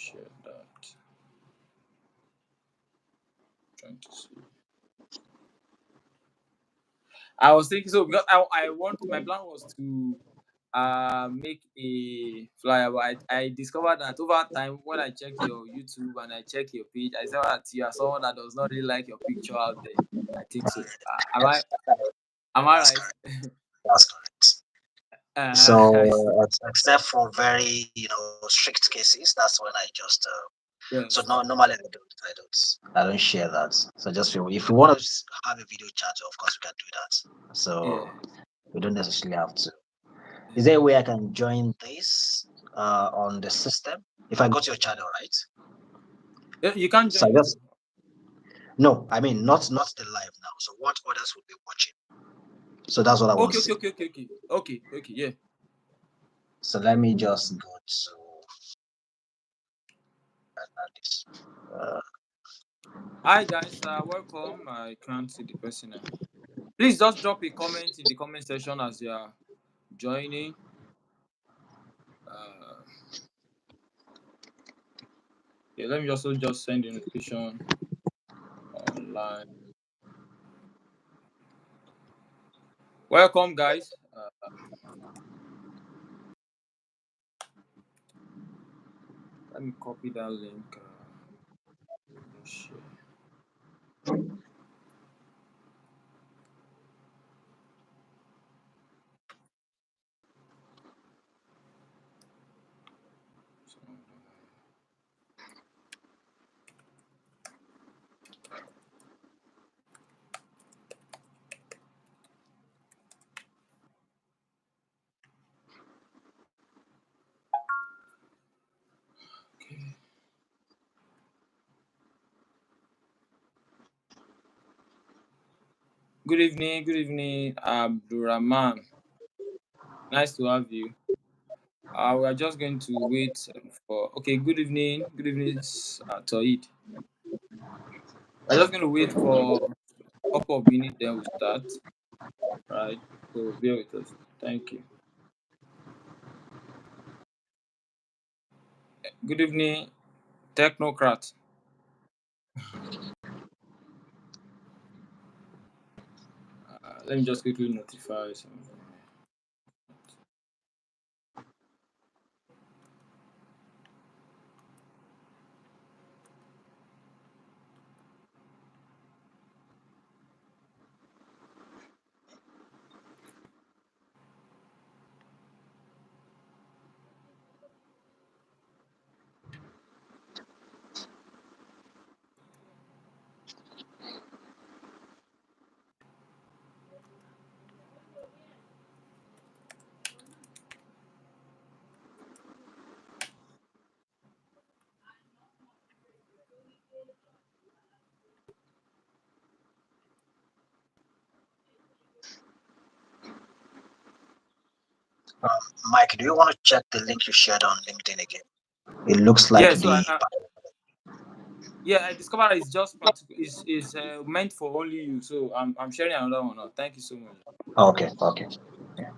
share that. Trying to see. I was thinking so because I want my plan was to make a flyer, but I discovered that over time when I check your YouTube and I check your page, I saw that you are someone that does not really like your picture out there. I think so. Am I That's right? correct. That's correct. I see. So, except for very, strict cases, that's when I just. So Yes. no, normally I don't share that. So just if you want to have a video chat, of course we can do that. Yeah. So we don't necessarily have to. Is there a way I can join this on the system? If I go to your channel, right? You can't So I join just too. no, I mean not the live now. So what others will be watching? So that's what I want to Okay, see. okay, okay, okay, okay. Okay, okay, yeah. So let me just go to this. Uh, Hi guys, welcome. I can't see the person now. Please just drop a comment in the comment section as you are joining. Uh, yeah, let me also just send the notification online. Welcome, guys. Let me copy that link. Share. Okay. Good evening, Abdurrahman. Nice to have you. We are just going to wait for. Okay, good evening, Toid. We're just going to wait for a couple of minutes, then we start. Right. So bear with us. Thank you. Good evening, technocrat. Let me just quickly notify some. Mike, do you want to check the link you shared on LinkedIn again? It looks Yeah. like So the. yeah, I discovered it's just is meant for only you. So I'm sharing another one now. Thank you so much. Okay, okay. Yeah.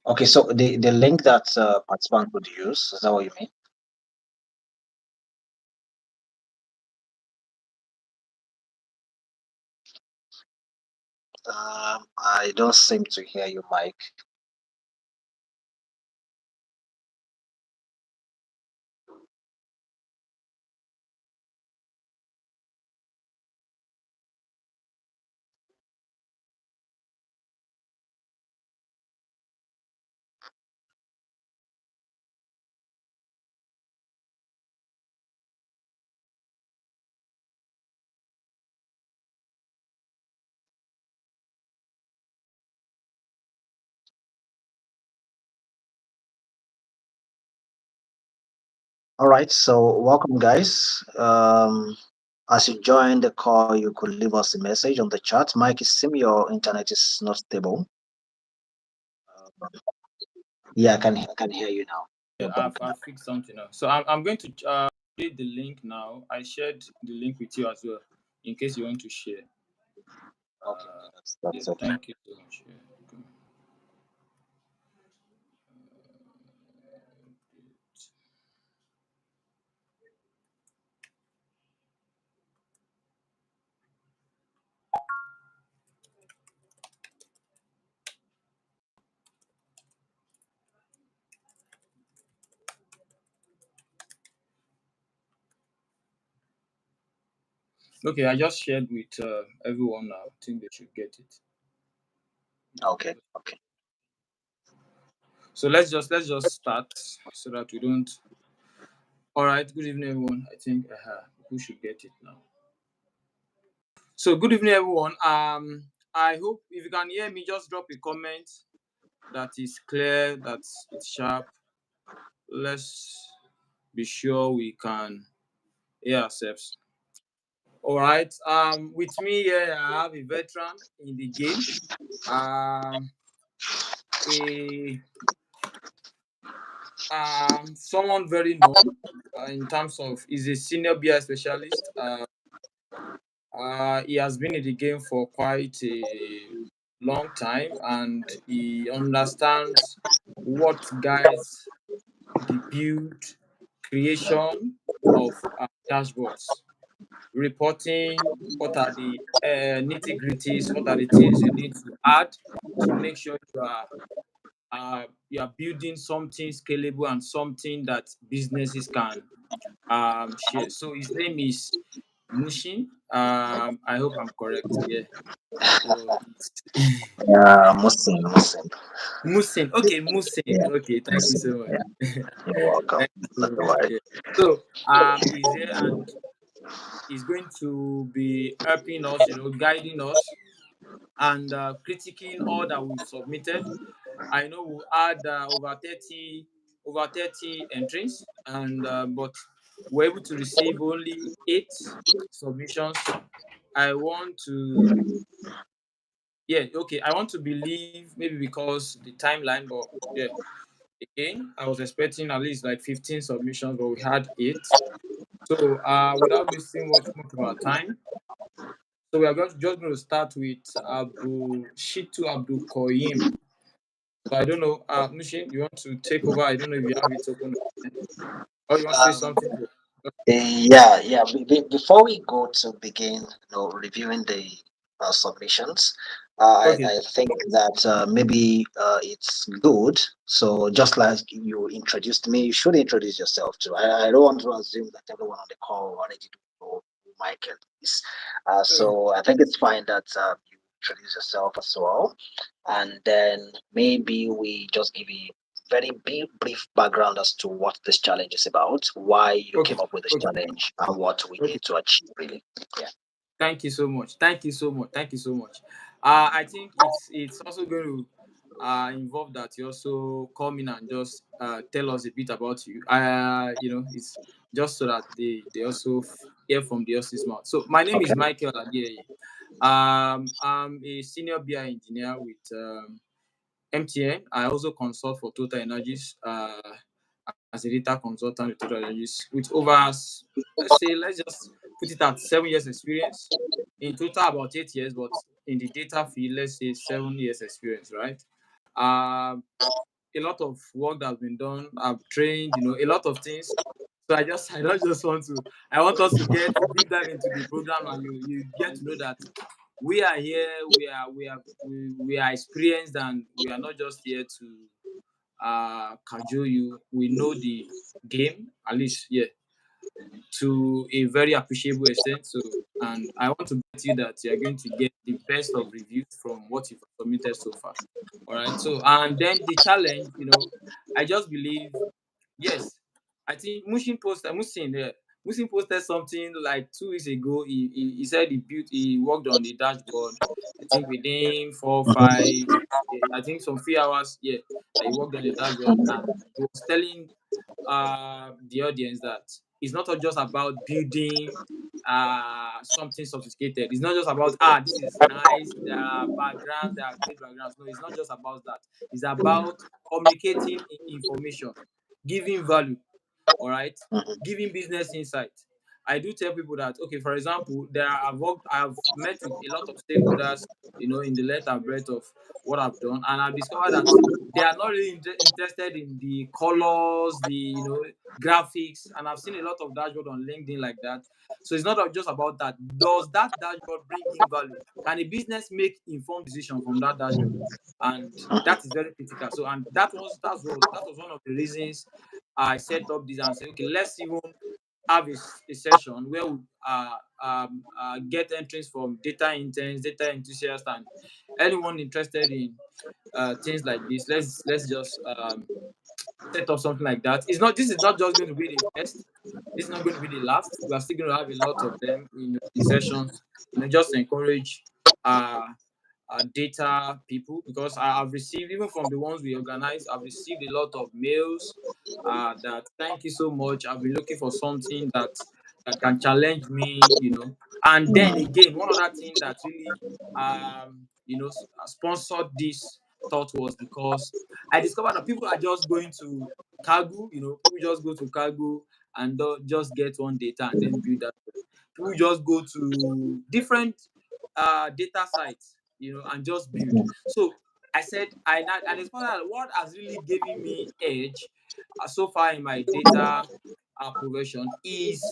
Okay, so the link that participant would use, is that what you mean? I don't seem to hear you, Mike. All right, so welcome, guys. As you join the call, you could leave us a message on the chat. Mike, it seems your internet is not stable. Yeah, I can hear you now. Yeah, You're back now. I've fixed something now. So I'm going to read the link now. I shared the link with you as well, in case you want to share. Okay, Uh, yeah, that's okay. thank you so much. Yeah. Okay, I just shared with everyone now. I think they should get it. Okay, okay. So let's just start so that we don't. All right. Good evening, everyone. I think people should get it now. So good evening, everyone. I hope if you can hear me, just drop a comment that is clear, that it's sharp. Let's be sure we can hear ourselves. All right. With me here, I have a veteran in the game. Um, a someone very known in terms of is a senior BI specialist. He has been in the game for quite a long time, and he understands what guides the build creation of dashboards, reporting, what are the nitty gritties, what are the things you need to add to make sure you are building something scalable and something that businesses can share. So his name is Mushin. I hope I'm correct. Yeah. So Muslim, Muslim. Musin. Okay, Musin. Yeah, Okay, thank you Muslim. so much. Yeah, you're welcome. Thank you so Not to much. worry. Yeah. So he's here and he's going to be helping us, guiding us and critiquing all that we've submitted. I know we had over 30 entries, and but we're able to receive only 8 submissions. I want to, yeah, okay. I want to believe maybe because the timeline, but yeah, again, I was expecting at least like 15 submissions, but we had 8. So without wasting much of our time, so we are just going to start with Abu Shitu Abdul Koyim. So I don't know, Mushin, you want to take over? I don't know if you have it open, or you want to say Um, something. yeah, yeah. Before we go to begin, reviewing the submissions, Okay, I think that maybe it's good. So just like you introduced me, you should introduce yourself too. I don't want to assume that everyone on the call already know who Michael is. okay, So I think it's fine that you introduce yourself as well, and then maybe we just give a very brief background as to what this challenge is about, why you okay, came up with this okay, challenge, and what we okay. need to achieve, really. Yeah. Thank you so much. Thank you so much. Thank you so much. I think it's also going to involve that you also come in and just tell us a bit about you. It's just so that they also hear from the horse's mouth. So my name is Okay. Michael Adieye. I'm a senior BI engineer with MTN. I also consult for Total Energies as a data consultant with Total Energies with over, let's just put it at 7 years experience. In total, about 8 years, but in the data field, let's say 7 years experience, right? Um, a lot of work that's been done. I've trained, a lot of things. So I don't just want to. I want us to get deep dive into the program, and you get to know that we are here. We are experienced, and we are not just here to cajole you. We know the game, at least, yeah, to a very appreciable extent. So, and I want to bet you that you are going to get the best of reviews from what you've submitted so far. All right. So, and then the challenge, I just believe, yes, I think Mushin posted something like 2 weeks ago. He said he worked on the dashboard. I think within 4 5, I think some few hours, yeah, that he worked on the dashboard, and he was telling the audience that it's not just about building something sophisticated. It's not just about this is nice, there are backgrounds, there are great backgrounds. No, it's not just about that. It's about communicating information, giving value, all right, giving business insight. I do tell people that, okay, for example, I've met with a lot of stakeholders, in the length and breadth of what I've done, and I've discovered that they are not really interested in the colors, the graphics, and I've seen a lot of dashboard on LinkedIn like that. So it's not just about that. Does that dashboard bring in value? Can a business make informed decision from that dashboard? And that is very critical. So, and that was one of the reasons I set up this and say, okay, let's even have a session where we get entries from data interns, data enthusiasts, and anyone interested in things like this. Let's just set up something like that. This is not just going to be the first. This is not going to be the last. We are still going to have a lot of them in sessions. Just to encourage uh, data people, because I've received, even from the ones we organize, I've received a lot of mails that thank you so much. I've been looking for something that can challenge me. And then again, one other thing that really sponsored this thought was because I discovered that people are just going to Kaggle. People just go to Kaggle and just get one data and then build that. People just go to different data sites, and just build. So I said, I discovered that what has really given me edge so far in my data progression is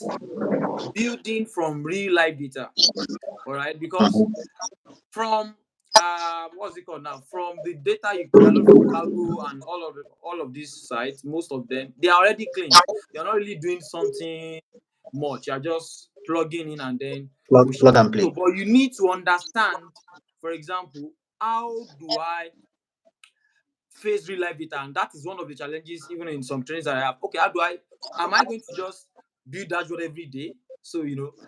building from real life data. All right, because from what's it called now? From the data you download from Cargo and all of these sites, most of them they are already clean. You're not really doing something much. You're just plugging in and then pushing. Plug and So, play. but you need to understand, for example, how do I face real life data? And that is one of the challenges, even in some trainings that I have. Okay, am I going to just build dashboard every day? So,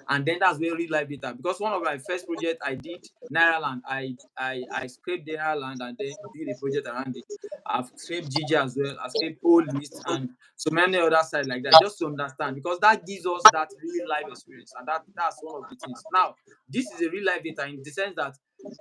and then that's where real life data, because one of my first project I did, Nairaland, I scraped Nairaland and then build a project around it. I've scraped JIJI as well. I scraped all list and so many other sites like that, just to understand, because that gives us that real life experience. And that's one of the things. Now, this is a real life data in the sense that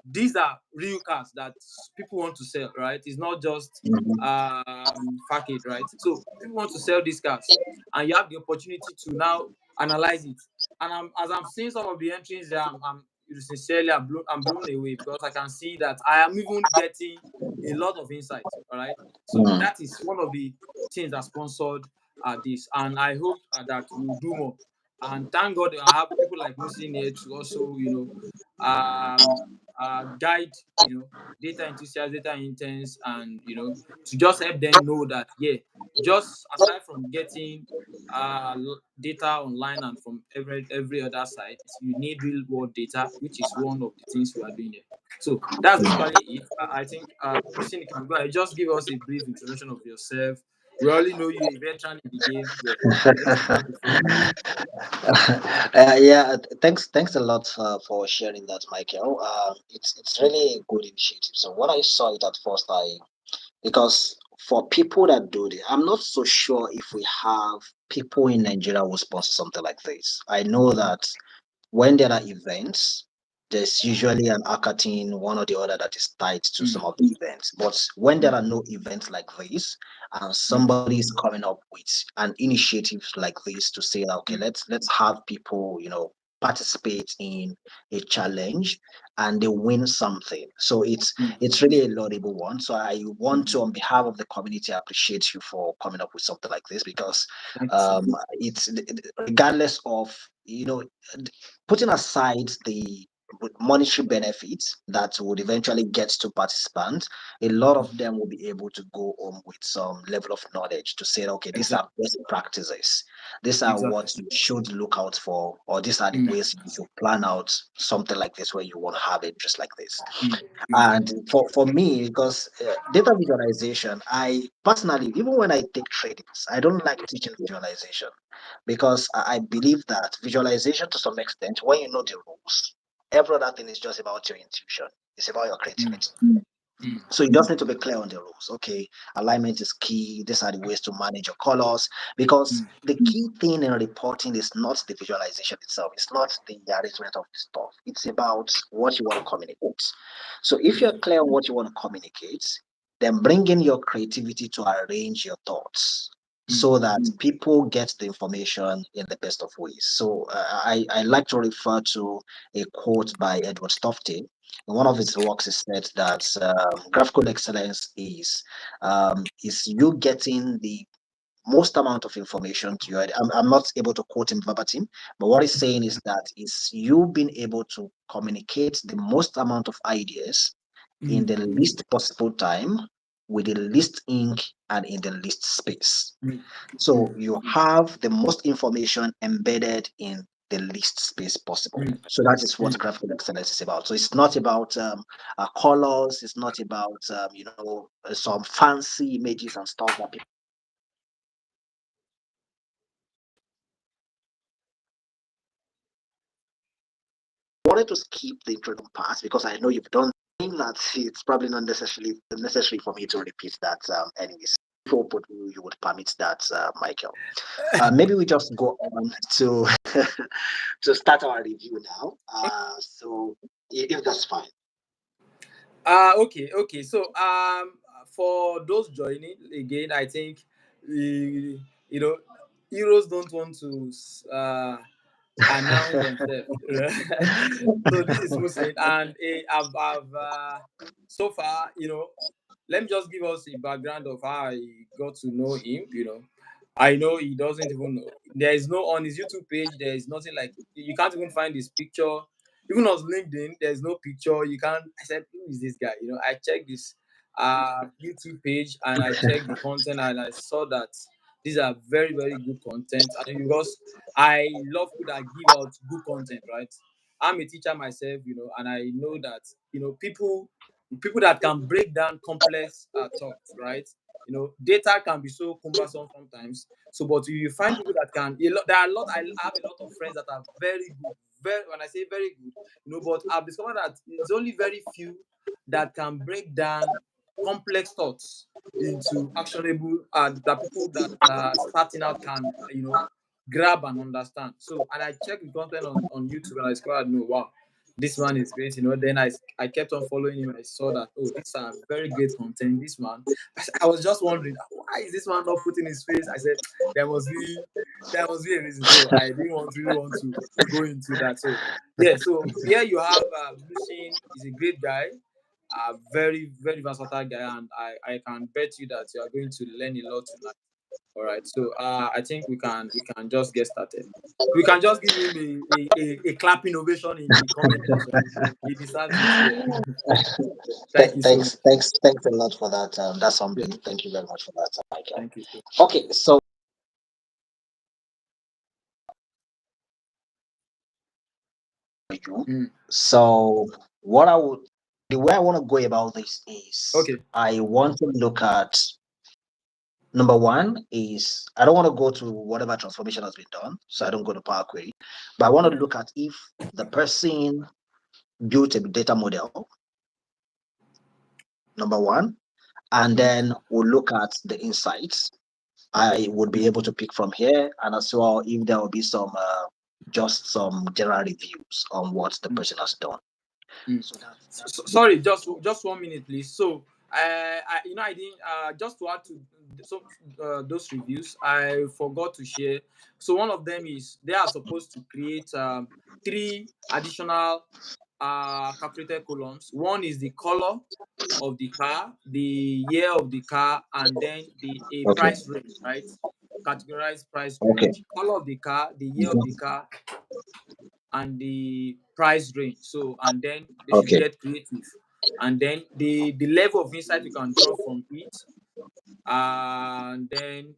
these are real cars that people want to sell, right? It's not just facade, right? So people want to sell these cars, and you have the opportunity to now analyze it. And as I'm seeing some of the entries there, I'm sincerely I'm blown away, because I can see that I am even getting a lot of insight. All right, so that is one of the things that sponsored this, and I hope that we'll do more. And thank God I have people like Musin here to also, guide, data enthusiasts, data interns, and to just help them know that, yeah, just aside from getting data online and from every other site, you need real world data, which is one of the things we are doing here. So that's basically it. I think Musin, you can go ahead. Just give us a brief introduction of yourself. We already know you, a veteran in the game. Yeah, so just have the floor. Yeah, thanks a lot for sharing that, Michael. It's really a good initiative. So when I saw it at first, because for people that do this, I'm not so sure if we have people in Nigeria who sponsor something like this. I know that when there are events, there's usually an hackathon, one or the other, that is tied to some Mm, of the events. But when there mm, are no events like this, and mm, somebody is coming up with an initiative like this to say, okay, mm, let's have people, participate in a challenge, and they win something. So it's really a laudable one. So I want to, on behalf of the community, appreciate you for coming up with something like this, because Thank you so much. it's, regardless of, putting aside the monetary benefits that would eventually get to participants, a lot of them will be able to go home with some level of knowledge to say, okay, these are Exactly. best practices, these are Exactly. what you should look out for, or these are the Mm, ways you should plan out something like this where you want to have it just like this. mm, And for me, because data visualization, I personally, even when I take trainings, I don't like teaching visualization, because I believe that visualization, to some extent, when you know the rules, every other thing is just about your intuition. It's about your mm, creativity. mm, So you just need to be clear on the rules. Okay, alignment is key. These are the ways to manage your colors. Because mm, the key thing in reporting is not the visualization itself. It's not the arrangement of the stuff. It's about what you want to communicate. So if you're clear on what you want to communicate, then bring in your creativity to arrange your thoughts mm, so that people get the information in the best of ways. So I like to refer to a quote by Edward Stofte. In one of his works, he said that graphical excellence is you getting the most amount of information to your head. I'm not able to quote him verbatim, but what he's saying is that is you being able to communicate the most amount of ideas in mm, the least possible time, with the least ink, and in the least space. mm, So you have the most information embedded in the least space possible. mm, So that is mm. what graphical excellence is about. So it's not about colors. It's not about some fancy images and stuff that people wanted to skip the introduction part, because I know you've done that. It's probably not necessarily necessary for me to repeat that. Anyways, hope you would permit that, Michael. Maybe we just go on to to start our review now. So if that's fine. Okay, okay. So for those joining again, I think you know heroes don't want to announce themselves. So this is Hussein, and I've so far, let me just give us a background of how I got to know him. I know he doesn't even know. There is no on his YouTube page. There is nothing like you can't even find his picture. Even on LinkedIn, there's no picture. You can't. I said, who is this guy? I checked this YouTube page and I checked the content and I saw that these are very very good content. And because I love people that give out good content, right? I'm a teacher myself, and I know that people that can break down complex thoughts, right? Data can be so cumbersome sometimes. So, but you find people that can. There are a lot. I have a lot of friends that are very good. Very, when I say very good, but I've discovered that it's only very few that can break down complex thoughts into actionable, that people that are starting out can, grab and understand. So, and I checked the content on YouTube and I discovered, no, wow, this man is great. Then I kept on following him. I saw that, oh, these are very great content. This man, I was just wondering, why is this man not putting his face? I said, there must be there must be a reason. So I didn't really want to go into that. So yeah, so here you have Lucien. He's a great guy, a very very versatile guy, and I can bet you that you are going to learn a lot tonight. All right, so I think we can just get started. We can just give him a clap innovation in the comment section. He deserves it. Yeah. Thank you so much. Thanks a lot for that. That's Yeah. something. Thank you very much for that, Michael. Thank you so Okay, so you. much. So what I would, the way I want to go about this is Okay. I want to look at, number one is, I don't want to go to whatever transformation has been done, so I don't go to Power Query, but I want to look at if the person built a data model, number one, and Mm, then we'll look at the insights I would be able to pick from here, and as well if there will be some just some general reviews on what the mm, person has done. mm. So that's Sorry, just 1 minute, please. So, I didn't just to add to those reviews. I forgot to share. So one of them is they are supposed to create three additional. calculated columns. One is the color of the car, the year of the car, and then the a Okay. price range, right? Categorized price Okay. range, color of the car, the year of the Mhm. car, and the price range. So, and then they should Okay. get creative, and then the level of insight you can draw from it, and then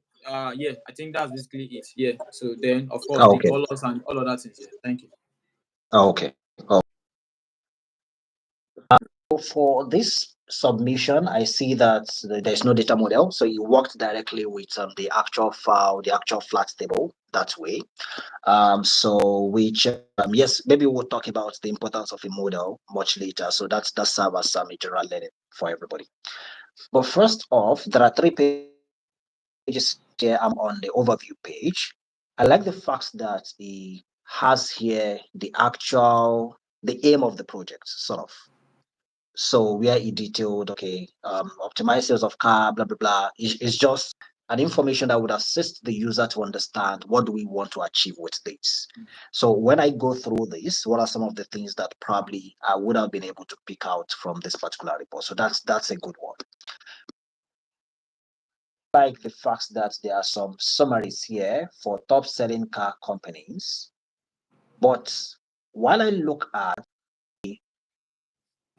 yeah, I think that's basically it. Yeah. So then, of course, the Okay. colors and all of that things. Yeah. Thank you. Okay. So for this submission, I see that there's no data model. So you worked directly with the actual file, the actual flat table that way. So which yes, maybe we'll talk about the importance of a model much later. So that's serve as some general learning for everybody. But first off, there are 3 pages here. I'm on the overview page. I like the fact that he has here the aim of the project, sort of. So where he detailed, okay, optimize sales of car, blah blah blah. It's just an information that would assist the user to understand what do we want to achieve with this. So when I go through this, what are some of the things that probably I would have been able to pick out from this particular report? So that's a good one. Like the fact that there are some summaries here for top selling car companies. But while I look at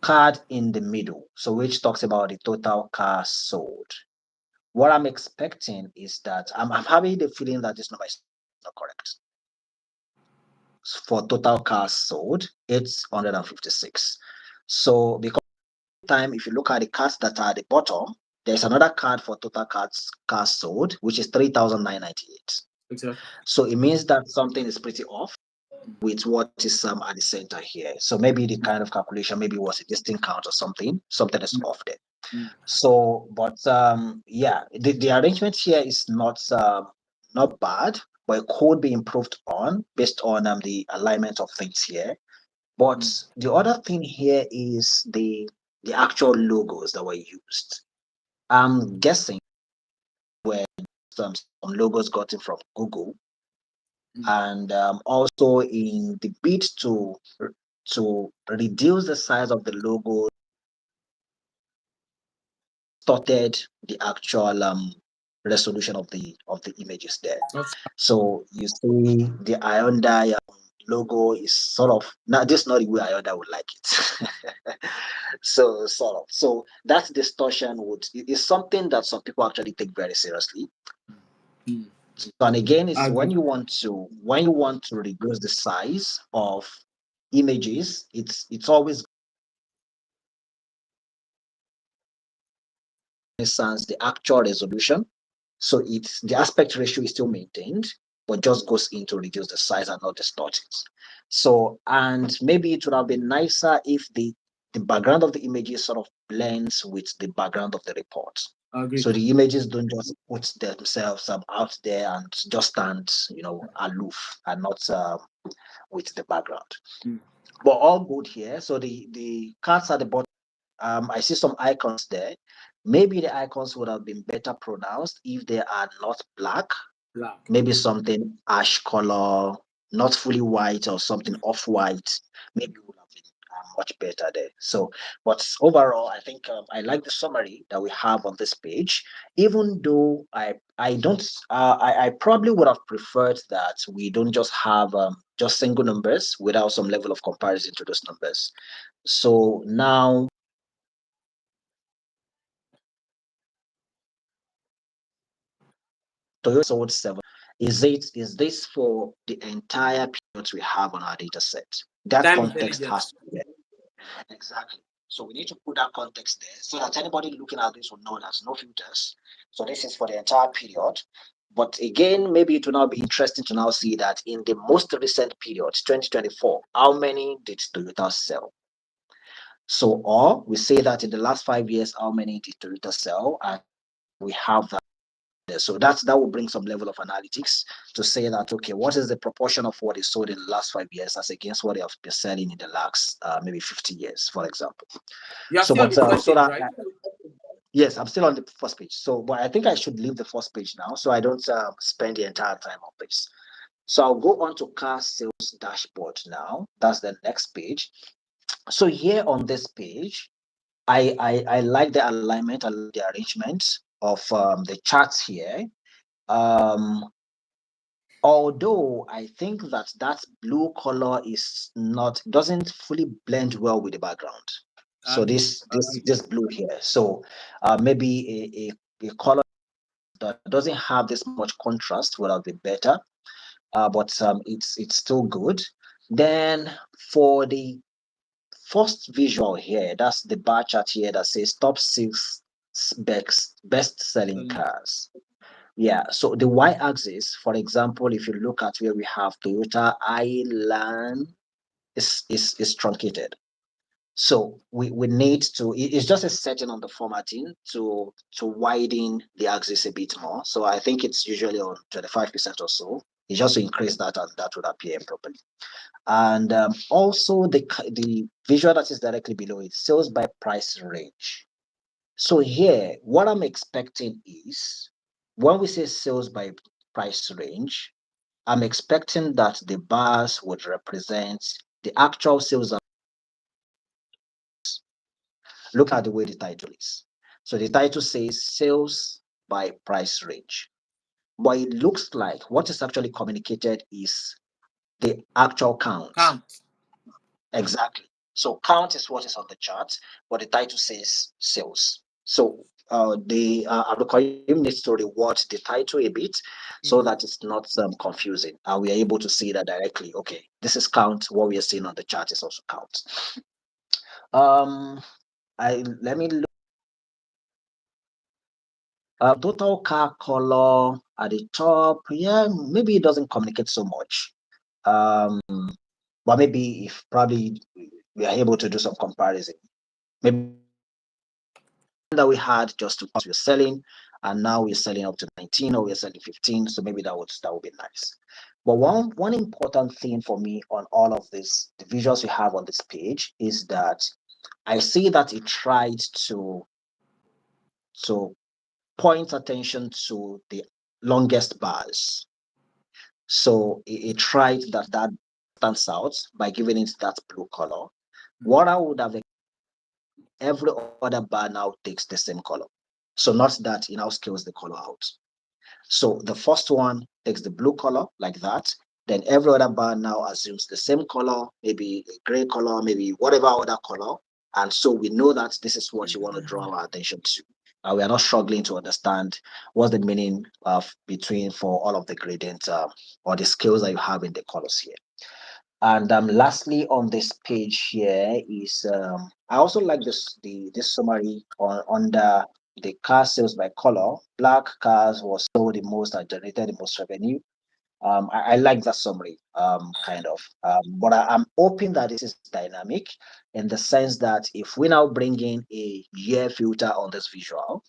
card in the middle, so which talks about the total cars sold, what I'm expecting is that I'm having the feeling that this number is not correct. For total cars sold, it's 156. So because time, if you look at the cards that are at the bottom, there's another card for total cars sold, which is 3,998. Exactly. So it means that something is pretty off with what is at the center here. So maybe the kind of calculation maybe was a distinct count or something. Something is off there. Mm. So, but yeah, the arrangement here is not bad, but it could be improved on based on the alignment of things here. But Mm. the other thing here is the actual logos that were used. I'm guessing where some logos gotten from Google, Mm. and also in the bid to reduce the size of the logo, started the actual resolution of the images there. That's So you see the Hyundai logo is sort of now this is not the way Hyundai would like it. So sort of so that distortion is something that some people actually take very seriously. mm. So, and again, I it's agree. when you want to reduce the size of images, it's always sense the actual resolution. So it's the aspect ratio is still maintained, but just goes in to reduce the size and not distort it. So, and maybe it would have been nicer if the background of the images sort of blends with the background of the report. I agree. So the images don't just put themselves out there and just stand, aloof and not with the background. Mm. But all good here. So the cards at the bottom, I see some icons there. Maybe the icons would have been better pronounced if they are not black. Black. Maybe something ash color, not fully white or something off white. Maybe would have been much better there. So, but overall, I think I like the summary that we have on this page. Even though I don't, I probably would have preferred that we don't just have just single numbers without some level of comparison to those numbers. So now Toyota sold 7. Is this for the entire period we have on our data set? That Time context has intelligence. to be there. Exactly. So we need to put that context there so that anybody looking at this will know there's no filters. So this is for the entire period. But again, maybe it will now be interesting to now see that in the most recent period, 2024, how many did Toyota sell? So, or we say that in the last 5 years, how many did Toyota sell? And we have that there. So that will bring some level of analytics to say that okay, what is the proportion of what is sold in the last 5 years as against what they have been selling in the last maybe 50 years, for example. You are So, still on but the first so page, that right? yes, I'm still on the first page. So, but I think I should leave the first page now, so I don't spend the entire time on this. So I'll go on to car sales dashboard now. That's the next page. So here on this page, I like the alignment, I like the arrangement of the charts here. Um, Although I think that that blue color is not doesn't fully blend well with the background. So Agree. Agree. this blue here. So maybe a color that doesn't have this much contrast would have been better. But it's still good. Then for the first visual here, that's the bar chart here that says top six best selling Selling. cars. Yeah, so the y-axis, for example, if you look at where we have Toyota Island is truncated. So we need to, it's just a setting on the formatting to widen the axis a bit more. So I think it's usually on 25% or so. It's just to increase that and that would appear properly. And also the visual that is directly below it, sales by price range. So here, what I'm expecting is when we say sales by price range, I'm expecting that the bars would represent the actual sales. Look at the way the title is. So the title says sales by price range. But it looks like what is actually communicated is the actual count. Count. Exactly. So count is what is on the chart, but the title says sales. So the Abdulkarim needs to reward the title a bit so that Mm-hmm. it's not confusing. And we are able to see that directly. Okay, this is count. What we are seeing on the chart is also count. Um, I let me look. Total car color at the top. Yeah, maybe it doesn't communicate so much. Um, but maybe if probably we are able to do some comparison. Maybe that we had just to we're selling, and now we're selling up to 19 or we're selling 15. So maybe that would be nice. But one important thing for me on all of this, the visuals we have on this page, is that I see that it tried to point attention to the longest bars. So it tried that stands out by giving it that blue color. Mm-hmm. What I would have every other bar now takes the same color. So not that it now scales the color out. So the first one takes the blue color like that. Then every other bar now assumes the same color, maybe a gray color, maybe whatever other color. And so we know that this is what you want to draw our attention to. We are not struggling to understand what's the meaning of between for all of the gradients or the scales that you have in the colors here. And lastly, on this page here is I also like this summary on under the car sales by color. Black cars was sold the most and generated the most revenue. I like that summary, kind of. But I'm hoping that this is dynamic in the sense that if we now bring in a year filter on this visual,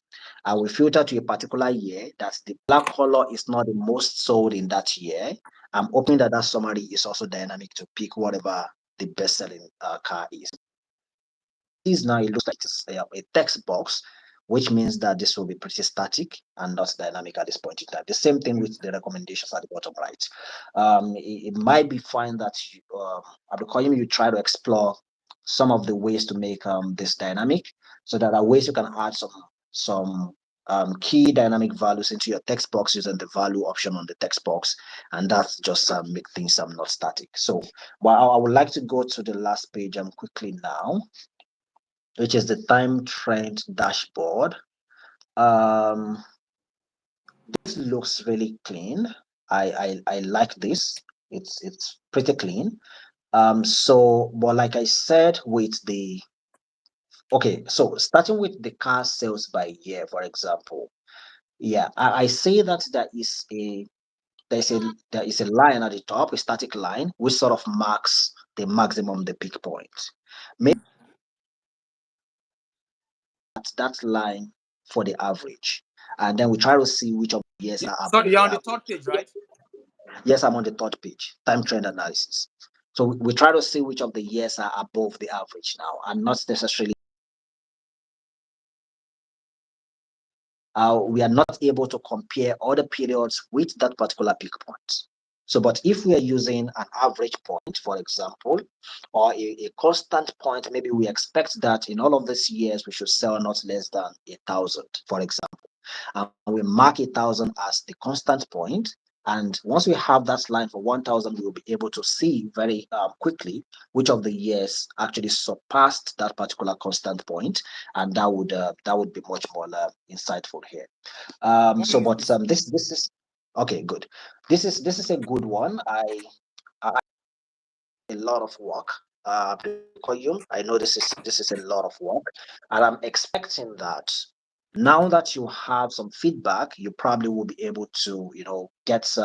and we filter to a particular year, that the black color is not the most sold in that year, I'm hoping that that summary is also dynamic to pick whatever the best-selling car is. This now it looks like it's a text box, which means that this will be pretty static and not dynamic at this point in time. The same thing with the recommendations at the bottom right. It might be fine that Abdulkoyim, you try to explore some of the ways to make this dynamic, so that are ways you can add some key dynamic values into your text box using the value option on the text box, and that's just make things not static. So, but I would like to go to the last page quickly now, which is the time trend dashboard. Um, this looks really clean. I like this. It's pretty clean. So, but like I said, with the okay, so starting with the car sales by year, for example, yeah, I say that there is a line at the top, a static line, which sort of marks the maximum, the peak point. Maybe Mm-hmm. that line for the average. And then we try to see which of the years are Sorry, above you're the on the third average. page, right? Yes, I'm on the third page, time trend analysis. So we try to see which of the years are above the average now, and not necessarily we are not able to compare other periods with that particular peak point. So, but if we are using an average point, for example, or a constant point, maybe we expect that in all of these years we should sell not less than 1,000, for example, and we mark 1,000 as the constant point. And once we have that line for 1,000, we will be able to see very quickly which of the years actually surpassed that particular constant point, and that would be much more insightful here. So, but Wonderful. this is okay. Good. This is a good one. I a lot of work. Because you, I know this is a lot of work, and I'm expecting that now that you have some feedback, you probably will be able to, get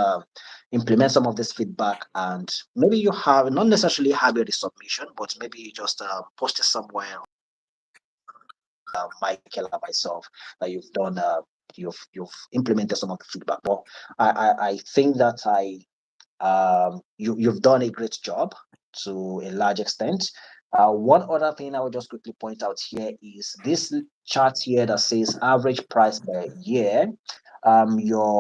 implement some of this feedback, and maybe you have not necessarily have a resubmission, but maybe you just post it somewhere, Michael and myself, that you've done. You've implemented some of the feedback. But I think that you've done a great job to a large extent. One other thing I would just quickly point out here is this chart here that says average price per year. Your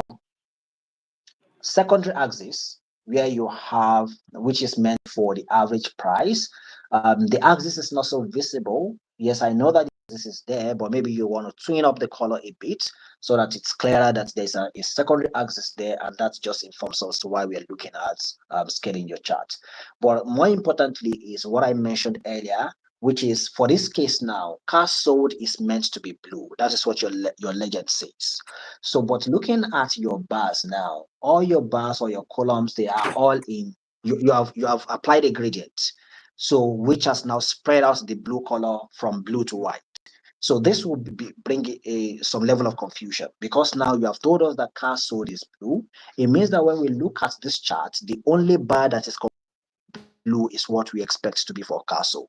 secondary axis, where you have, which is meant for the average price, the axis is not so visible. Yes, I know that this is there, but maybe you want to tune up the color a bit so that it's clearer that there's a secondary axis there, and that just informs us to why we are looking at scaling your chart. But more importantly is what I mentioned earlier, which is for this case now, car sold is meant to be blue. That is what your legend says. So, but looking at your bars now, all your bars or your columns, they are all in. You have applied a gradient, so which has now spread out the blue color from blue to white. So this will bring some level of confusion, because now you have told us that car sold is blue. It means that when we look at this chart, the only bar that is blue is what we expect to be for car sold.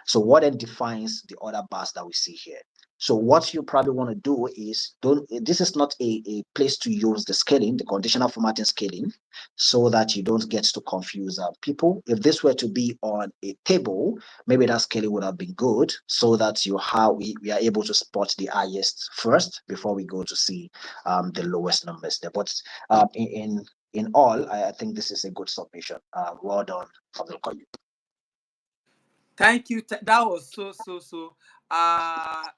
So what then defines the other bars that we see here? So what you probably want to do is, don't this is not a place to use the scaling, the conditional formatting scaling, so that you don't get to confuse people. If this were to be on a table, maybe that scaling would have been good, so that we are able to spot the highest first before we go to see the lowest numbers there. But in all, I think this is a good submission. Well done, Abdul. Thank you. That was so.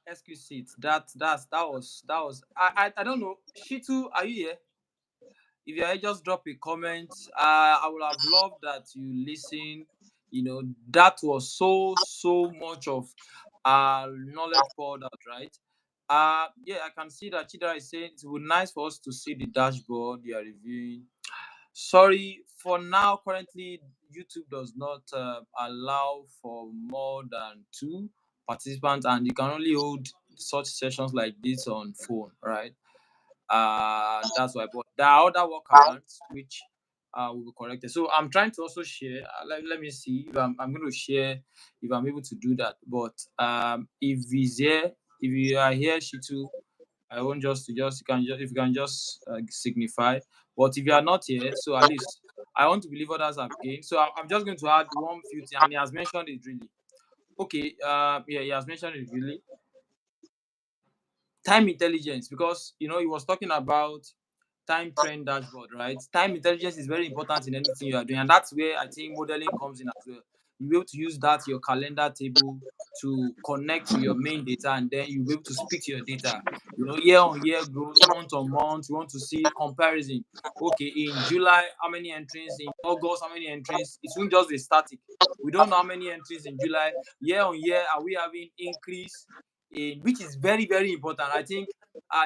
Exquisite. That was. I don't know. Shitu, are you here? If you just drop a comment, I would have loved that you listen. That was so much of knowledge poured out, right? Yeah, I can see that Chidra is saying it would be nice for us to see the dashboard you are reviewing. Sorry, for now, currently, YouTube does not allow for more than two participants, and you can only hold such sessions like this on phone, right? That's why. But there are other workarounds which will be corrected. So I'm trying to also share. Let me see if I'm going to share if I'm able to do that. But if he's here, if you are here, Shitu, I want just to just you can just if you can just signify. But if you are not here, so at least I want to believe others have gained. So I'm just going to add one few things, and he has mentioned it really. Okay, yeah, he has mentioned it really. Time intelligence, because he was talking about time trend dashboard, right? Time intelligence is very important in anything you are doing, and that's where I think modeling comes in as well. You'll be able to use that your calendar table to connect to your main data, and then you'll be able to speak to your data. Year on year growth, month on month. You want to see comparison. Okay, in July, how many entries? In August, how many entries? It won't just be static. We don't know how many entries in July. Year on year, are we having increase? Which is very very important. I think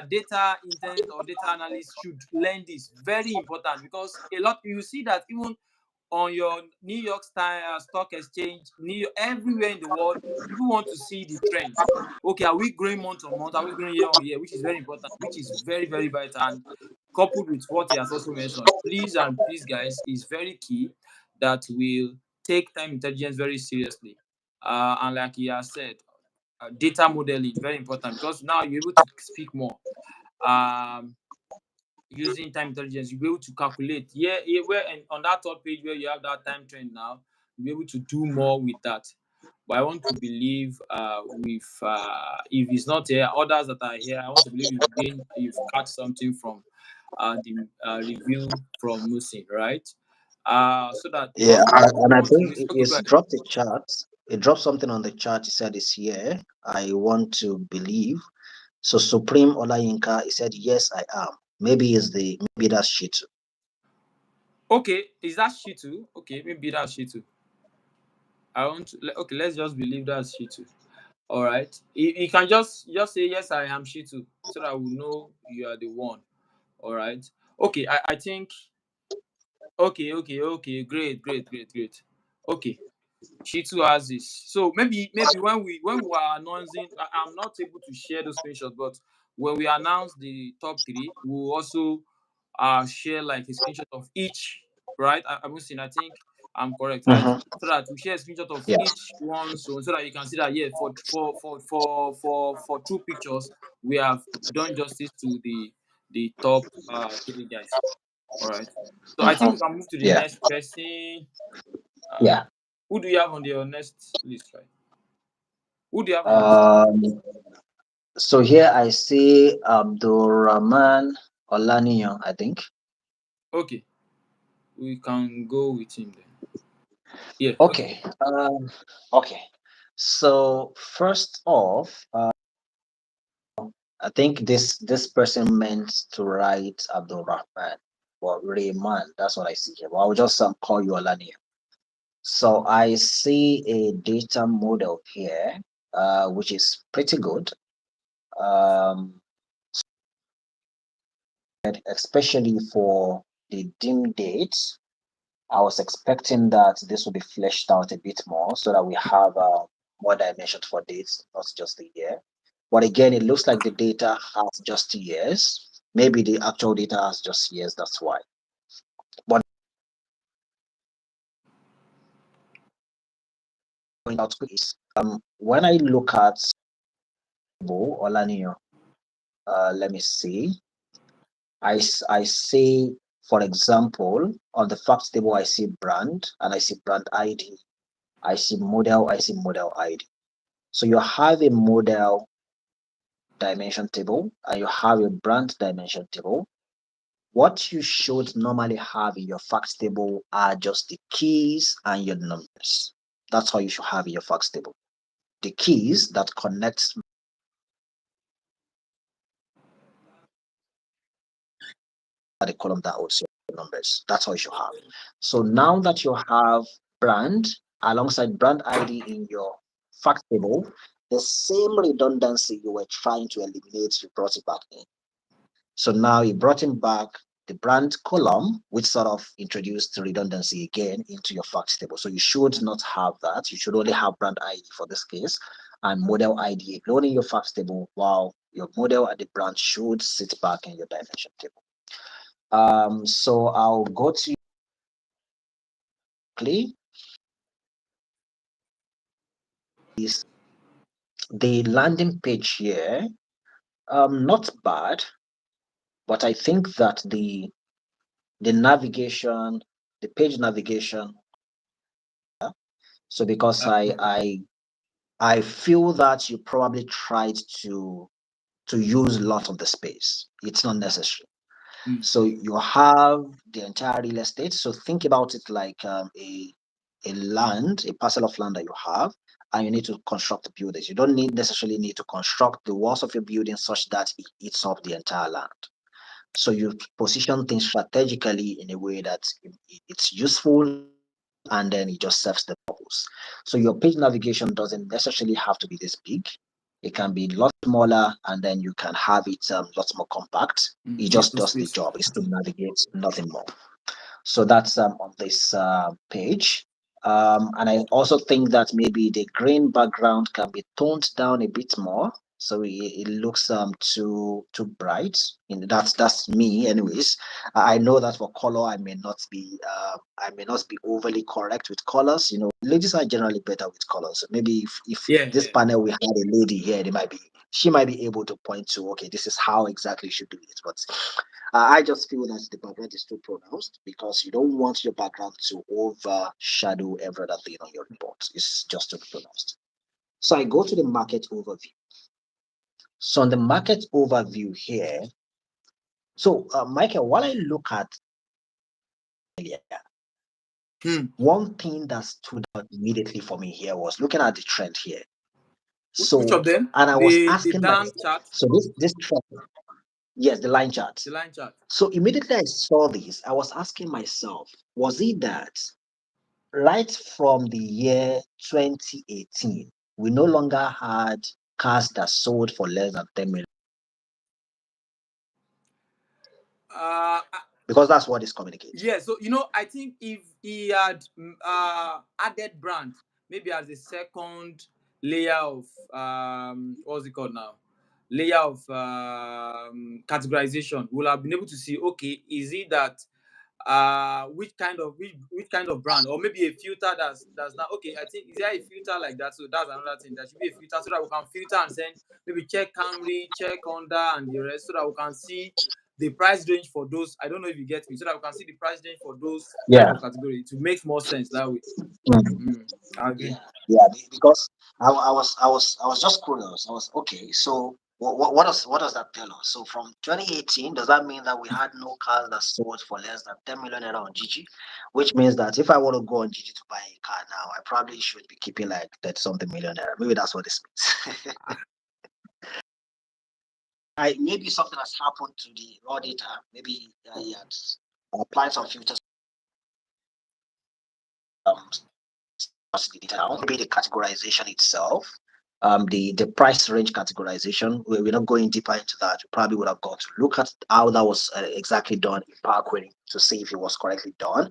data interns or data analysts should learn this. Very important, because a lot you see that even on your New York Stock Exchange, everywhere in the world, people want to see the trend. Okay, are we growing month on month? Are we growing year on year? Which is very important, which is very very vital. And coupled with what he has also mentioned, please and please, guys, is very key that we'll take time intelligence very seriously. And like he has said, data modeling very important, because now you're able to speak more. Um, Using time intelligence, you'll be able to calculate. Yeah, yeah, where and on that third page where you have that time trend now, you'll be able to do more with that. But I want to believe with if it's not here, others that are here, I want to believe you've caught something from the review from Musin, right? so that Yeah, because and I think okay, go it's ahead. dropped a chart. It dropped something on the chart. He said it's here. I want to believe. So Supreme Olayinka, he said, yes, I am. Maybe that's shit. Okay, is that she too? Okay, maybe that's she too. I want to, okay, let's just believe that's she too. All right. You can just say yes, I am she too, so that we know you are the one. All right. Okay, I think okay, great. Okay, she too has this. So maybe when we are announcing, I'm not able to share those screenshots, but when we announce the top three, we'll also share like a screenshot of each, right? I'm saying, I think I'm correct, right? Mm-hmm. So that we share a screenshot of Yeah. each one, so that you can see that, yeah, for two pictures we have done justice to the top three guys. All right. So I think Mm-hmm. we can move to the Yeah. next person. Uh, Yeah. who do you have on your next list, right? Who do you have on your next? Um, so here I see Abdul Rahman Olaniyan, I think. Okay, we can go with him then. Yeah. Okay. Okay. Okay. So first off, I think this person meant to write Abdul Rahman or Rayman. That's what I see here. But I'll just call you Olaniyan. So I see a data model here, which is pretty good. Um, especially for the dim dates. I was expecting that this will be fleshed out a bit more so that we have more dimensions for dates, not just the year. But again, it looks like the data has just years. Maybe the actual data has just years, that's why. But going out is when I look at Olanio, let me see. I see, for example, on the facts table, I see brand and I see brand ID. I see model ID. So you have a model dimension table and you have a brand dimension table. What you should normally have in your facts table are just the keys and your numbers. That's how you should have in your facts table. The keys that connects the column that holds your numbers. That's how you should have. So now that you have brand alongside brand ID in your fact table, the same redundancy you were trying to eliminate, you brought it back in. So now you brought in back the brand column, which sort of introduced redundancy again into your fact table. So you should not have that. You should only have brand ID for this case and model ID alone in your fact table, while your model and the brand should sit back in your dimension table. So I'll go to play is the landing page here. Not bad, but I think that the navigation, the page navigation. So because Okay. I feel that you probably tried to use a lot of the space. It's not necessary. Mm, So you have the entire real estate. So think about it like a parcel of land that you have, and you need to construct the buildings. You don't necessarily need to construct the walls of your building such that it eats up the entire land. So you position things strategically in a way that it's useful and then it just serves the purpose. So your page navigation doesn't necessarily have to be this big. It can be a lot smaller and then you can have it lots more compact. It Give just some does the space. job. It's to navigate, nothing more. So that's on this page. And I also think that maybe the green background can be toned down a bit more, so it looks too bright. And that's me, anyways. I know that for color, I may not be overly correct with colors. You know, ladies are generally better with colors. So maybe if Yeah, this yeah. panel we had a lady here, she might be able to point to, okay, this is how exactly you should do it. But I just feel that the background is too pronounced because you don't want your background to overshadow every other thing on your report. It's just too pronounced. So I go to the market overview. So on the market overview here, so Michael, what I look at, yeah, Hmm. One thing that stood out immediately for me here was looking at the trend here. Which So, of them? and I was The asking damn myself, chart, so this trend, yes, the line chart. the line chart. So immediately I saw this, I was asking myself, was it that right from the year 2018, we no longer had cars that sold for less than 10 million? Uh, Because that's what this communicates. yeah. So I think if he had added brand, maybe as a second layer of what's it called now? Layer of categorization, we'll have been able to see. Okay, is it that which kind of brand, or maybe a filter that's not okay. I think is there a filter like that? So that's another thing. There should be a filter so that we can filter and send, maybe check Camry, check Honda, and the rest, so that we can see the price range for those. I don't know if you get me, so that we can see the price range for those type Yeah. of category. It makes more sense that way. Mm. Mm, I agree. Yeah, yeah, because I was just curious. I was okay. So what does that tell us? So from 2018, does that mean that we had no cars that sold for less than 10 million naira on JIJI? Which means that if I want to go on JIJI to buy a car now, I probably should be keeping like 30 something million naira. Maybe that's what this means. I maybe something has happened to the raw data. Maybe he had applied some filters. Um, the detail, maybe the categorization itself, the price range categorization. We're not going deeper into that. We probably would have got to look at how that was exactly done in Power Query to see if it was correctly done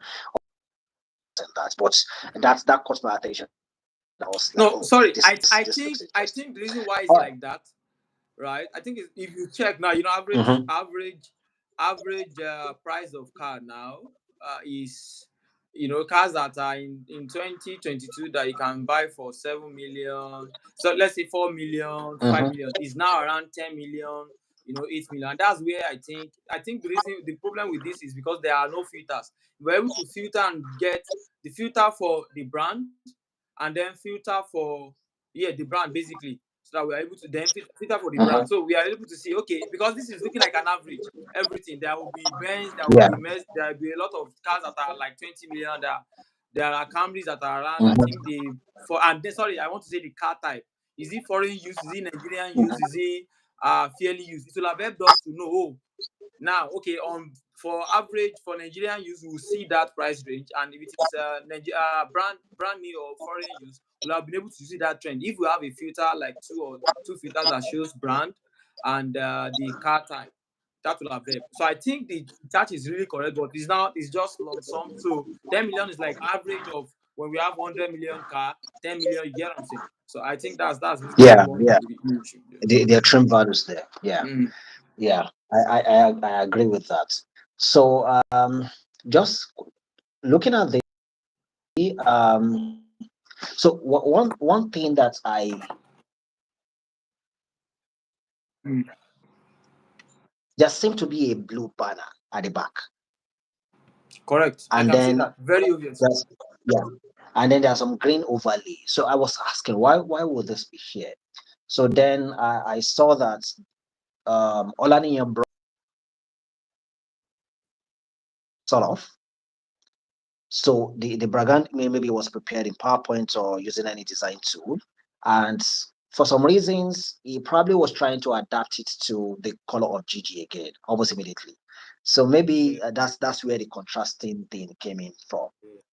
and that. But that caught my attention. I was like, No, oh, sorry. this I this I this looks think I interesting. think the reason why it's All right. like that, right? I think if you check now, average Mm-hmm. average price of car now is, cars that are in 2022 that you can buy for 7 million. So let's say 4 million, five Mm-hmm. million is now around 10 million, 8 million. And that's where I think the problem with this is because there are no filters. We're able to filter and get the filter for the brand, and then filter for, yeah, the brand basically, so that we are able to then filter for the brand. Mm-hmm. So we are able to see, okay, because this is looking like an average. Everything, there will be Benz, there will Yeah. be Mercedes, there will be a lot of cars that are like 20 million. There are Camrys that are around. I think Mm-hmm. the for and then, sorry, I want to say the car type. Is it foreign use? Is it Nigerian use? Mm-hmm. Is it fairly used? It will have helped us to know. Oh, now, okay, for average, for Nigerian use, we'll see that price range, and if it is brand new or foreign use, we'll have been able to see that trend. If we have a filter like two filters that shows brand and the car type, that will have helped. So I think the that is really correct, but it's just lump sum. So 10 million is like average of when we have 100 million car, 10 million. You get what I'm saying? So I think that's basically Yeah. what Yeah. we should do. The trim values there. Yeah. Mm. Yeah. I agree with that. So just looking at the so one thing that Mm. there seemed to be a blue banner at the back, Correct. I and can see then that. Very obvious. there's yeah, and then there's some green overlay. So I was asking why would this be here? So then I saw that Olaniyan brought sort of. So the bragant maybe was prepared in PowerPoint or using any design tool, and for some reasons he probably was trying to adapt it to the color of GG again, almost immediately. So maybe that's where the contrasting thing came in from.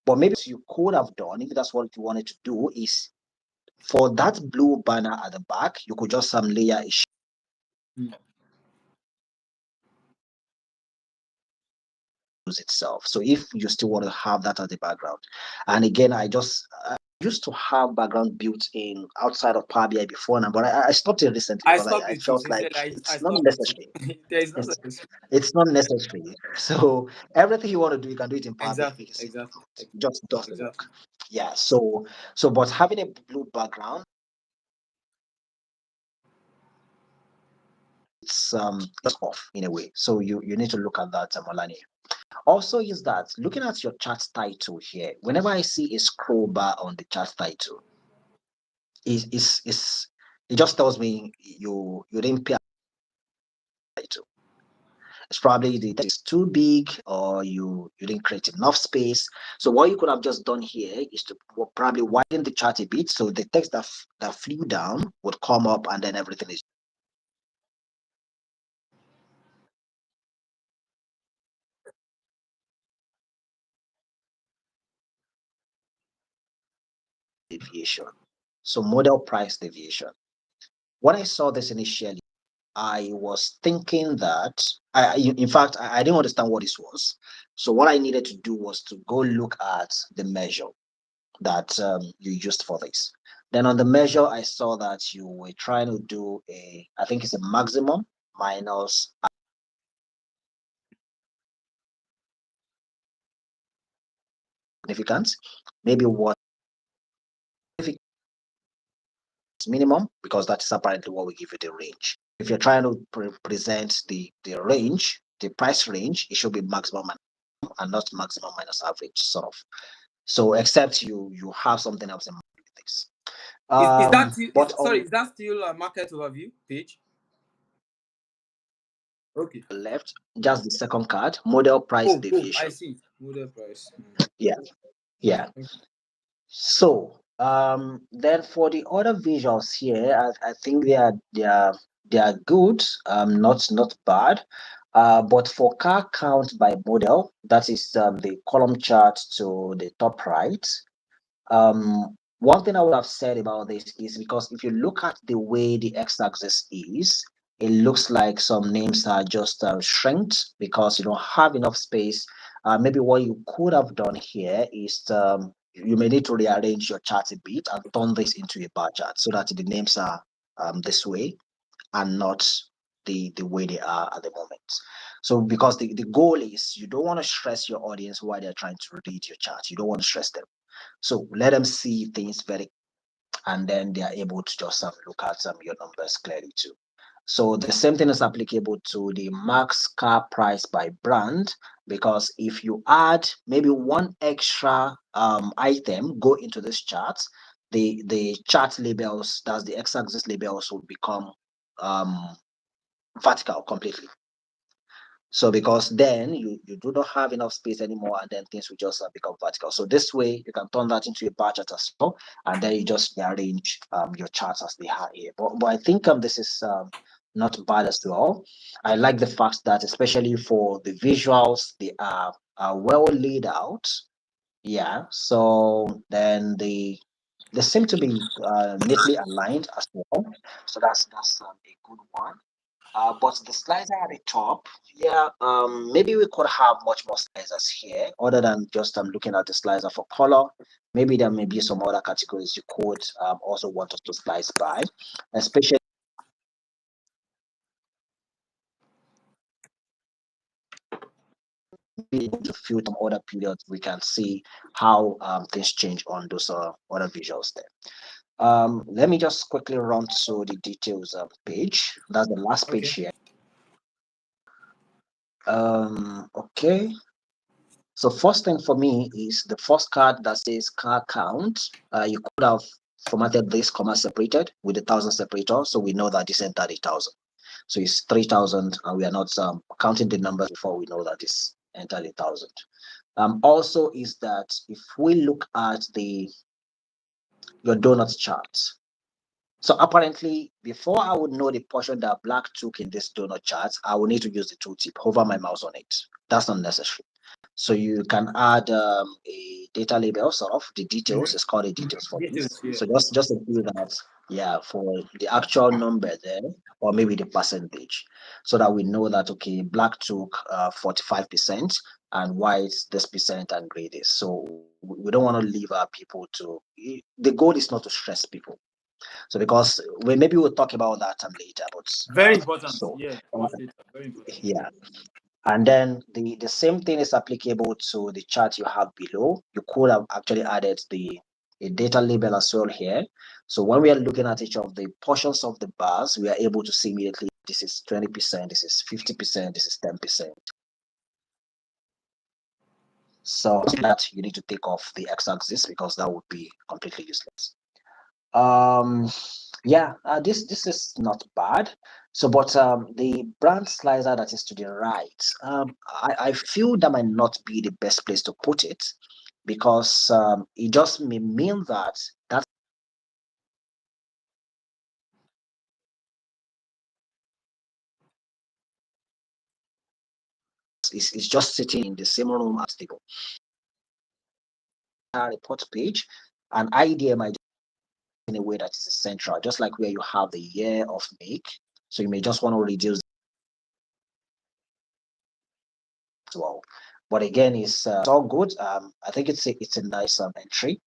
But maybe what you could have done, if that's what you wanted to do, is for that blue banner at the back, you could just layer a Mm. itself. So if you still want to have that as the background, and again, I used to have background built in outside of Power BI before now, but I stopped it recently I because stopped I it too. felt like Sincerely, I it's not stopped it too. necessary. There is no It's such. it's not necessary. So everything you want to do, you can do it in Power BI, Exactly, make it simple. exactly, It just does the work. exactly. Yeah. So but having a blue background, it's just off in a way. So you need to look at that, Malani. Also, is that looking at your chart title here, whenever I see a scroll bar on the chart title, is it just tells me you didn't pay attention to. It's probably the text is too big, or you didn't create enough space. So what you could have just done here is to probably widen the chart a bit, so the text that flew down would come up, and then everything is deviation. So model price deviation. When I saw this initially, I was thinking that in fact, I didn't understand what this was. So what I needed to do was to go look at the measure that you used for this. Then on the measure, I saw that you were trying to do I think it's a maximum minus significance. Maybe what minimum, because that is apparently what we give you the range. If you're trying to present the range, the price range, it should be maximum and not maximum minus average, sort of. So except you have something else in mind with this. Is that But sorry? on Is that still a market overview page? Okay. the left, just the second card, model price Oh, I deviation. see. Model price. Yeah, yeah. So then for the other visuals here, I think they are good, not bad. But for car count by model, that is the column chart to the top right. One thing I would have said about this is because if you look at the way the x-axis is, it looks like some names are just shrinked because you don't have enough space. Maybe what you could have done here is you may need to rearrange your chart a bit and turn this into a bar chart so that the names are this way and not the way they are at the moment. So because the goal is you don't want to stress your audience while they're trying to read your chart. You don't want to stress them. So let them see things very, and then they are able to just look at your numbers clearly too. So the same thing is applicable to the max car price by brand, because if you add maybe one extra item go into this chart, the chart labels, that's the x-axis labels, will become um, vertical completely. So because then you do not have enough space anymore, and then things will just become vertical. So this way you can turn that into a bar chart as well, and then you just arrange your charts as they are here. But I think this is not bad as well. I like the fact that especially for the visuals, they are well laid out. Yeah. So then they seem to be neatly aligned as well. So that's a good one. But the slicer at the top, yeah, maybe we could have much more slicers here, other than just looking at the slicer for color. Maybe there may be some other categories you could also want us to slice by, especially to fill some other periods. We can see how things change on those other visuals there. Let me just quickly run to the details page. That's the last page Okay. here. Okay. So first thing for me is the first card that says car count. You could have formatted this comma separated with the thousand separator, so we know that this entered 1,000. So it's 3,000, and we are not counting the numbers before we know that this entered 1,000. Also is that if we look at your donuts chart, so apparently before I would know the portion that black took in this donut chart, I will need to use the tooltip, hover my mouse on it. That's not necessary. So you can add a data label, sort of the details. It's called the details for this. Details. Yeah. So just include that, yeah, for the actual number there, or maybe the percentage, so that we know that okay, black took 45% and white this percent and gray this. So we don't want to leave our people to. The goal is not to stress people. So because maybe we'll talk about that later, but Very important. so Yeah. Much later. Very important. yeah. And then the same thing is applicable to the chart you have below. You could have actually added a data label as well here. So when we are looking at each of the portions of the bars, we are able to see immediately this is 20%, this is 50%, this is 10%. So that you need to take off the x-axis because that would be completely useless. Um, yeah, this is not bad. So, but the brand slicer that is to the right, I feel that might not be the best place to put it because it just may mean that that is just sitting in the same room as the report page. An idea might in a way that is central, just like where you have the year of make. So you may just want to reduce as well. But again, it's all good. I think it's a nice entry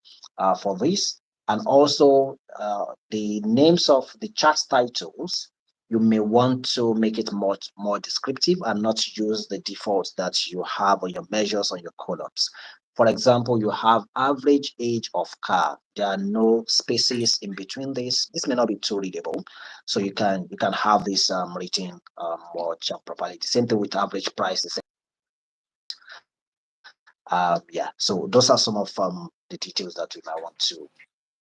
for this, and also the names of the chat titles. You may want to make it more descriptive and not use the default that you have on your measures on your columns. For example, you have average age of car. There are no spaces in between this. This may not be too readable, so you can have this written more properly. The same thing with average price. Yeah, so those are some of the details that we might want to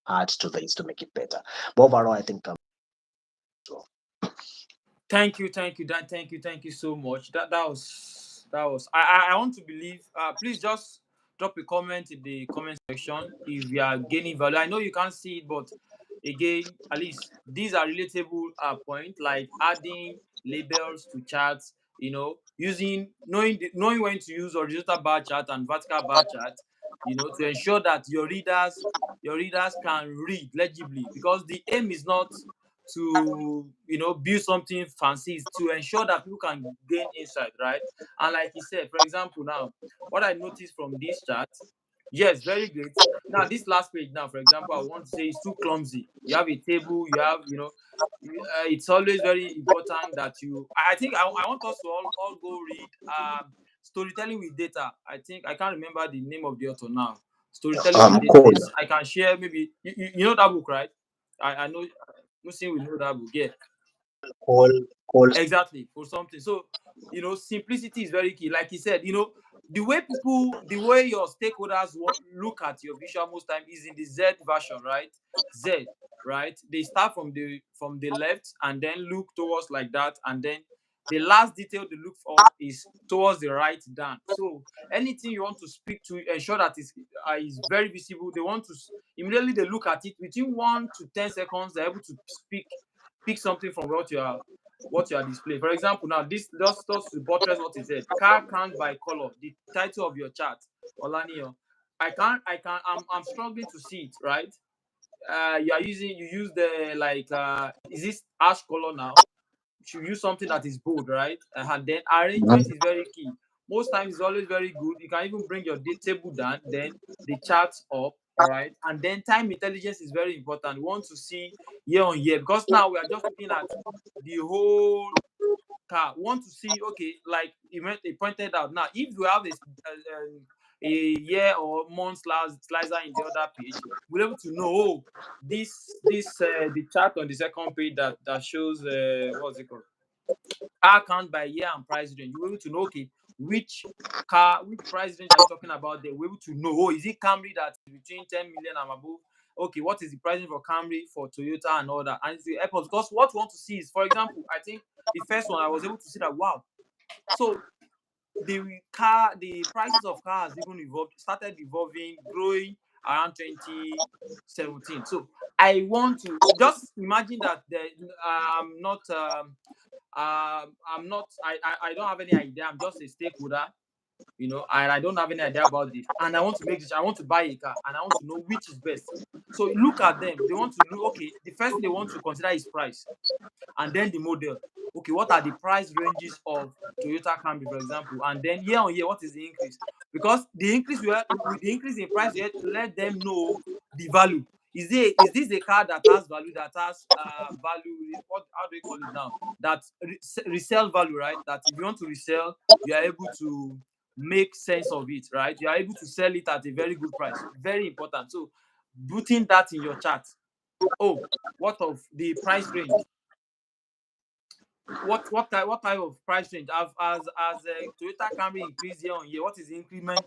add to this to make it better. But overall, I think so. Thank you, Dan. Thank you so much. That was. I want to believe. Please just drop a comment in the comment section if you are gaining value. I know you can't see it, but again, at least these are relatable points like adding labels to charts. Knowing when to use horizontal bar chart and vertical bar chart. To ensure that your readers can read legibly, because the aim is not to build something fancy, is to ensure that people can gain insight, right? And like you said, for example, now what I noticed from this chart, yes, very great. Now this last page, now for example, I want to say it's too clumsy. You have a table, you have it's always very important that I think I want us to all go read storytelling with data. I think I can't remember the name of the author now. Storytelling with data. Cole, I can share, maybe you know that book, right? I know. Muslim will know that book. Yeah, Cole. exactly, for something. So, simplicity is very key. Like you said, the way your stakeholders look at your visual most time is in the Z version, right? Z, right? They start from the left and then look towards like that, and then the last detail they look for is towards the right down. So anything you want to speak to, ensure that is very visible. They want to immediately they look at it within 1 to 10 seconds. They're able to pick something from what you are displaying. For example, now this just to buttress what he said. Car count by color, the title of your chart, Olaniyo. I'm struggling to see it, right? You use the, like, is this ash color now? You should use something that is bold, right? And then arrangement is very key. Most times it's always very good. You can even bring your table down, then the charts up, all right? And then time intelligence is very important. We want to see year on year, because now we are just looking at the whole car. We want to see, okay, like he pointed out. Now, if you have a year or month slicer in the other page, we're able to know, this the chart on the second page that shows, what's it called, car count by year and price range. You're able to know, okay, which price range are you talking about there? We're able to know, is it Camry that is between 10 million and above? Okay, what is the pricing for Camry, for Toyota, and all that? And it's the airports, because what we want to see is, for example, I think the first one I was able to see that, wow. So the prices of cars even started evolving, growing around 2017. So I want to just imagine that I'm not I don't have any idea. I'm just a stakeholder, and I don't have any idea about this. And I want to make this. I want to buy a car, and I want to know which is best. So look at them. They want to look. Okay, the first thing they want to consider is price, and then the model. Okay, what are the price ranges of Toyota Camry, for example, and then year on year, what is the increase? Because the increase with the increase in price, we have to let them know the value. Is this a car that has value, that has value? How do you call it now? That resell value, right? That if you want to resell, you are able to make sense of it, right? You are able to sell it at a very good price. Very important. So putting that in your chart. Oh, what of the price range? What type of price range? As Toyota Camry increase year on year, what is the increment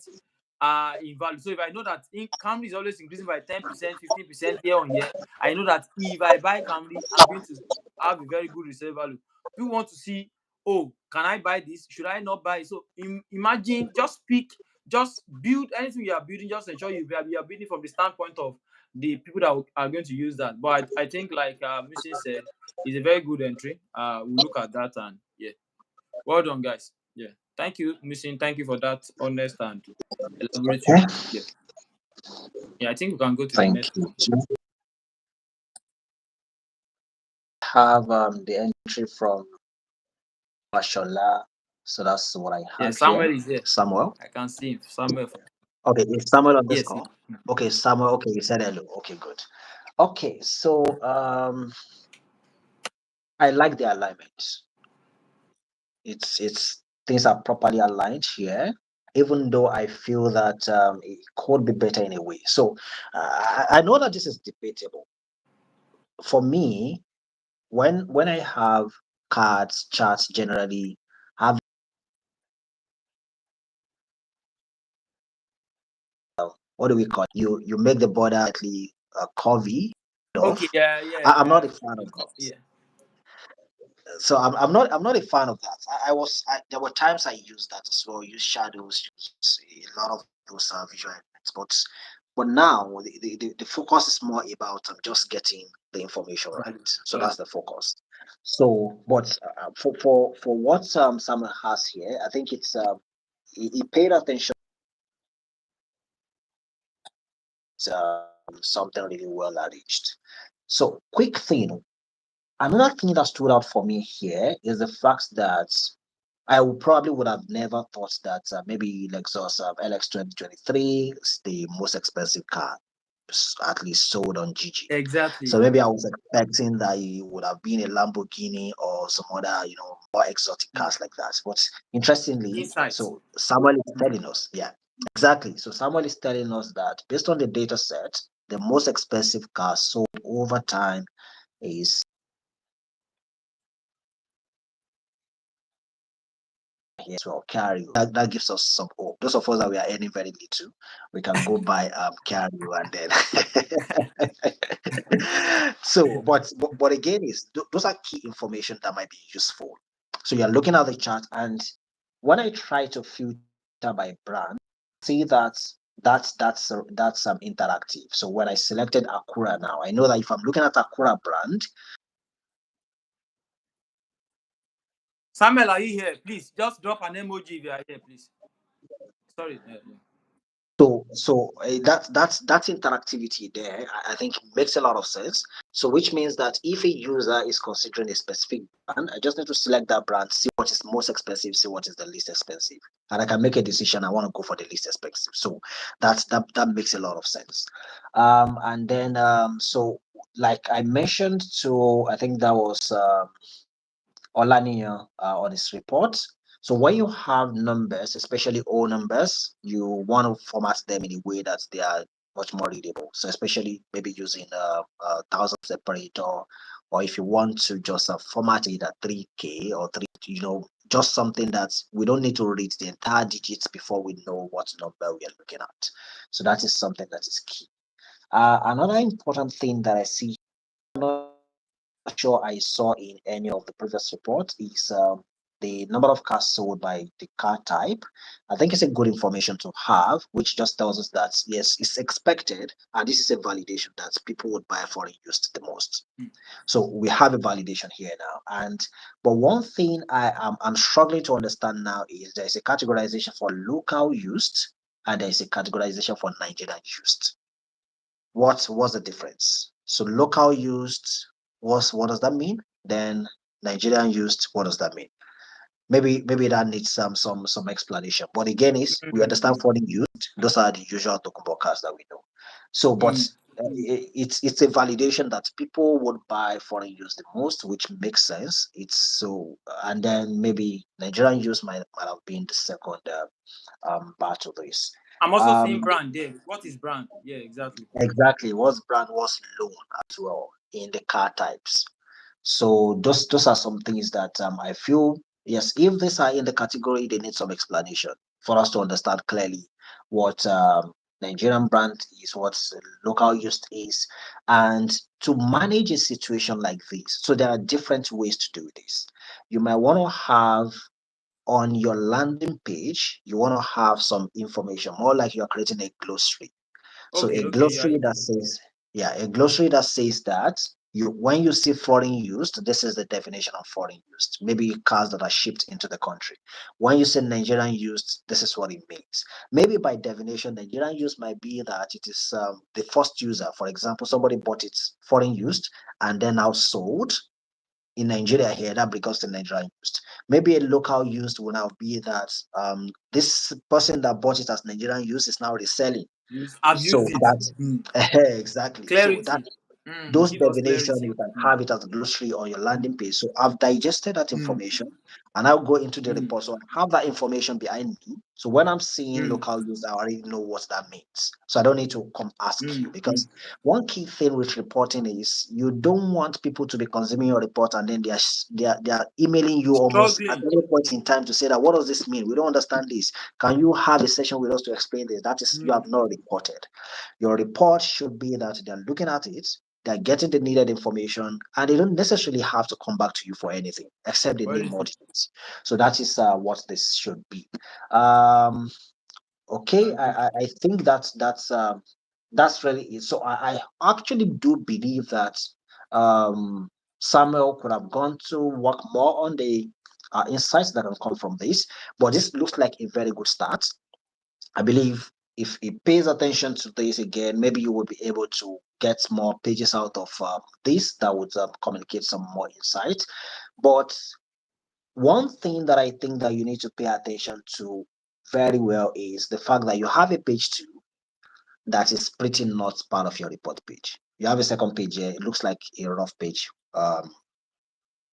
in value. So if I know that Camry is always increasing by 10%, 15% year on year, I know that if I buy Camry, I'm going to have a very good resale value. People want to see, oh, can I buy this? Should I not buy it? So imagine, just pick, just build anything you are building, just ensure you are building from the standpoint of the people that are going to use that. But I think, like Missing said, it's a very good entry. We'll look at that, and yeah, well done, guys. Yeah, thank you, Missing. Thank you for that honest and elaborate Okay. review. Yeah, yeah. I think we can go to the Thank next you. one. Yeah. Have the entry from Mashallah. So that's what I Yeah, have here. Samuel is here. Samuel. I can see him. Samuel. Okay, is Samuel on this Yes. call? Okay, Samuel. Okay, you said hello. Okay, good. Okay, so I like the alignment. It's things are properly aligned here, even though I feel that it could be better in a way. So I know that this is debatable. For me, when I have cards, charts generally have, what do we call it? You make the border slightly curvy Okay. off. Yeah. Yeah. I'm not a fan of that. Yeah. So I'm not a fan of that. There were times I used that as well, use shadows, use a lot of those visual elements, but now the focus is more about just getting the information Value. right. So Value. that's the focus. So, but for what Samuel has here, I think it's he paid attention to something really well arranged. So, quick thing. Another thing that stood out for me here is the fact that probably would have never thought that maybe Lexus LX 2023 is the most expensive car, at least sold on JIJI. So Exactly. maybe I was expecting that it would have been a Lamborghini or some other, more exotic cars like that. But interestingly, Insights. so Samuel is telling us, yeah, exactly. So Samuel is telling us that based on the data set, the most expensive car sold over time is, as well, carry. That gives us some hope. Those of us that we are earning very little, we can go buy carry and then so but again, those are key information that might be useful. So you're looking at the chart, and when I try to filter by brand, see that that's interactive. So when I selected Acura now, I know that if I'm looking at Acura brand, Samuel, are you here? Please just drop an emoji if you are here, please. Sorry. Yeah. so that's interactivity there. I think makes a lot of sense. So which means that if a user is considering a specific brand, I just need to select that brand, see what is most expensive, see what is the least expensive, and I can make a decision. I want to go for the least expensive. So that makes a lot of sense. And then so like I mentioned to, I think that was Olaniyan on his report. So when you have numbers, especially all numbers, you want to format them in a way that they are much more readable. So especially maybe using a thousand separator, or if you want to just format it at 3K or three, just something that we don't need to read the entire digits before we know what number we are looking at. So that is something that is key. Another important thing that I see, sure I saw in any of the previous reports, is the number of cars sold by the car type. I think it's a good information to have, which just tells us that yes, it's expected, and this is a validation that people would buy foreign used the most. So we have a validation here now. But one thing I'm struggling to understand now is there's a categorization for local used and there's a categorization for Nigerian used. What's the difference? So local used, what does that mean? Then Nigerian used, what does that mean? Maybe that needs some explanation. But again, is we understand foreign used. Those are the usual Tokumbo cars that we know. So, but it's a validation that people would buy foreign used the most, which makes sense. It's so, and then maybe Nigerian used might have been the second batch of this. I'm also seeing Um, brand there. What is brand? Yeah, exactly. exactly. What's brand? What's loan as well in the car types? So those are some things that I feel, yes, if these are in the category, they need some explanation for us to understand clearly what Nigerian brand is, what local used is, and to manage a situation like this. So there are different ways to do this. You might want to have on your landing page, you want to have some information, more like you're creating a glossary. So a Okay, okay, yeah. glossary that says, yeah, a glossary that says that you when you see foreign used, this is the definition of foreign used. Maybe cars that are shipped into the country. When you say Nigerian used, this is what it means. Maybe by definition, Nigerian used might be that it is the first user. For example, somebody bought it foreign used and then now sold in Nigeria here, that becomes the Nigerian used. Maybe a local used will now be that this person that bought it as Nigerian used is now reselling. I've So used it. that exactly. So that Clarity. those Give us definition you clarity. can have it as a glossary on your landing page. So I've digested that Mm, information and I'll go into the mm, report. So I have that information behind me. So when I'm seeing mm, local use, I already know what that means. So I don't need to come ask you, mm. because one key thing with reporting is you don't want people to be consuming your report and then they are emailing you almost at Struggling. any point in time to say that what does this mean? We don't understand this. Can you have a session with us to explain this? That is, you Mm, have not reported. Your report should be that they're looking at it, they're getting the needed information, and they don't necessarily have to come back to you for anything except they what need is more it? details. So that is what this should be. Um, okay, That's I, good. I I think that's really it. So I actually do believe that um, Samuel could have gone to work more on the insights that can come from this, but this looks like a very good start. I believe if he pays attention to this again, maybe you will be able to get more pages out of this that would communicate some more insight. But one thing that I think that you need to pay attention to very well is the fact that you have a page two that is pretty not part of your report page. You have a second page here. It looks like a rough page.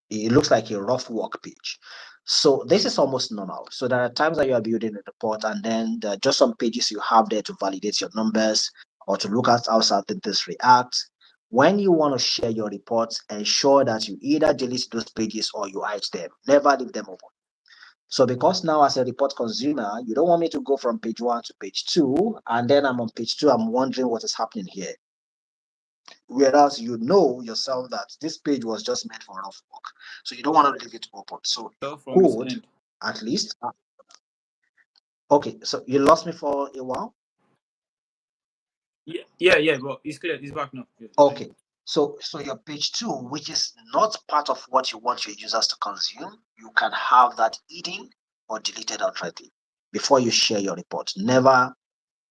It looks like a rough work page. So this is almost normal. So there are times that you are building a report and then there are just some pages you have there to validate your numbers or to look at how certain things react. When you want to share your reports, ensure that you either delete those pages or you hide them. Never leave them open. So because now as a report consumer, you don't want me to go from page one to page two, and then I'm on page two, I'm wondering what is happening here. Whereas you know yourself that this page was just meant for rough work. So you don't want to leave it open. So your So from his code, end. at least, okay, so you lost me for a while. Yeah, yeah, yeah. But it's clear. It's back now. Yeah, thank Okay, you. so your page two, which is not part of what you want your users to consume, you can have that hidden or deleted outrightly before you share your report. Never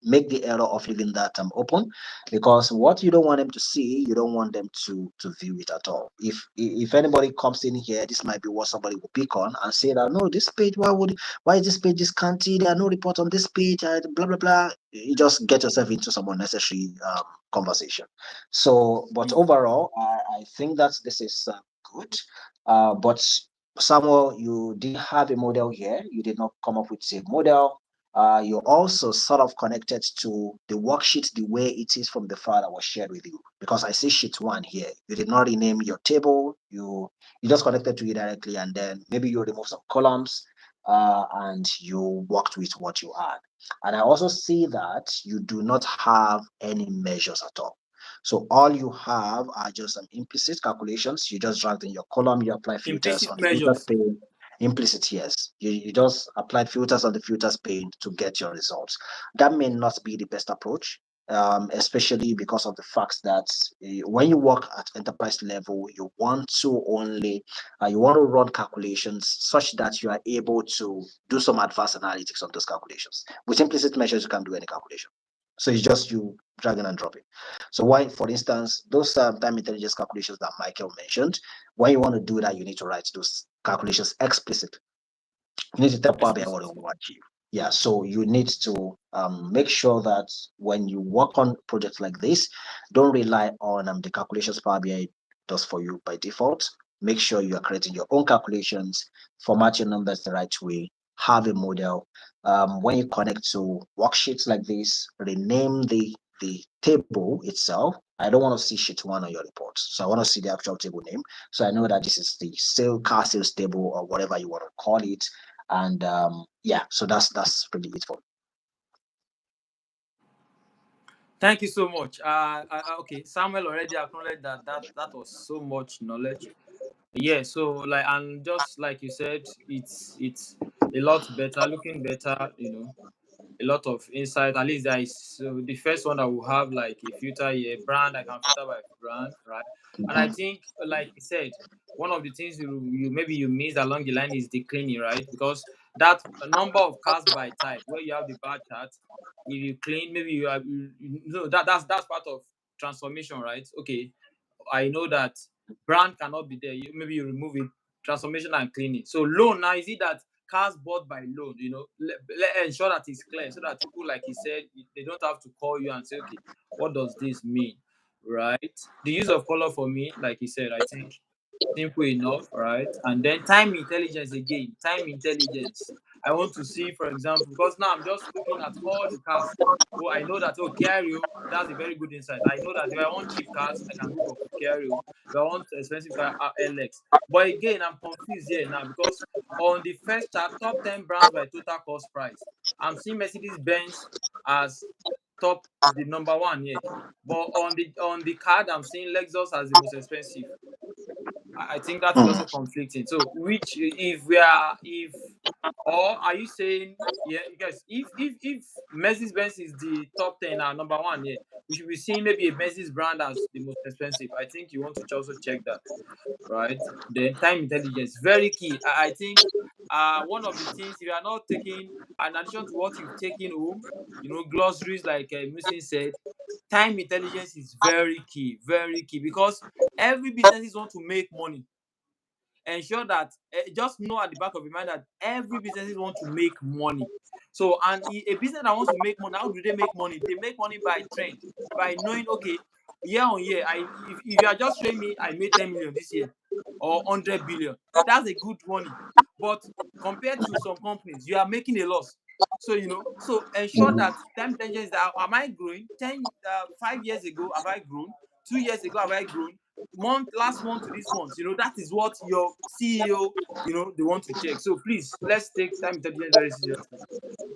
make the error of leaving that open, because what you don't want them to see, you don't want them to view it at all. If anybody comes in here, this might be what somebody will pick on and say that no, this page, why is this page is scanty, there are no reports on this page, blah blah blah. You just get yourself into some unnecessary conversation. So but Mm. overall, I think that this is good. But Samuel, you did have a model here, you did not come up with a model. You're also sort of connected to the worksheet the way it is from the file that was shared with you. Because I see sheet one here. You did not rename your table. You just connected to it directly, and then maybe you remove some columns and you worked with what you had. And I also see that you do not have any measures at all. So all you have are just some implicit calculations. You just dragged in your column, you apply filters Implicit on the filters measures. pane. Implicit, yes. You just applied filters on the filters pane to get your results. That may not be the best approach, especially because of the fact that when you work at enterprise level, you want to run calculations such that you are able to do some advanced analytics on those calculations. With implicit measures, you can do any calculation. So it's just you dragging and dropping. So why, for instance, those time intelligence calculations that Michael mentioned, when you want to do that, you need to write those calculations explicit. You need to tell Power BI what Explicit. you want to achieve. Yeah, so you need to make sure that when you work on projects like this, don't rely on the calculations Power BI does for you by default. Make sure you are creating your own calculations, format your numbers the right way, have a model. When you connect to worksheets like this, rename the table itself. I don't want to see sheet one on your report. So I want to see the actual table name. So I know that this is the car sales table or whatever you want to call it. And yeah, so that's really it for me. Thank you so much. Okay, Samuel already acknowledged that was so much knowledge. Yeah, so like, and just like you said, it's a lot better, looking better, a lot of insight. At least there is, so the first one that will have like a filter here, brand. I can filter by brand, right? And I think, like you said, one of the things you maybe you missed along the line is the cleaning, right? Because that number of cars by type, where you have the bar chart, if you clean, maybe you have that's part of transformation, right? Okay, I know that brand cannot be there. Maybe you remove it, transformation and cleaning. So loan now, is it that cars bought by loan? Let ensure that it's clear so that people, like he said, they don't have to call you and say, okay, what does this mean, right? The use of color for me, like he said, I think simple enough, right? And then time intelligence again. Time intelligence. I want to see, for example, because now I'm just looking at all the cars. Oh, I know that, oh, Cario, that's a very good insight. I know that if I want cheap cars, I can go for Cario. If I want expensive car, LX. But again, I'm confused here now because on the first chart, top 10 brands by total cost price, I'm seeing Mercedes Benz as top, the number one here. But on the card, I'm seeing Lexus as the most expensive. I think that is Mm. also conflicting. So, which, if we are, if, or are you saying, yeah, guys, if Mercedes Benz is the top 10 now, number one, yeah, we should be seeing maybe a Mercedes brand as the most expensive. I think you want to also check that, right? Then time intelligence, very key. I think one of the things, if you are not taking, in addition to what you've taken home, glossaries like Musin said, time intelligence is very key, because every business want to make money. Ensure that, just know at the back of your mind that every businesses want to make money. So, and a business that wants to make money, how do they make money? They make money by trend, by knowing, okay, year on year, if you are just showing me I made 10 million this year or 100 billion, that's a good money. But compared to some companies, you are making a loss. So, so ensure Mhm. that time intelligence is that, am I growing? 5 years ago, have I grown? 2 years ago, have I grown? Last month to this month, that is what your CEO, they want to check. So please, let's take time intelligence very seriously.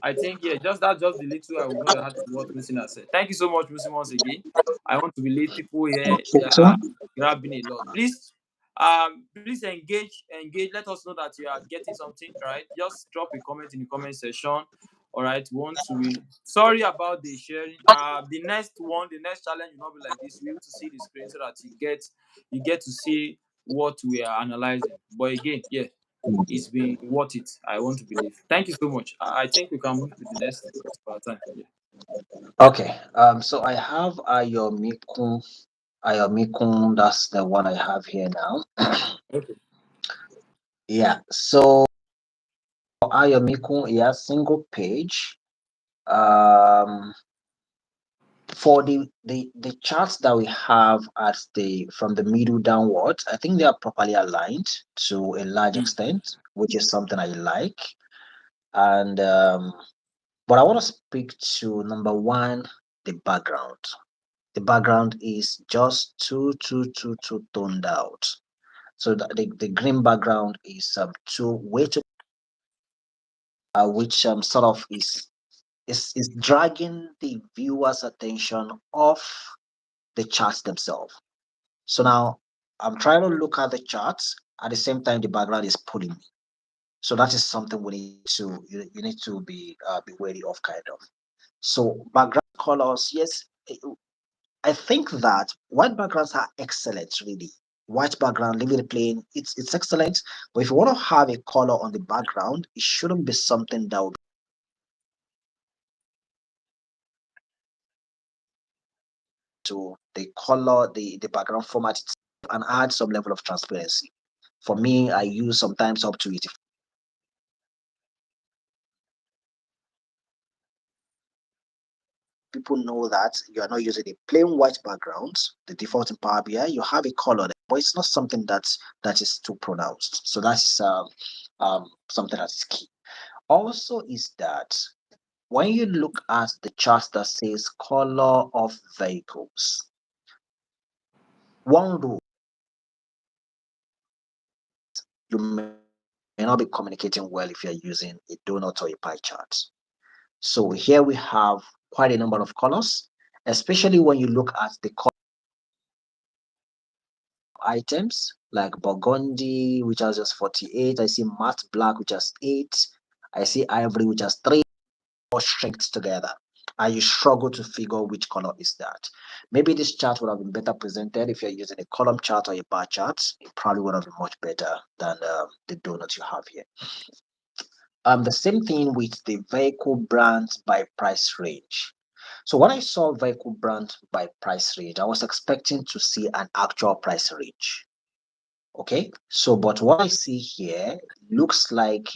I think, yeah, just the little I was going to add to what Musina said. Thank you so much, Musin, once again. I want to believe people here So, are grabbing a lot. Please engage. Let us know that you are getting something, right? Just drop a comment in the comment section. All right, want to be sorry about the sharing. The next challenge will not be like this. We able to see the screen so that you get to see what we are analyzing. But again, yeah, it's been worth it. I want to believe. Thank you so much. I think we can move to the next because of our time. Yeah. okay. So I have Ayomikun. Ayomikun, that's the one I have here now. Okay. Yeah. So Ayomikun, yeah, single page. Um, for the charts that we have at the from the middle downwards, I think they are properly aligned to a large Mm. extent, which is something I like. And but I want to speak to number one, the background. The background is just too toned out. So the green background is too way too, which sort of is dragging the viewer's attention off the charts themselves. So now I'm trying to look at the charts at the same time the background is pulling me. So that is something we need to you need to be wary of, kind of. So background colors, yes, I think that white backgrounds are excellent, really. White background, leaving it plain, it's excellent. But if you want to have a color on the background, it shouldn't be something that would to the color, the background format itself, and add some level of transparency. For me, I use sometimes up to 80. People know that you are not using a plain white background. The default in Power BI, you have a color there, but it's not something that is too pronounced. So that's something that is key. Also, is that when you look at the chart that says color of vehicles, one rule, you may not be communicating well if you're using a donut or a pie chart. So here we have quite a number of colors, especially when you look at the items like burgundy, which has just 48. I see matte black, which has 8. I see ivory, which has 3, all strengths together. And you struggle to figure which color is that. Maybe this chart would have been better presented if you're using a column chart or a bar chart. It probably would have been much better than the donut you have here. The same thing with the vehicle brands by price range. So when I saw vehicle brand by price range, I was expecting to see an actual price range. Okay, so but what I see here looks like,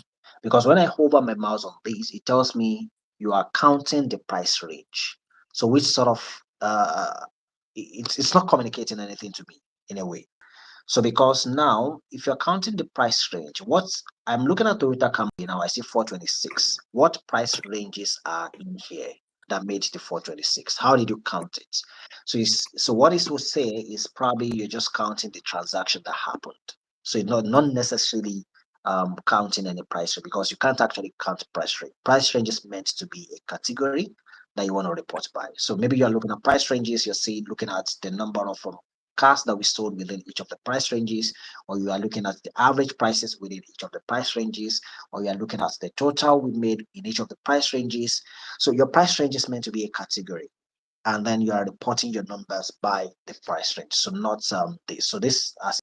because when I hover my mouse on this, it tells me you are counting the price range. So which sort of it's not communicating anything to me in a way. So because now, if you're counting the price range, what's I'm looking at Toyota Camry now, I see 426. What price ranges are in here that made the 426? How did you count it? So what this will say is probably you're just counting the transaction that happened. So you're not necessarily counting any price range, because you can't actually count price range. Price range is meant to be a category that you want to report by. So maybe you're looking at price ranges, you're seeing looking at the number of cars that we sold within each of the price ranges, or you are looking at the average prices within each of the price ranges, or you are looking at the total we made in each of the price ranges. So your price range is meant to be a category, and then you are reporting your numbers by the price range. So not this. So this as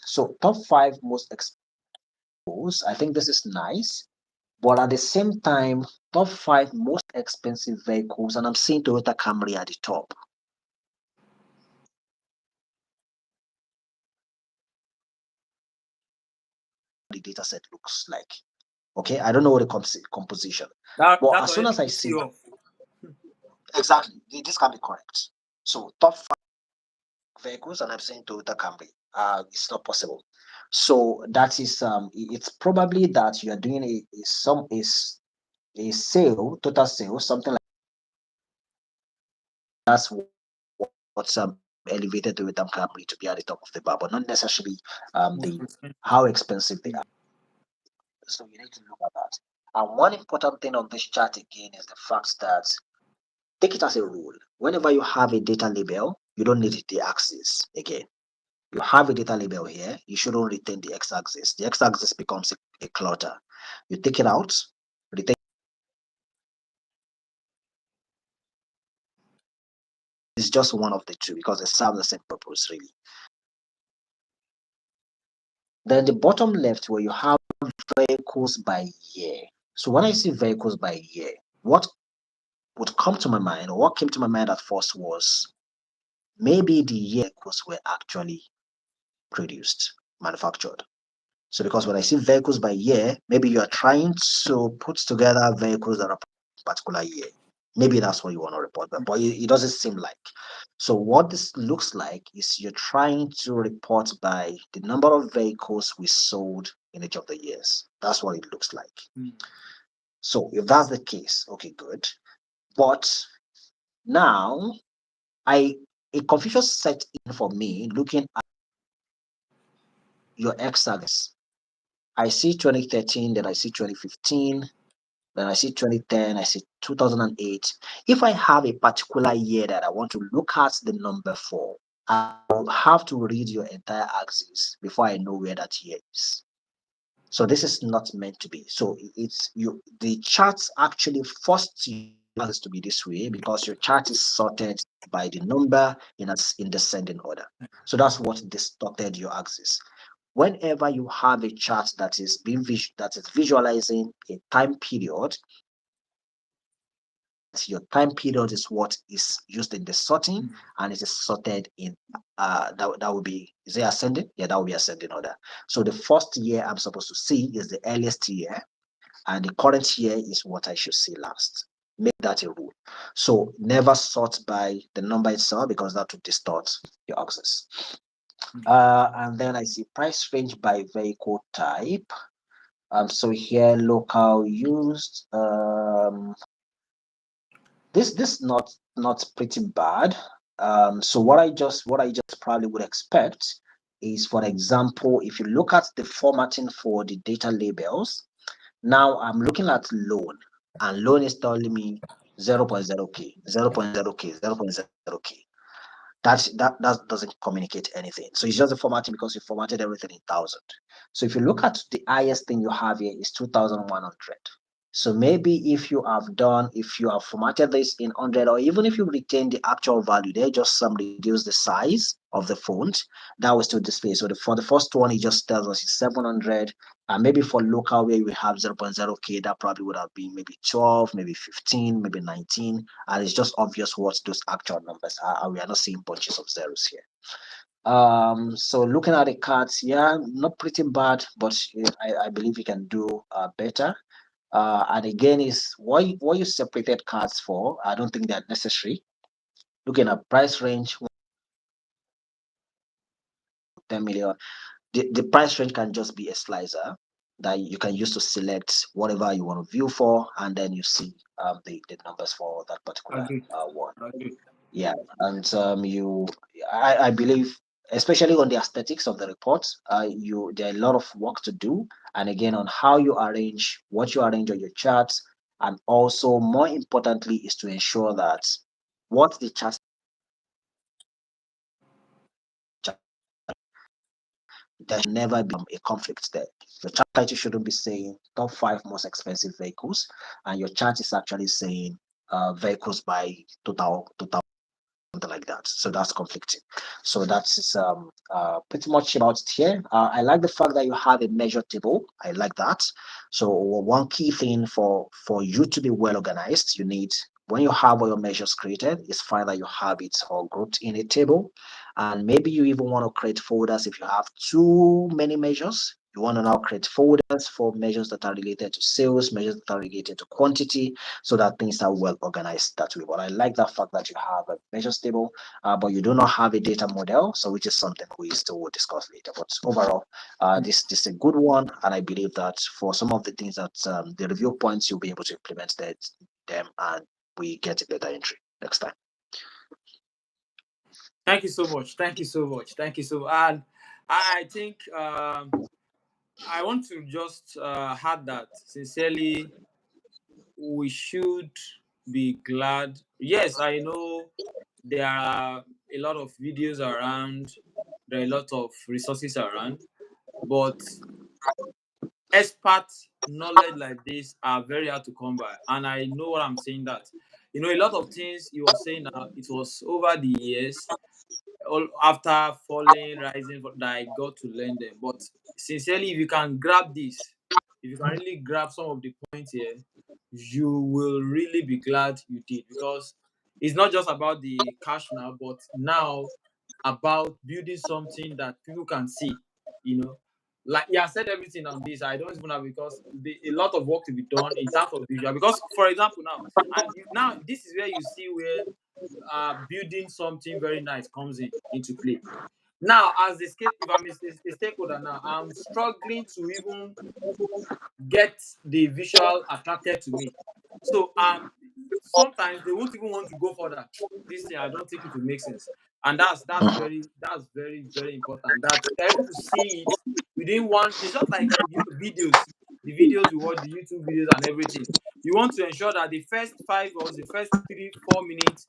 so top five most exposed. I think this is nice. But at the same time, top five most expensive vehicles, and I'm seeing Toyota Camry at the top. The data set looks like. Okay, I don't know what the composition. That But that as soon already as I puts see you off. exactly, this can be correct. So top five vehicles, and I'm saying Toyota Camry. It's not possible. So that is it's probably that you are doing a sale, total sale, something like that's what's elevated Toyota Camry to be at the top of the bar, but not necessarily Most the expensive. how expensive they Mm. are. So you need to look at that. And one important thing on this chart again is the fact that take it as a rule. Whenever you have a data label, you don't need the axis again. You have a data label here, you shouldn't retain the x-axis. The x-axis becomes a clutter. You take it out, retain. It's just one of the two because they serve the same purpose, really. Then the bottom left where you have vehicles by year. So when I see vehicles by year, what would come to my mind, or what came to my mind at first was maybe the year vehicles were actually produced, manufactured. So because when I see vehicles by year, maybe you are trying to put together vehicles that are particular year. Maybe that's what you want to report, but it doesn't seem like. So what this looks like is you're trying to report by the number of vehicles we sold in each of the years. That's what it looks like. Mm. So if that's the case, okay, good. But now I a confusion set in for me looking at your x-axis. I see 2013, then I see 2015, then I see 2010, I see 2008. If I have a particular year that I want to look at the number for, I will have to read your entire axis before I know where that year is. So this is not meant to be. So it's you. The charts actually forced you to be this way because your chart is sorted by the number in descending order. So that's what distorted your axis. Whenever you have a chart that is that is visualizing a time period, your time period is what is used in the sorting, Mm. and it is sorted in that would be, is it ascending? Yeah, that would be ascending order. So the first year I'm supposed to see is the earliest year, and the current year is what I should see last. Make that a rule. So never sort by the number itself because that would distort your axis. Mm. And then I see price range by vehicle type. So here local used. This not pretty bad. So what I just probably would expect is, for example, if you look at the formatting for the data labels, now I'm looking at loan, and loan is telling me 0.0k, 0.0k, 0.0k. That doesn't communicate anything. So it's just the formatting because you formatted everything in thousand. So if you look at the highest thing you have here is 2,100. So maybe if you have formatted this in 100, or even if you retain the actual value, they just some reduce the size of the font, that will still display. So for the first one, it just tells us it's 700. And maybe for local where we have 0.0k, that probably would have been maybe 12, maybe 15, maybe 19. And it's just obvious what those actual numbers are. And we are not seeing bunches of zeros here. So looking at the cards, yeah, not pretty bad, but I believe you can do better. And again, is what you separated cards for. I don't think they're necessary. Looking at price range, 10 million. The price range can just be a slicer that you can use to select whatever you want to view for, and then you see the numbers for that particular Agreed. one. Agreed. Yeah, and I believe, especially on the aesthetics of the report, there are a lot of work to do, and again on how you arrange what you arrange on your charts, and also more importantly is to ensure that what the chart there should never be a conflict there. Your chart title shouldn't be saying top five most expensive vehicles, and your chart is actually saying vehicles by total something like that. So that's conflicting. So that's pretty much about it here. I like the fact that you have a measure table. I like that. So one key thing for you to be well organized, you need when you have all your measures created, it's fine that you have it all grouped in a table. And maybe you even want to create folders if you have too many measures. You want to now create folders for measures that are related to sales, measures that are related to quantity, so that things are well organized that way. But I like that fact that you have a measures table, but you do not have a data model, so which is something we still will discuss later. But overall, this is a good one, and I believe that for some of the things that the review points, you'll be able to implement them, and we get a better entry next time. Thank you so much. Thank you so much. Thank you so much. And I think I want to just add that sincerely, we should be glad. Yes, I know there are a lot of videos around, there are a lot of resources around, but expert knowledge like this are very hard to come by. And I know what I'm saying that. You know, a lot of things you were saying now, it was over the years, all after falling, rising, that I got to learn them. But sincerely, if you can grab this, if you can really grab some of the points here, you will really be glad you did, because it's not just about the cash now, but now about building something that people can see. You know, like yeah, I said everything on this. I don't even have, because a lot of work to be done in terms of visual. Because for example, now and now this is where you see where building something very nice comes into play. Now, as the if I'm a stakeholder now, I'm struggling to even get the visual attracted to me. So sometimes they won't even want to go further. This thing, I don't think it will make sense. And that's very very important. That you're able to see it within one. It's just like videos, the videos you watch, the YouTube videos and everything. You want to ensure that the first 5 or the first 3 4 minutes,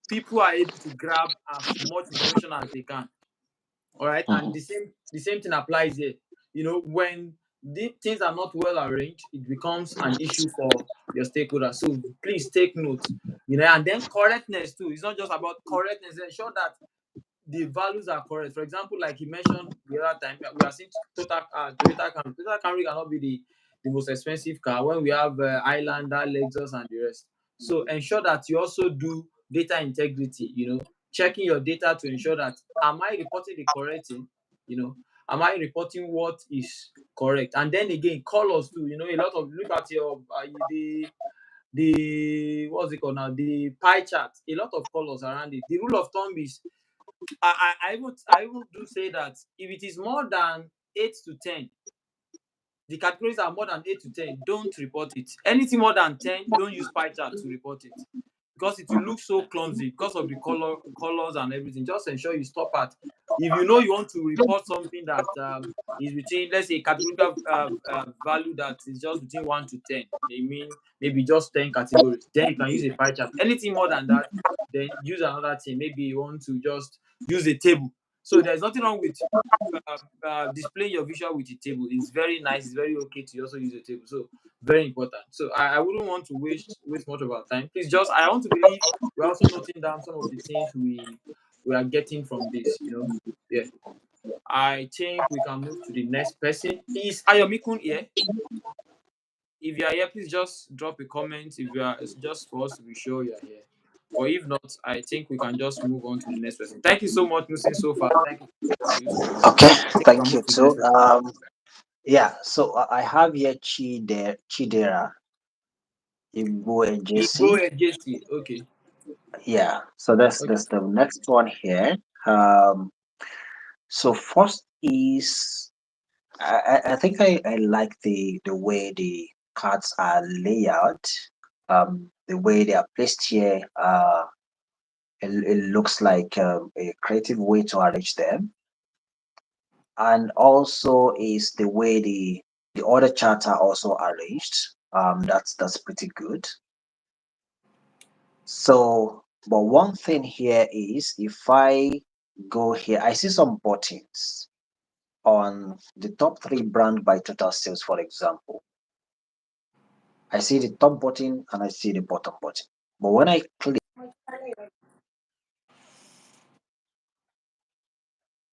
people are able to grab as much information as they can. All right, and Mhm. the same thing applies here. You know, when things are not well arranged, it becomes an issue for your stakeholders. So please take note. You know, and then correctness too. It's not just about correctness. Ensure that the values are correct. For example, like you mentioned the other time, we are seeing Toyota Camry. Toyota Camry cannot be the most expensive car when we have Highlander, Lexus, and the rest. So ensure that you also do data integrity. You know, checking your data to ensure that am I reporting the correct thing? You know, am I reporting what is correct? And then again, colors too. You know, a lot of look at your the what's it called now? The pie chart. A lot of colors around it. The rule of thumb is I would do say that if it is more than 8 to 10, the categories are more than 8 to 10, don't report it. Anything more than 10, don't use pie chart to report it. because it will look so clumsy because of the colors and everything. Just ensure you stop at, if you know you want to report something that is between, let's say, categorical value that is just between 1 to 10. They mean maybe just 10 categories. Then you can use a pie chart. Anything more than that, then use another thing. Maybe you want to just use a table. So there's nothing wrong with displaying your visual with a table. It's very nice. It's very okay to also use a table. So very important. So I wouldn't want to waste much of our time. Please, just, I want to believe we're also noting down some of the things we are getting from this. Yeah. I think we can move to the next person. Is Ayomikun here? If you are here, please just drop a comment. If you are, it's just for us to be sure you are here. Or if not, I think we can just move on to the next person. Thank you so much, Musin, so far. Thank you for your contribution. Okay, I think we can thank move you to the next too. person. Yeah, so I have here Chidera Igbo Igbo JC. JC. Okay. Yeah, so that's Okay. the next one here. So first is I think I like the way the cards are laid out. The way they are placed here. It looks like a creative way to arrange them, and also is the way the other charts are also arranged. That's pretty good. So, but one thing here is if I go here, I see some buttons on the top three brand by total sales, for example. I see the top button and I see the bottom button. But when I click,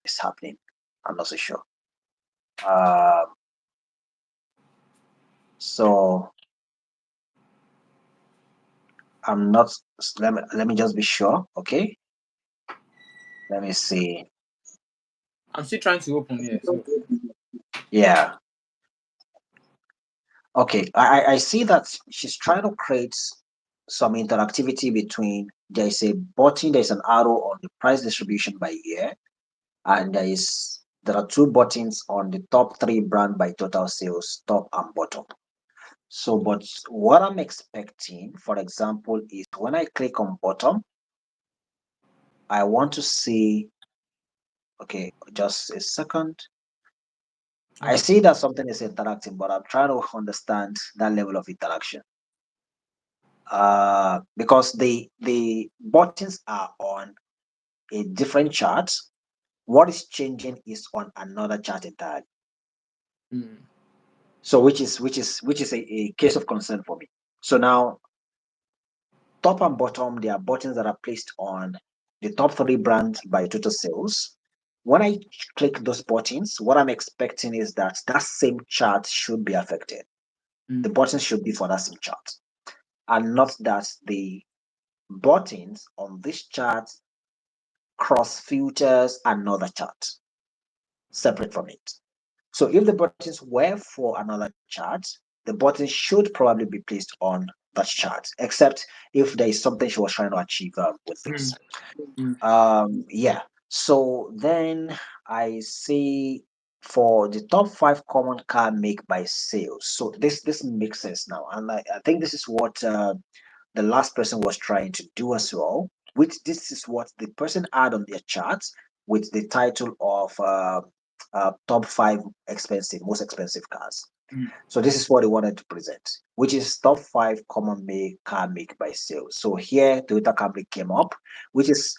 it's happening. I'm not so sure. Um, so I'm not. Let me just be sure. Okay. Let me see. I'm still trying to open here. So Yeah. Okay. I see that she's trying to create some interactivity between, there's a button, there's an arrow on the price distribution by year, and there are two buttons on the top three brand by total sales, top and bottom. So, but what I'm expecting, for example, is when I click on bottom, I want to see, okay, just a second. I okay. see that something is interacting, but I'm trying to understand that level of interaction. Because the buttons are on a different chart. What is changing is on another chart entirely. Mm. So which is a case of concern for me. So now top and bottom, there are buttons that are placed on the top three brands by total sales. When I click those buttons, what I'm expecting is that that same chart should be affected. The Mm. buttons should be for that same chart, and not that the buttons on this chart cross filters another chart separate from it. So if the buttons were for another chart, the buttons should probably be placed on that chart, except if there is something she was trying to achieve with Mm. this. Mm. Yeah. So then I see for the top five common car make by sales. So this makes sense now, and I think this is what the last person was trying to do as well. Which this is what the person had on their charts with the title of top five most expensive cars. Mm. So this is what they wanted to present, which is top five common car make by sales. So here Toyota Camry came up, which is,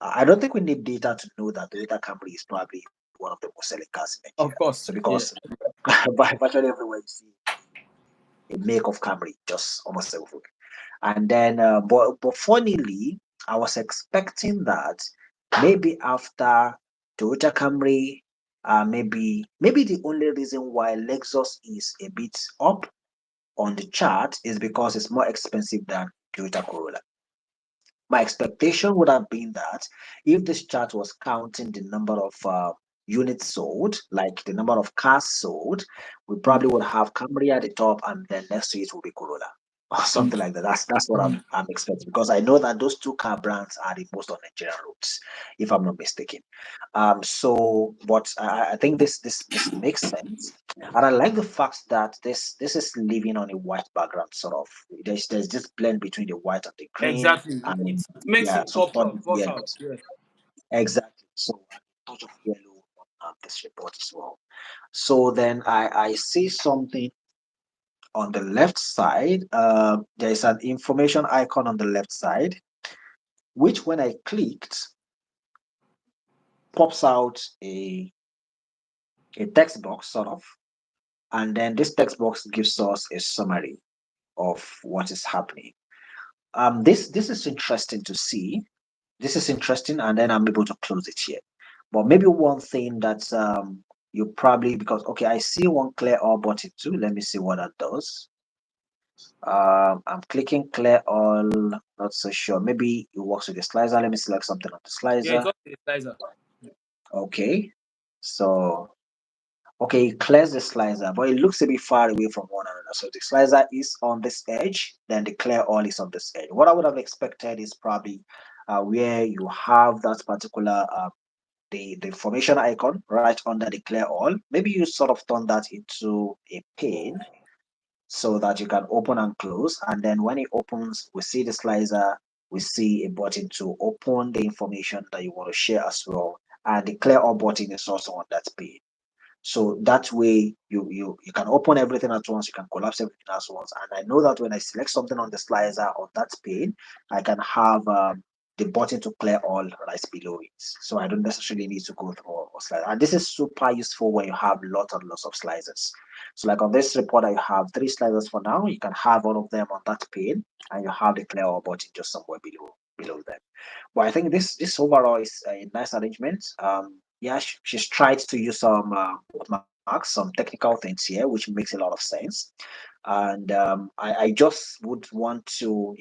I don't think we need data to know that Toyota Camry is probably one of the most selling cars in Nigeria. Of So course. because Yeah. by virtually everywhere you see a make of Camry, just almost everywhere. And then, but funnily, I was expecting that maybe after Toyota Camry, maybe the only reason why Lexus is a bit up on the chart is because it's more expensive than Toyota Corolla. My expectation would have been that if this chart was counting the number of units sold, like the number of cars sold, we Mm. probably would have Camry at the top, and then next to it will be Corolla. or something like that. That's what I'm expecting, because I know that those two car brands are the most on Nigerian roads, if I'm not mistaken. So but I think this makes sense, and I like the fact that this is living on a white background, sort of. There's this blend between the white and the green, Exactly. and It makes yeah, it some pop out, touches pop out. yellows. Yeah. Exactly. So a touch of yellow on this report as well. So then I see something on the left side. There is an information icon on the left side, which when I clicked, pops out a text box, sort of. And then this text box gives us a summary of what is happening. This is interesting to see. This is interesting, and then I'm able to close it here. But maybe one thing that you probably, because okay, I see one clear all button too. Let me see what that does. I'm clicking clear all, not so sure. Maybe it works with the slicer. Let me select something on the Yeah, it's slicer. also a slicer. Okay. So, okay, it clears the slicer, but it looks a bit far away from one another. So the slicer is on this edge, then the clear all is on this edge. What I would have expected is probably where you have that particular the formation icon right under the clear all. Maybe you sort of turn that into a pane so that you can open and close. And then when it opens, we see the slicer, we see a button to open the information that you want to share as well. And the clear all button is also on that page. So that way you can open everything at once, you can collapse everything at once. And I know that when I select something on the slicer on that pane, I can have the button to clear all right below it. So I don't necessarily need to go through a slicer. And this is super useful when you have lots and lots of slicers. So like on this report, I have 3 slicers for now. You can have all of them on that pane, and you have the clear all button just somewhere below them. But I think this overall is a nice arrangement. Yeah, she's tried to use some bookmarks, some technical things here, which makes a lot of sense. And I just would want to,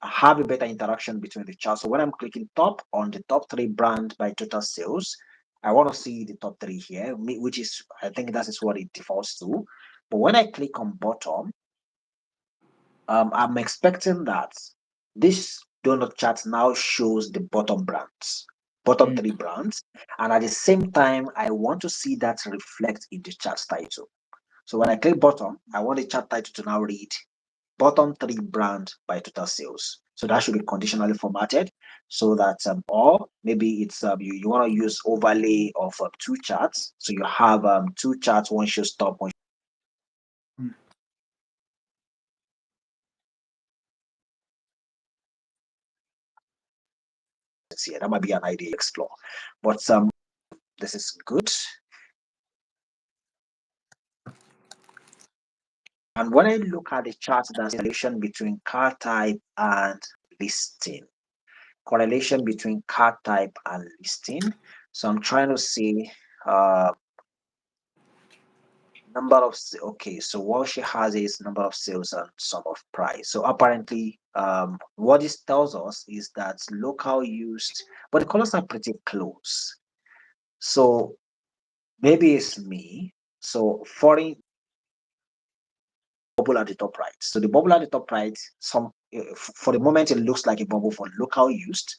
have a better interaction between the charts. So when I'm clicking top on the top 3 brand by total sales, I want to see the top 3 here, which is, I think that is what it defaults to. But when I click on bottom, I'm expecting that this donut chart now shows the bottom Mm. 3 brands, and at the same time, I want to see that reflect in the chart title. So when I click bottom, I want the chart title to now read bottom 3 brand by total sales. So that should be conditionally formatted so that, or maybe it's you want to use overlay of 2 charts. So you have 2 charts, one shows top, one Mm. shows here. That might be an idea to explore. But this is good. And when I look at the chart, there's a correlation between car type and listing. Correlation between car type and listing. So I'm trying to see uh number of okay. So what she has is number of sales and sum of price. So apparently, what this tells us is that local used, but the colors are pretty close. So maybe it's me. So foreign bubble at the top right. So the bubble at the top right, for the moment, it looks like a bubble for local used,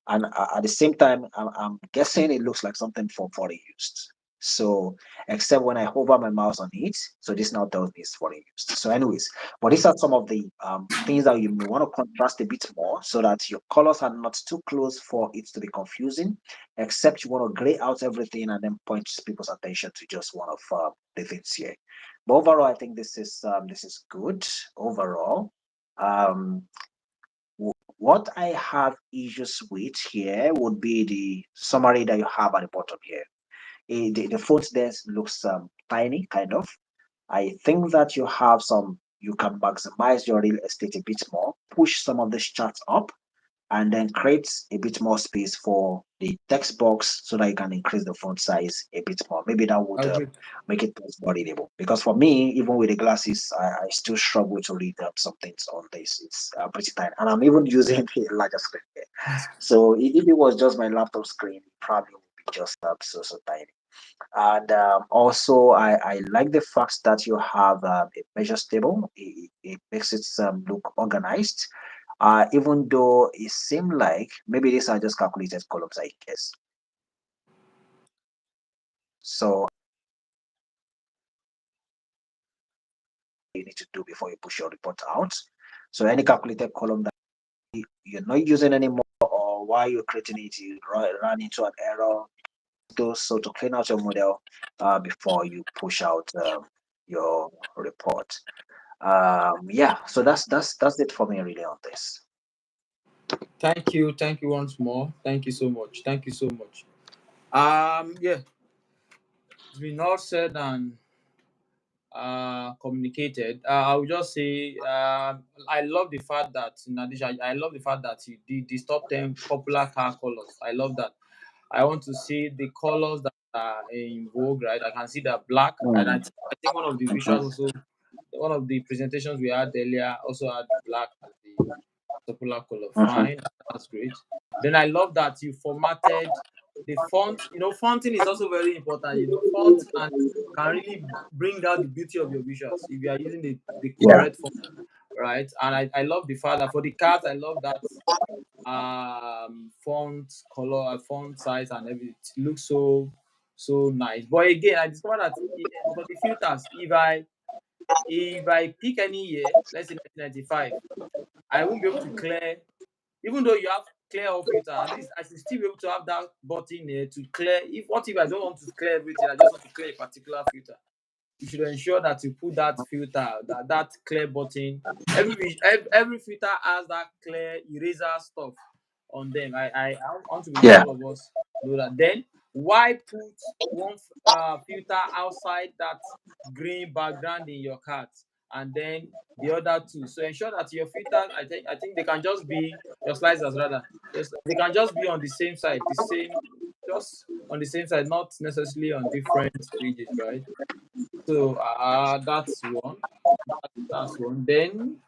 and at the same time, I'm guessing it looks like something for foreign used. So, except when I hover my mouse on it, so this now tells me it's foreign used. So, anyways, but these are some of the things that you may want to contrast a bit more so that your colors are not too close for it to be confusing. Except you want to gray out everything and then point people's attention to just one of the things here. But overall, I think this is good overall. Um, what I have issues with here would be the summary that you have at the bottom here. The font there looks tiny, kind of. I think that you can maximize your real estate a bit more, push some of these charts up, and then create a bit more space for the text box so that you can increase the font size a bit more. Maybe that would Agreed. make it more readable. Because for me, even with the glasses, I still struggle to read some things on this. It's pretty tiny, and I'm even using a larger screen here. So if it was just my laptop screen, it probably would be just so tiny. And also, I like the fact that you have a measures table. It makes it look organized. Even though it seemed like maybe these are just calculated columns, I guess. So you need to do before you push your report out. So any calculated column that you're not using anymore, or while you're creating it, you run into an error. Those so to clean out your model before you push out your report. Yeah, so that's it for me really on this. Thank you once more. Thank you so much. Thank you so much. Yeah, it's been all said and communicated. I would just say I love the fact that in addition, I love the fact that you did these top 10 popular car colors. I love that. I want to see the colors that are in vogue, right? I can see that black, and Mm, I think one of the visuals mhm. also, one of the presentations we had earlier also had black as the popular color. Mhm. Fine, that's great. Then I love that you formatted the font. You know, fonting is also very important. You know, font can really bring out the beauty of your visuals if you are using the Yeah. correct font, right? And I love the fact that for the cards, I love that font color, font size, and everything. It looks so nice. But again, I discovered that for the filters, if I pick any year, let's say 1995, I won't be able to clear. Even though you have clear all filter, at least I should still be able to have that button here to clear. If what if I don't want to clear everything, I just want to clear a particular filter. You should ensure that you put that filter, that clear button. Every filter has that clear eraser stuff on them. I want to be sure Yeah. all of us know that. Then why put one filter outside that green background in your cart, and then the other two? So ensure that your filters, I think they can just be your slicers rather. Yes, they can just be on the same side, just on the same side, not necessarily on different pages, right? So that's one. That's one. Then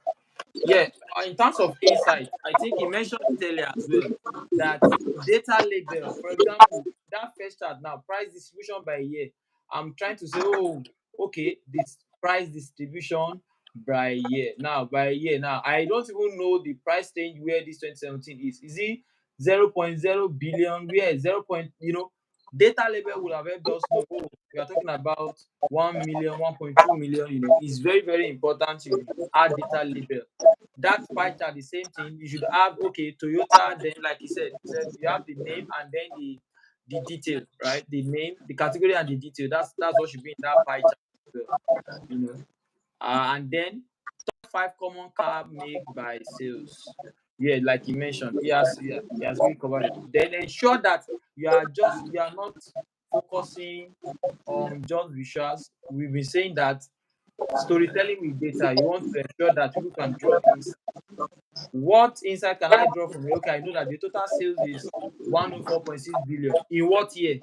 yeah, in terms of insight, I think he mentioned it earlier as well that data label, for example, that first chart now, price distribution by year. I'm trying to say, oh, okay, this price distribution by year. Now, by year, now, I don't even know the price range where this 2017 is. Is it 0.0 billion? Where is 0. You know, data label will have helped us know, oh, we are talking about 1 million, 1.2 million. You know, it's very, very important you add data label. That pie chart, the same thing. You should have, okay, Toyota. Then, like he said you have the name and then the detail, right? The name, the category, and the detail. That's what should be in that pie chart as well, you know. And then top five common car make by sales. Yeah, like you mentioned, he has really covered it. Then ensure that you are not focusing on just visuals. We've been saying that storytelling with data. You want to ensure that people can draw insight. What insight can I draw from it? Okay, I know that the total sales is 104.6 billion. In what year?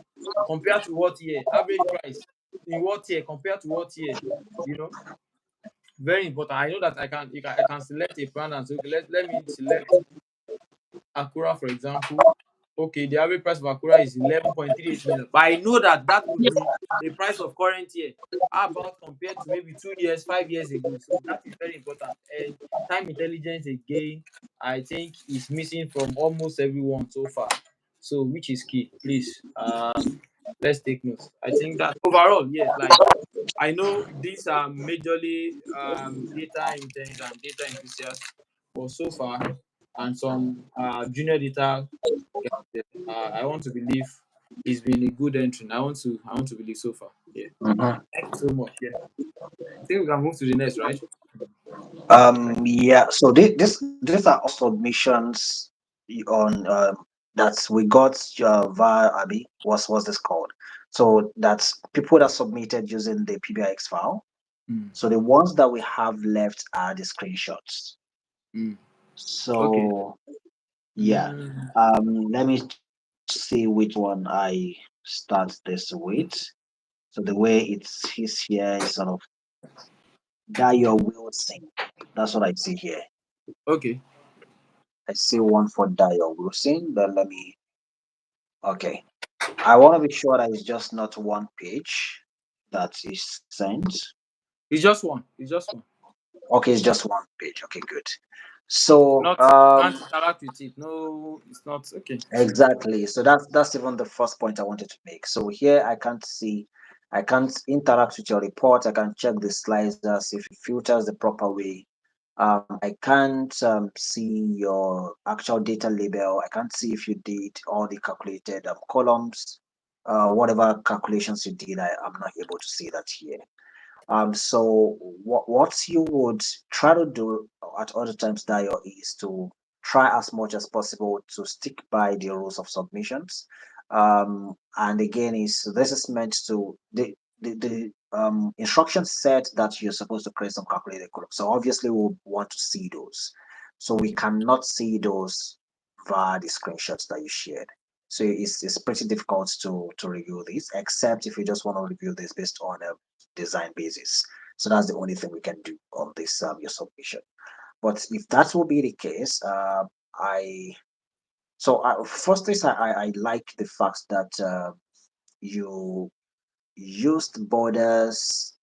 Compared to what year? Average price. In what year? Compared to what year? You know, very important. I know that I can select a brand and say, okay, let me select Acura, for example. Okay, the average price of Acura is 11.38 million. But I know that that could be the price of current year. How about compared to maybe 2 years, 5 years ago? So that is very important. And time intelligence again, I think is missing from almost everyone so far. So which is key. Please, let's take notes. I think that overall, yes, like I know these are majorly data intense and data enthusiasts, but so far, and some junior data guys, I want to believe it's been a good entry. I want to believe so far. Yeah. Mhm. Thank you so much. Yeah. I think we can move to the next, right? Yeah. So these are all submissions on that we got via Abby. What's this called? So that's people that submitted using the PBIX file. Mm. So the ones that we have left are the screenshots. Mm. Okay. So yeah. Mm. Let me see which one I start this with. So the way it is here is sort of that your will sync. That's what I see here. Okay. I see one for Dio Wilson. Then let me. Okay. I want to be sure that it's just not one page that is sent. It's just one. It's just one. Okay, it's just one page. Okay, good. So Not you can't interact with it. No, it's not okay. exactly. So that's even the first point I wanted to make. So here I can't interact with your report. I can check the slicers if it filters the proper way. I can't see your actual data label. I can't see if you did all the calculated columns, whatever calculations you did. I'm not able to see that here. So what you would try to do at other times, Dio, is to try as much as possible to stick by the rules of submissions. And again, is this is meant to the instruction said that you're supposed to create some calculated columns. So obviously we'll want to see those. So we cannot see those via the screenshots that you shared. So it's pretty difficult to review this, except if you just want to review this based on a design basis. So that's the only thing we can do on this your submission. But if that will be the case, I first is I like the fact that you used borders.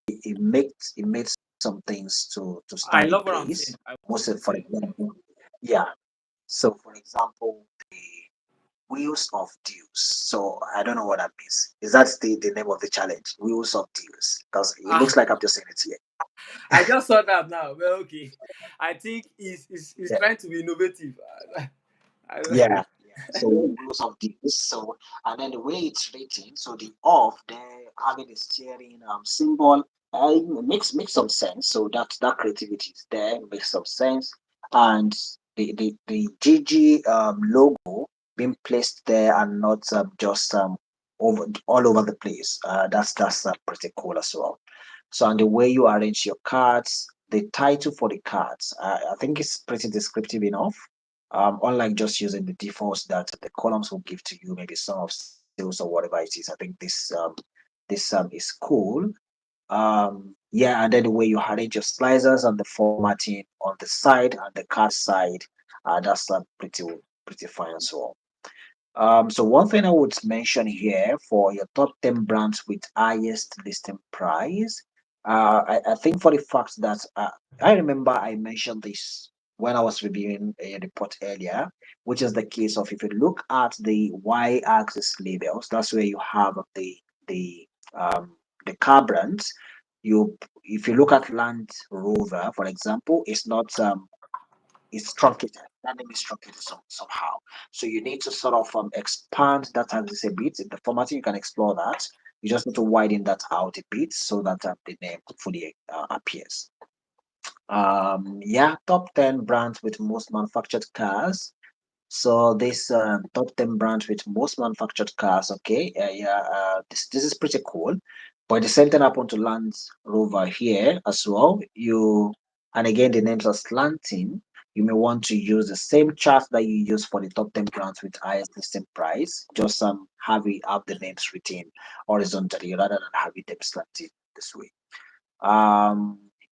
It makes some things to I stand in love what I'm place. saying. I love what Most you're for saying. example, yeah. So for example, the Wheels of Deals. So I don't know what that means. Is that the name of the challenge? Wheels of Deals. Because it looks Ah, like I'm just saying it here. I just saw that now. Well, okay. I think he's Yeah. trying to be innovative. I, Yeah. Yeah. So Wheels of Deals. So and then the way it's written, so the off there having the steering symbol makes some sense. So that creativity is there, makes some sense. And the GG logo being placed there and not just over all over the place. That's pretty cool as well. So, and the way you arrange your cards, the title for the cards, I think it's pretty descriptive enough. Unlike just using the defaults that the columns will give to you, maybe some of sales or whatever it is. I think this is cool. Yeah, and then the way you arrange your slicers and the formatting on the side and the card side, that's pretty fine as well. So one thing I would mention here for your top 10 brands with highest listing price, I think for the fact that I remember I mentioned this when I was reviewing a report earlier, which is the case of if you look at the y-axis labels, that's where you have the um, the car brands. You if you look at Land Rover, for example, it's not is truncated. That name is truncated somehow. So you need to sort of expand that axis a bit. In the formatting, you can explore that. You just need to widen that out a bit so that the name fully appears. Yeah, top 10 brands with most manufactured cars. So this top 10 brands with most manufactured cars, okay, yeah, this is pretty cool. But the same thing happened to Land Rover here as well. And again the names are slanting. You may want to use the same chart that you use for the top 10 brands with highest listing price. Just have the names written horizontally rather than having them slanted this way.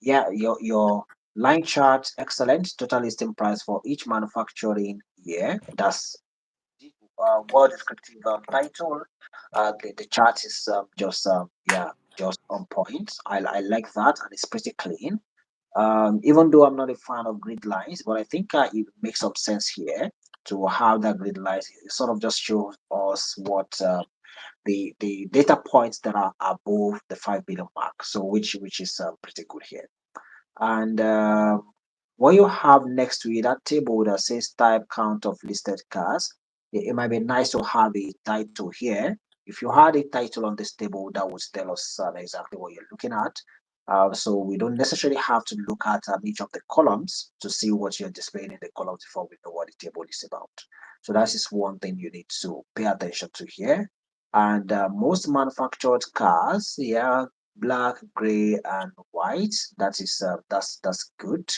Yeah, your line chart, excellent. Total listing price for each manufacturing year. That's word descriptive title. The chart is just on point. I like that, and it's pretty clean. Even though I'm not a fan of grid lines, but I think it makes some sense here to have that grid lines. It sort of just shows us what the data points that are above the 5 billion mark. So which is pretty good here. And what you have next to it, that table that says type count of listed cars, it might be nice to have a title here. If you had a title on this table, that would tell us exactly what you're looking at. So we don't necessarily have to look at each of the columns to see what you're displaying in the columns before we know what the table is about. So that is one thing you need to pay attention to here. And most manufactured cars, yeah, black, gray, and white. That's good.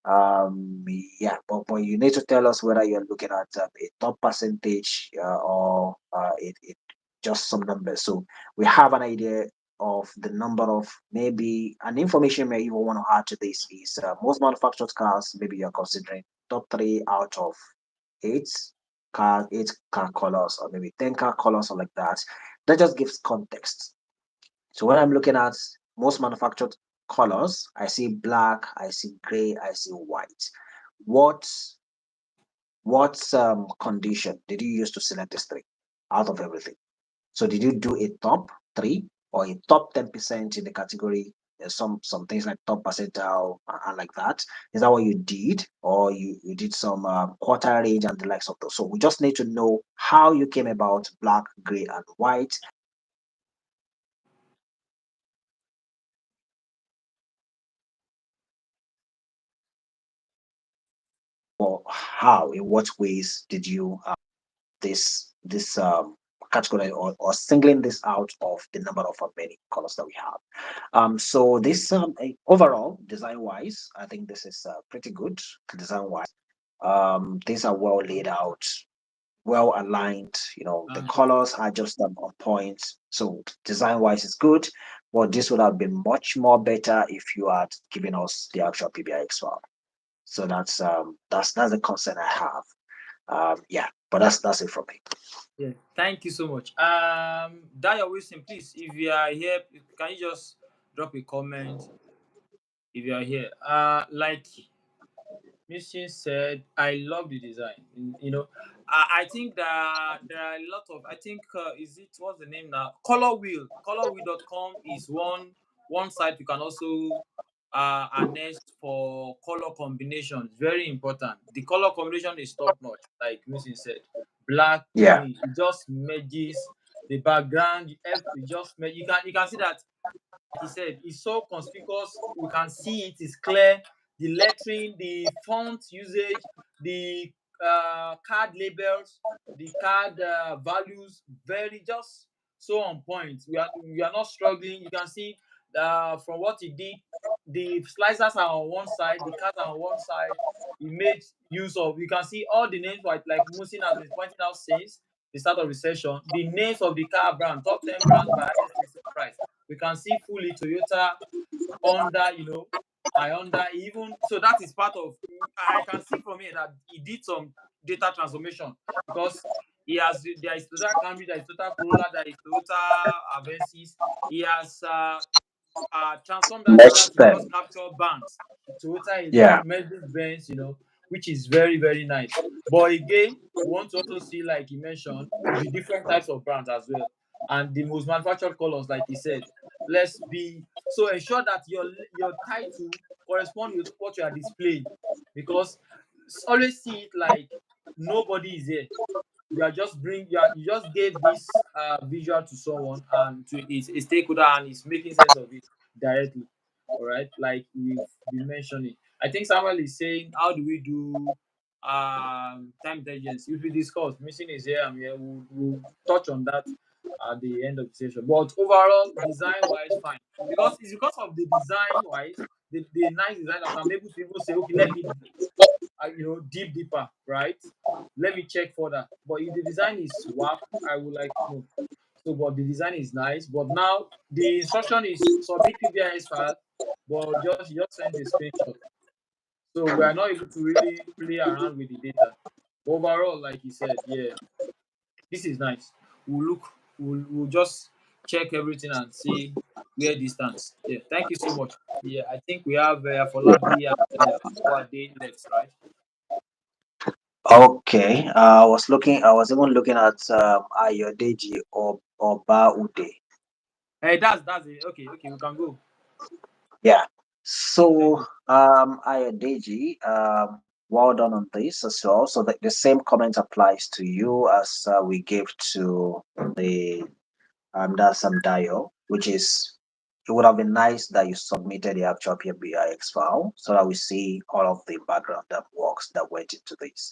Yeah, but you need to tell us whether you're looking at a top percentage or it just some numbers. So we have an idea of the number of maybe an information may even want to add to this is most manufactured cars. Maybe you're considering top three out of eight eight car colors, or maybe 10 car colors, or like that. That just gives context. So when I'm looking at most manufactured colors, I see black, I see gray, I see white. What condition did you use to select these three out of everything? So did you do a top three or a top 10% in the category? There's some things like top percentile and like that. Is that what you did, or you did some quarter range and the likes of those? So we just need to know how you came about black, gray, and white, or how, in what ways did you this category, or singling this out of the number of many colors that we have. So this overall design wise, I think this is pretty good design wise. These are well laid out, well aligned. The colors are just on point. So design wise is good, but this would have been much more better if you had given us the actual PBIX file. So that's the concern I have. Yeah, but that's it from me. Yeah, thank you so much. Daya Wilson, please, if you are here, can you just drop a comment if you are here? Like Mission said, I love the design. I think that there are a lot of. I think is it what's the name now? Color Wheel. Colorwheel.com is one site you can also harness for color combinations. Very important. The color combination is top notch. Like Mission said, black, Yeah. green. It just merges the background. It just you can see that like he said, it's so conspicuous. We can see it is clear. The lettering, the font usage, the card labels, the card values, very just so on point. We are not struggling. You can see from what he did, the slicers are on one side, the cards are on one side. He made use of. You can see all the names like Musin has been pointing out since the start of the session. The names of the car brand, top 10 brands by highest listed price. We can see fully Toyota, Honda, Hyundai, even so that is part of. I can see from here that he did some data transformation because there is Toyota Camry, there is Toyota Corolla, there is Toyota Avensis. He has transform that data Most to just them. capture bands. Toyota Yeah. alone, Mercedes Benz, which is very, very nice. But again, we want to also see, like you mentioned, the different types of brands as well. And the most manufactured colors, like he said. Let's be so ensure that your title correspond with what you are displaying. Because always see it like nobody is here. You just gave this visual to someone and to a stakeholder and is making sense of it directly. All right, like we've been mentioning. I think Samuel is saying, how do we do time intelligence? If we discuss, missing is here, I'm here. We'll touch on that at the end of the session. But overall, design wise, fine. Because it's because of the design wise, the nice design that I'm able to even say, okay, let me deep deeper, right? Let me check further. But if the design is whack, I would like no. So, but the design is nice. But now the instruction is submit PBIS file, but just send a screenshot. So we are not able to really play around with the data. Overall, like you said, yeah, this is nice. We'll just check everything and see where this stands. Yeah, thank you so much. Yeah, I think we have Folabi and Awade left, right? Okay. I was even looking at Ayodeji or Baude. Hey, that's it. Okay, okay, we can go. Yeah. Thank So you. Ayodeji, well done on this as well. So the same comment applies to you as we gave to the that's Dio, which is, it would have been nice that you submitted the actual PBIX file so that we see all of the background that works that went into this.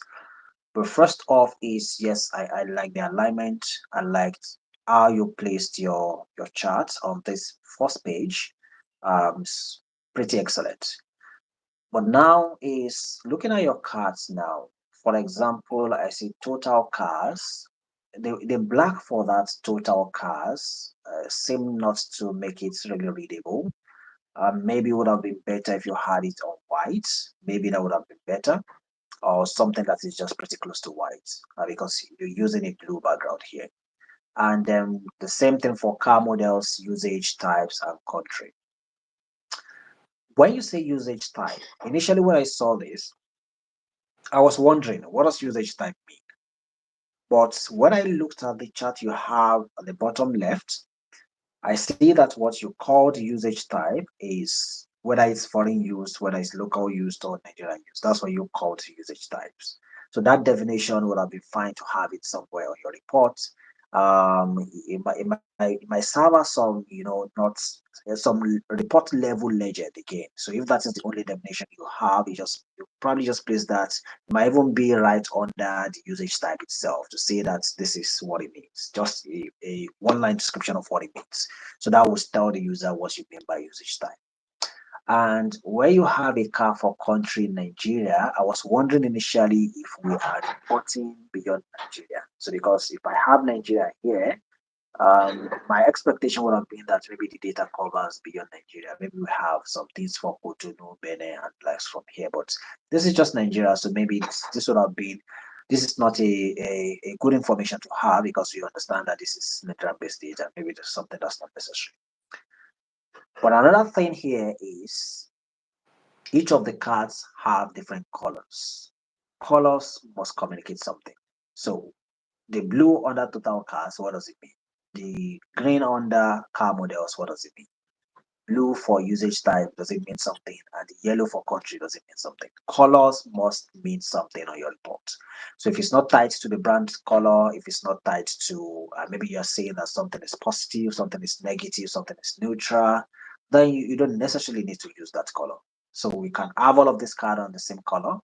But first off is, yes, I like the alignment. I liked how you placed your charts on this first page. Pretty excellent. But now is looking at your cards now. For example, I see total cars. The black for that total cars seem not to make it really readable. Maybe it would have been better if you had it on white. Maybe that would have been better. or something that is just pretty close to white, because you're using a blue background here. And then the same thing for car models, usage types, and country. When you say usage type, initially when I saw this, I was wondering what does usage type mean? But when I looked at the chart you have at the bottom left, I see that what you call the usage type is whether it's foreign used, whether it's local used or Nigerian used. That's what you call the usage types. So that definition would have been fine to have it somewhere on your report. It might serve as some, not some report level legend again. So if that is the only definition you have, you probably just place that. It might even be right under the usage type itself to say that this is what it means. Just a one line description of what it means. So that will tell the user what you mean by usage type. And where you have a car for country Nigeria, I was wondering initially if we are reporting beyond Nigeria. So because if I have Nigeria here, my expectation would have been that maybe the data covers beyond Nigeria. Maybe we have some things for Cotonou, Benin, and likes from here. But this is just Nigeria, so maybe this would have been. This is not a good information to have because we understand that this is Nigerian-based data. Maybe there's something that's not necessary. But another thing here is each of the cards have different colors. Colors must communicate something. So the blue under total cars, what does it mean? The green under car models, what does it mean? Blue for usage type, does it mean something? And the yellow for country, does it mean something? Colors must mean something on your report. So if it's not tied to the brand color, if it's not tied to maybe you're saying that something is positive, something is negative, something is neutral, then you don't necessarily need to use that color. So we can have all of this card on the same color,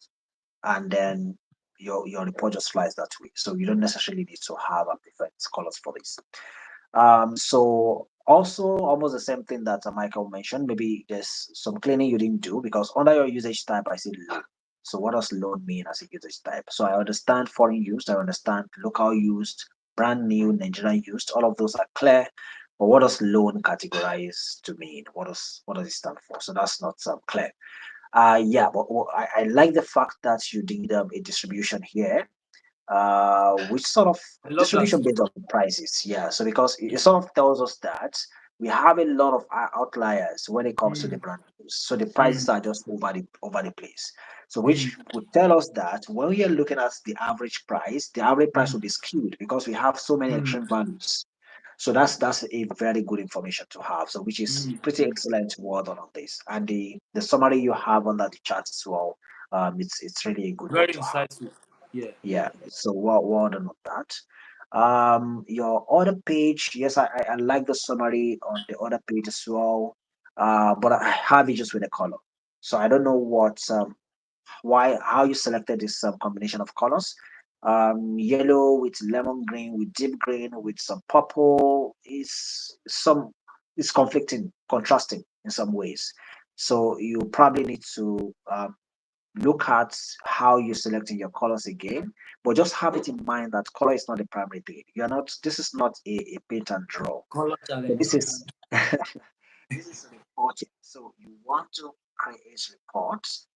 and then your report just flies that way. So you don't necessarily need to have a different colors for this. So also almost the same thing that Michael mentioned. Maybe there's some cleaning you didn't do because under your usage type, I see loan. So what does loan mean as a usage type? So I understand foreign used, I understand local used, brand new, Nigerian used. All of those are clear. But what does loan categorize to mean? What does it stand for? So that's not clear. Yeah, but I like the fact that you did a distribution here, which sort of I love that. distribution based on prices. Yeah, so because it sort of tells us that we have a lot of outliers when it comes to the Mm, brand news. So the prices mm, are just over the place. So which mm, would tell us that when we are looking at the average price will mm, be skewed because we have so many mm, extreme values. So that's a very good information to have. So which is mm, pretty mm. excellent word on this. And the summary you have under the chart as well, it's really a good one Very to have. insightful. Yeah, yeah, Yeah, so well done on that. Your other page, yes, I like the summary on the other page as well. But I have issues with the color. So I don't know why how you selected this combination of colors. Yellow with lemon green with deep green with some purple is conflicting, contrasting in some ways. So you probably need to look at how you're selecting your colors again, but just have it in mind that color is not the primary thing. You're not, this is not a paint and draw. color So challenge. this is this is reporting. So you want to create reports,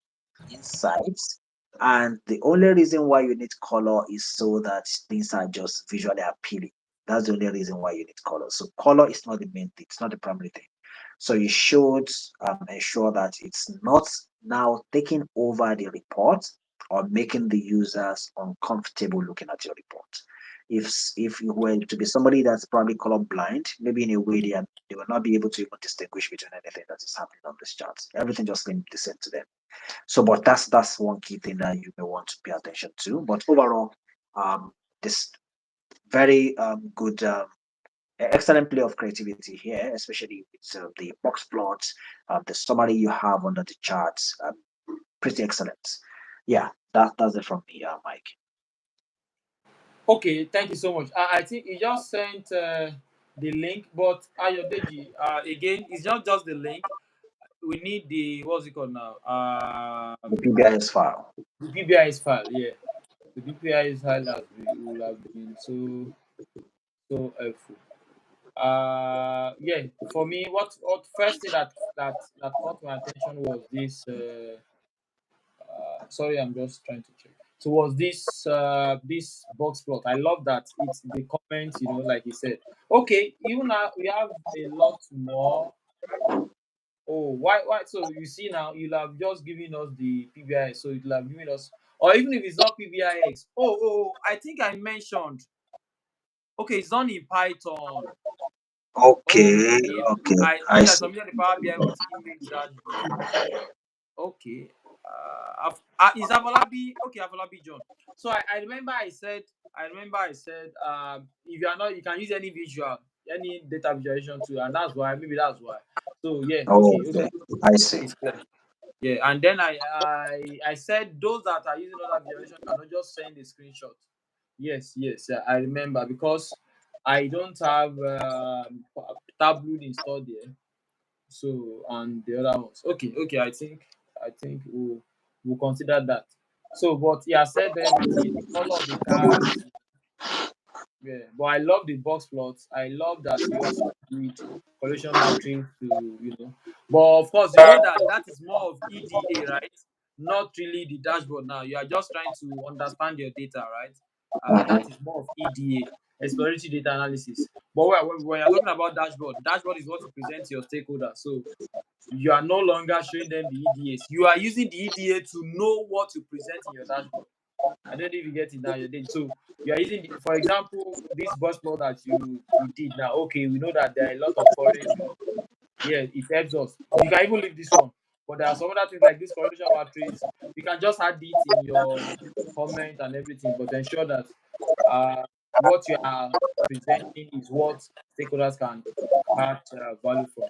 insights, and the only reason why you need color is so that things are just visually appealing. That's the only reason why you need color. So color is not the main thing, it's not the primary thing. So you should ensure that it's not now taking over the report or making the users uncomfortable looking at your report. If you were to be somebody that's probably color blind, maybe in a way they will not be able to even distinguish between anything that is happening on this chart. Everything just seems the same to them. So, but that's one key thing that you may want to pay attention to. But overall, this very good, excellent play of creativity here, especially with the box plots, the summary you have under the charts, pretty excellent. Yeah, that's it from me, Mike. Okay, thank you so much. I think you just sent the link, but Ayodeji, again, it's not just the link. We need the what's it called now? The PBIS file. The PBIS file. Yeah, the PBIS file will have been so helpful. Yeah, for me, what first thing that caught my attention was this Sorry, I'm just trying to check. Towards this box plot, I love that it's the comments. Like you said. Okay, even now we have a lot more. Oh, why? So you see now, you'll have just given us the PBIX, so it'll have given us, or even if it's not PBIX. Oh, I think I mentioned. Okay, it's done in Python. Okay, Okay, okay, I I think I see. submitted the Power BI with image dashboard. Okay. Is Avolabi okay? Avolabi John. So I remember I said if you are not, you can use any visual, any data visualization tool, and that's why, maybe that's why. So yeah, Oh, okay, okay, okay, I see. it's clear. Yeah, and then I said those that are using other visualization cannot just send a screenshot. Yes, yes, I remember, because I don't have Tableau installed there. So, and the other ones. Okay, I think we'll consider that. So, but he has said everything, the color of the cards. Yeah, but I love the box plots. I love that you also did correlation matrix to. But of course, that is more of EDA, right? Not really the dashboard now. You are just trying to understand your data, right? That is Mhm. more of EDA, exploratory data analysis. But when you're talking about dashboard is what you present to your stakeholders. So you are no longer showing them the EDAs. You are using the EDA to know what to present in your dashboard. I don't know if you get it now. You did. So you are using, for example, this bus plot that we did now. Okay, we know that there are a lot of coverage. Yeah, it helps us. You can even leave this one, but there are some other things like this correlation matrix. You can just add it in your comment and everything, but ensure that uh, what you are presenting is what stakeholders can catch value from.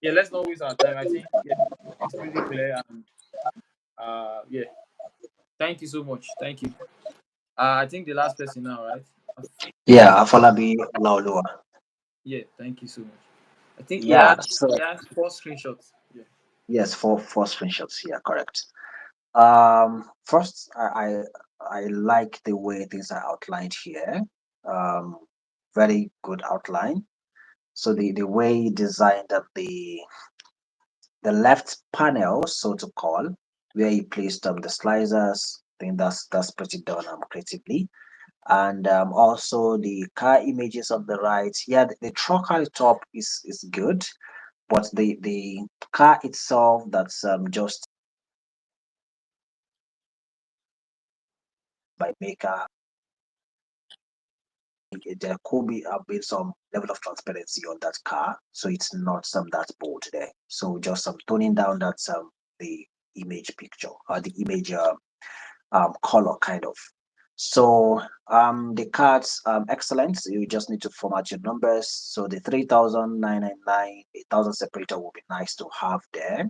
Yeah, let's not waste our time. I think, yeah, it's pretty clear, and yeah, thank you so much. Thank you. I think the last person now, right? Yeah, Afolabi Olaoluwa. Yeah, thank you so much. I think he Yeah, had so he had 4 screenshots. Yeah. yes, four screenshots. Yeah, correct. First, I like the way things are outlined here. Um, very good outline. So the way he designed that the left panel, so to call, where he placed the slicers. I think that's pretty done creatively. And also the car images on the right. Yeah, the truck at the top is good, but the car itself, that's just by maker. There could be a bit some level of transparency on that car, so it's not some that bold there. So just some toning down that the image picture or the image color kind of. So the cards excellent. You just need to format your numbers. So the 3,999, 1,000 separator will be nice to have there.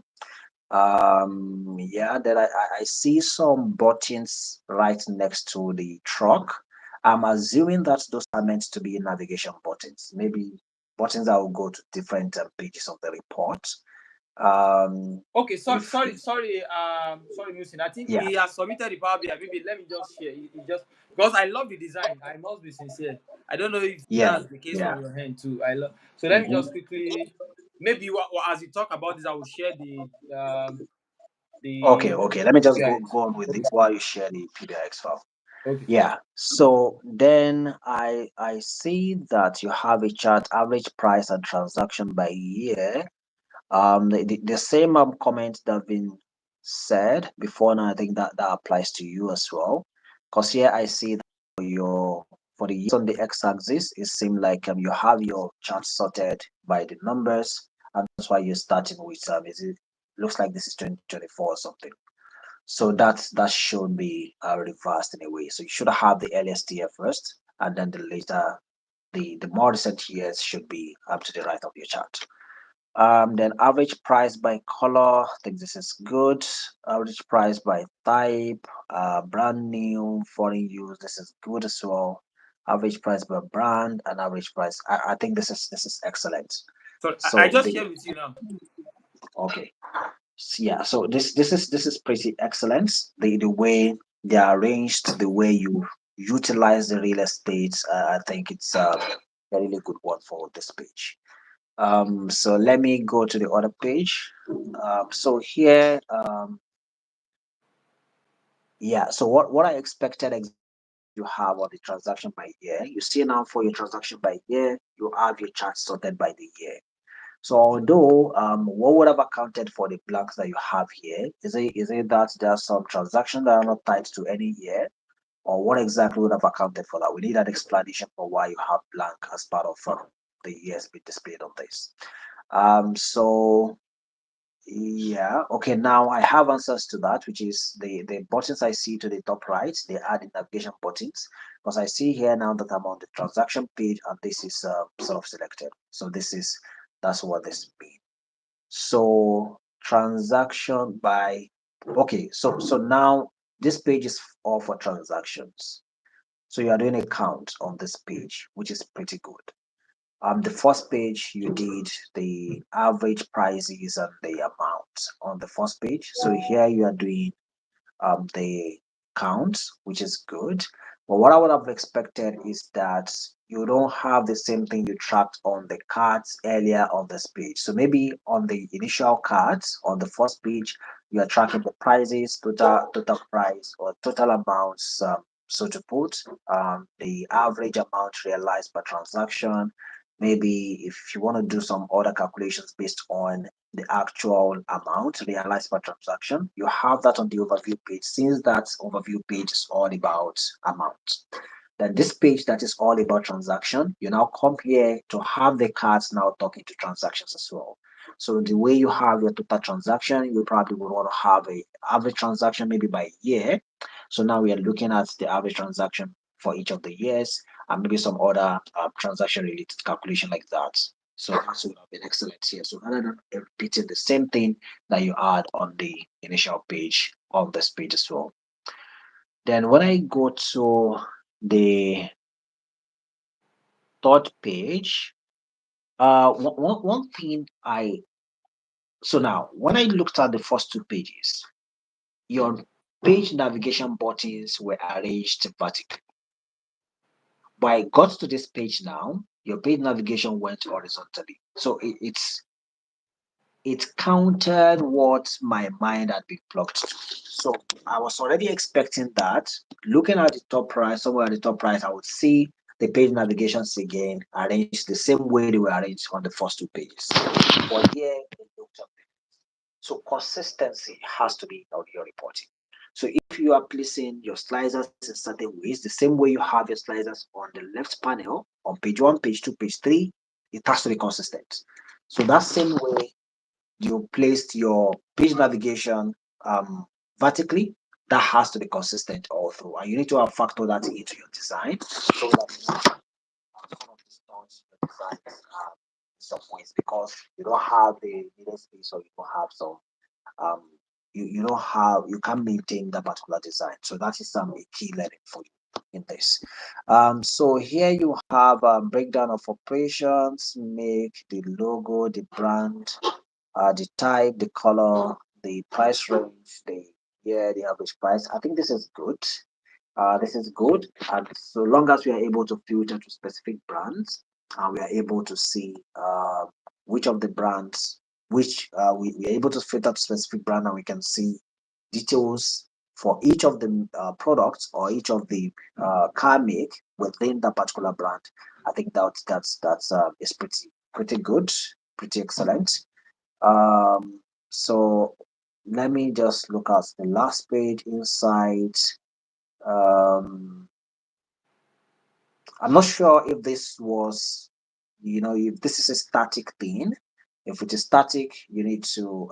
Yeah, then I see some buttons right next to the truck. I'm assuming that those are meant to be navigation buttons, maybe buttons that will go to different pages of the report. Okay, If sorry, Musin. I think Yeah, he has submitted the Power BI. Maybe let me just share. He just, because I love the design. I must be sincere. I don't know if yeah, that's the case yeah. from your hand too. I love. So let me just Mhm. quickly, maybe as you talk about this, I will share Okay, the okay. Let me just PBIX. go on with Okay, this while you share the PDX file. okay. Yeah. So then I see that you have a chart average price and transaction by year. The same comment that have been said before, and I think that applies to you as well. Because here I see that for the years on the x-axis, it seems like you have your chart sorted by the numbers, and that's why you're starting with is it looks like this is 2024 or something. So that should be reversed in a way. So you should have the earliest year first, and then the later the more recent years should be up to the right of your chart. Then average price by color, I think this is good. Average price by type, brand new, foreign use, this is good as well. Average price by brand and average price. I think this is excellent. So I So just the share with you now. okay. Yeah, so this is pretty excellent. The way they are arranged, the way you utilize the real estate, I think it's a really good one for this page. So let me go to the other page. So here, Yeah, so what I expected exactly is you have on the transaction by year. You see now for your transaction by year, you have your chart sorted by the year. So although what would have accounted for the blanks that you have here? Is it that there are some transactions that are not tied to any year? Or what exactly would have accounted for that? We need an explanation for why you have blank as part of the years being displayed on this. So yeah, okay, now I have answers to that, which is the buttons I see to the top right, they are the navigation buttons. Because I see here now that I'm on the transaction page and this is sort of selected. So that's what this means. So transaction by, okay, so now this page is all for transactions. So you are doing a count on this page, which is pretty good. The first page you did the average prices and the amount on the first page. So here you are doing the count, which is good. But what I would have expected is that you don't have the same thing you tracked on the cards earlier on this page. So maybe on the initial cards on the first page, you are tracking the prices, total price or total amounts. So to put the average amount realized per transaction. Maybe if you want to do some other calculations based on the actual amount realized per transaction. You have that on the overview page, since that overview page is all about amount. Then this page that is all about transaction, you now come here to have the cards now talking to transactions as well. So the way you have your total transaction, you probably would want to have a average transaction maybe by year. So now we are looking at the average transaction for each of the years and maybe some other transaction related calculation like that. So that would have been excellent here. So rather than repeating the same thing that you had on the initial page of this page as well. Then when I go to the third page, one thing so now when I looked at the first two pages, your page navigation buttons were arranged vertically. But I got to this page now, your page navigation went horizontally. So it countered what my mind had been plugged to. So I was already expecting that. Looking at the top right, somewhere at the top right, I would see the page navigations again arranged the same way they were arranged on the first two pages. But here, it looked up. So consistency has to be on your reporting. So if you are placing your slicers in certain ways, the same way you have your slicers on the left panel on page one, page two, page three, it has to be consistent. So that same way you placed your page navigation vertically, that has to be consistent all through. And you need to have factor that into your design so that some of these stones your designs some ways because you don't have the needed space or you don't have some um you don't have you can't maintain that particular design. So that is some a key learning for you in this. So here you have a breakdown of operations, make the logo, the brand, the type, the color, the price range, the average price. I think this is good. This is good, and so long as we are able to filter to specific brands, and we are able to see which of the brands, which we are able to filter to specific brand, and we can see details for each of the products or each of the car make within that particular brand. I think that's is pretty good, pretty excellent. So let me just look at the last page inside. Um, I'm not sure if this was, if this is a static thing. If it is static, you need to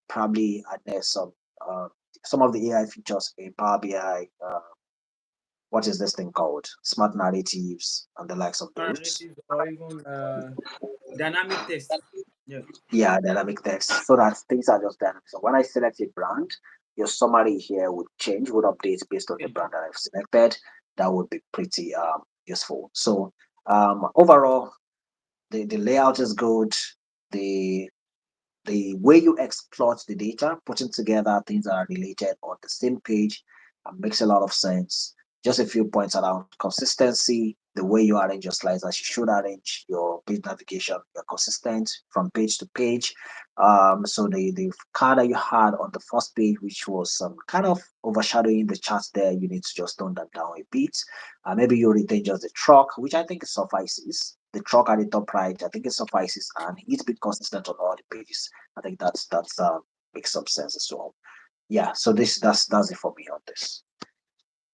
probably add some of the AI features in Power BI. What is this thing called? Smart narratives and the likes of those. Narrative or even dynamic text. Yeah. Yeah, dynamic text, so that things are just dynamic. So when I select a brand, your summary here would change, would update based on the Okay. brand that I've selected. That would be pretty useful. So overall, the layout is good. The the way you exploit the data, putting together things that are related on the same page, makes a lot of sense. Just a few points around consistency, the way you arrange your slides, you should arrange your page navigation. You're consistent from page to page. So the card that you had on the first page, which was kind of overshadowing the charts there, you need to just tone that down a bit. Maybe you retain just the truck, which I think suffices. The truck at the top right, I think it suffices, and it's been consistent on all the pages. I think that's makes some sense as well. Yeah. So that's it for me on this.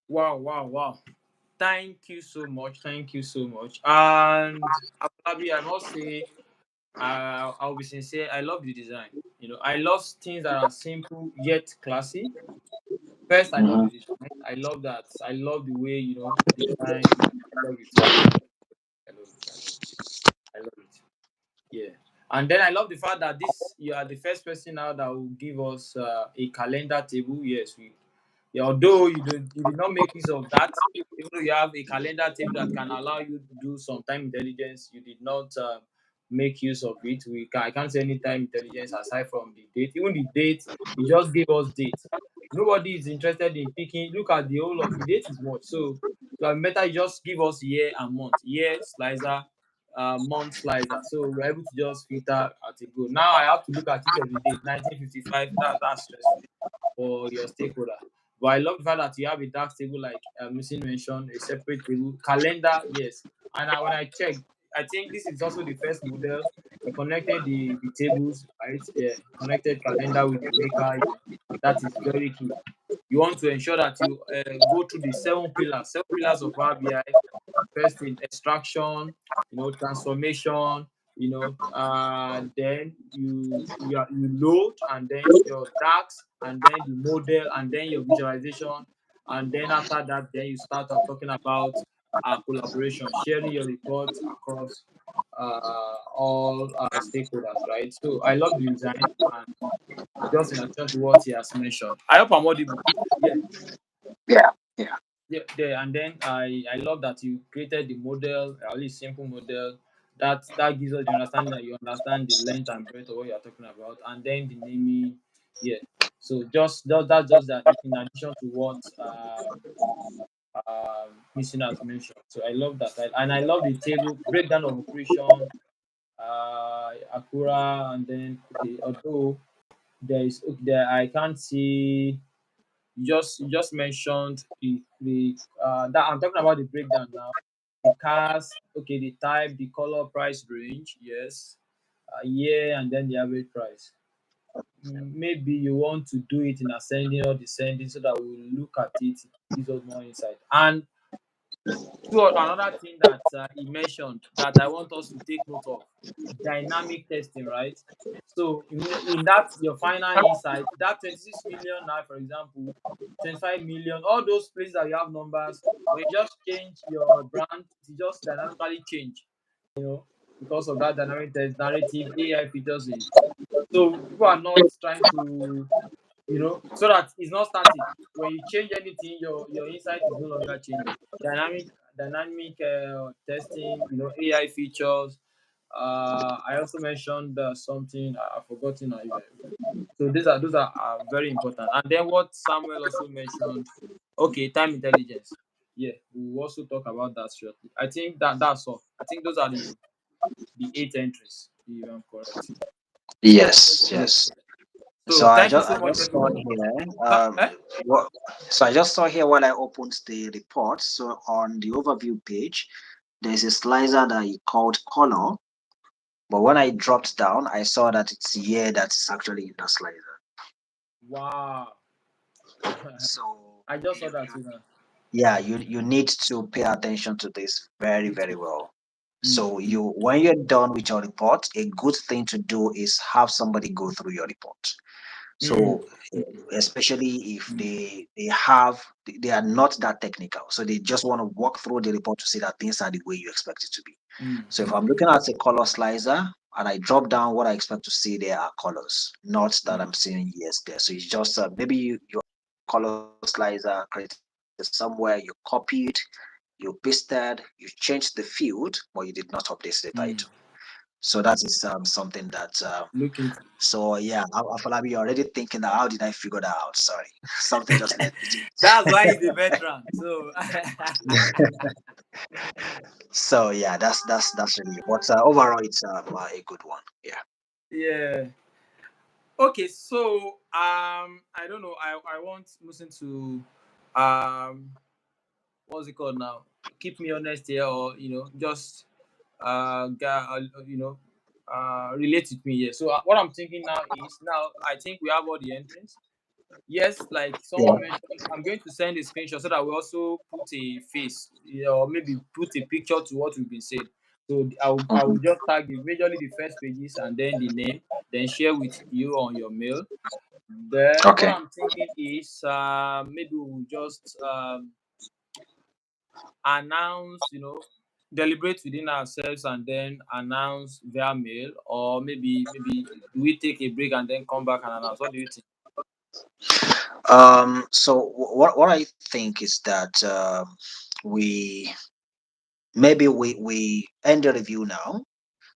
Wow, wow, wow. Thank you so much. Thank you so much. And Abby, I must say, I'll be sincere. I love the design. I love things that are simple yet classy. First, I love Mhm. the design. I love that. I love the way the design. I love it. I love it. I love it. I love it. I love it. Yeah. And then I love the fact that you are the first person now that will give us a calendar table. Yes, yeah, although you did not make use of that, even though you have a calendar table that can allow you to do some time intelligence, you did not make use of it. I can't say any time intelligence aside from the date. Even the date, you just gave us date. Nobody is interested in picking. Look at the whole of the date is much. So better you just give us year and month. Year slicer, month slicer. So we're able to just filter at a go. Now I have to look at each of the date. 1955. That's stressful for your stakeholder. But I love the fact that you have a dark table, like Missing mentioned, a separate table. Calendar, yes. And when I checked, I think this is also the first model. You connected the tables, right? Yeah, connected calendar with the maker. Yeah, that is very key. You want to ensure that you go through the seven pillars of Power BI. First in extraction, transformation, then you load, and then your DAX, and then the model, and then your visualization, and then after that, then you start talking about collaboration, sharing your reports across all stakeholders, right? So I love the design, and just in addition to what he has mentioned, I hope I'm audible. Yeah. Yeah. Yeah. Yeah, there, and then I love that you created the model, a really simple model that gives us the understanding that you understand the length and breadth of what you're talking about, and then the naming. Yeah. So that's just that in addition to what Missing has mentioned. So I love that, and I love the table breakdown of operation, Akura, and then okay, although there I can't see. You just mentioned the that I'm talking about the breakdown now. The cars, okay, the type, the color, price range, yes, year, and then the average price. Maybe you want to do it in ascending or descending so that we will look at it, it gives us more insight. And another thing that he mentioned that I want us to take note of, dynamic testing, right? So in that your final insight, that 26 million now, for example, 25 million, all those places that you have numbers, when you just change your brand, it just dynamically change, because of that dynamic test narrative, AI features in. So people are not trying to, so that it's not static. When you change anything, your insight is no longer changing. Dynamic testing, AI features. I also mentioned something I've forgotten now. So those are very important. And then what Samuel also mentioned, okay, time intelligence. Yeah, we'll also talk about that shortly. I think that's all. I think those are the 8 entries, if I'm correct. Yes. Yes. So So I thank you just so I much, just saw everyone. here Eh? what so I just saw here when I opened the report. So on the overview page, there's a slicer that you called color, but when I dropped down, I saw that it's year that's actually in the slicer. Wow. So I just saw that you too now. yeah, you need to pay attention to this very, very well. Mm, So mm, you when you're done with your report, a good thing to do is have somebody go through your report. mm, So especially if they are not that technical, so they just want to walk through the report to see that things are the way you expect it to be. mm, So if I'm looking at a color slicer and I drop down, what I expect to see there are colors, not that I'm seeing years there. So it's just maybe your color slicer created somewhere, you copied, you pasted, you changed the field, but you did not update the title. mm. So that is something that Look into. so yeah, Afolabi, you're already thinking that how did I figure that out? Sorry, something just led me to That's why he's a veteran. So it. So yeah, that's really. But overall, it's a good one. Yeah. Yeah. Okay, so I don't know. I want Musin to what's it called now? Keep me honest here, or just relate with me here. So what I'm thinking now is, now I think we have all the entrants. Yes, like someone Yeah. mentioned, I'm going to send a screenshot so that we also put a face, or maybe put a picture to what we've been saying. So I will Mhm. just tag the majorly the first pages and then the name, then share with you on your mail. Then what Okay. I'm thinking is maybe we'll just announce, deliberate within ourselves and then announce via mail, or maybe do we take a break and then come back and announce? What do you think? So what I think is that we maybe we end the review now.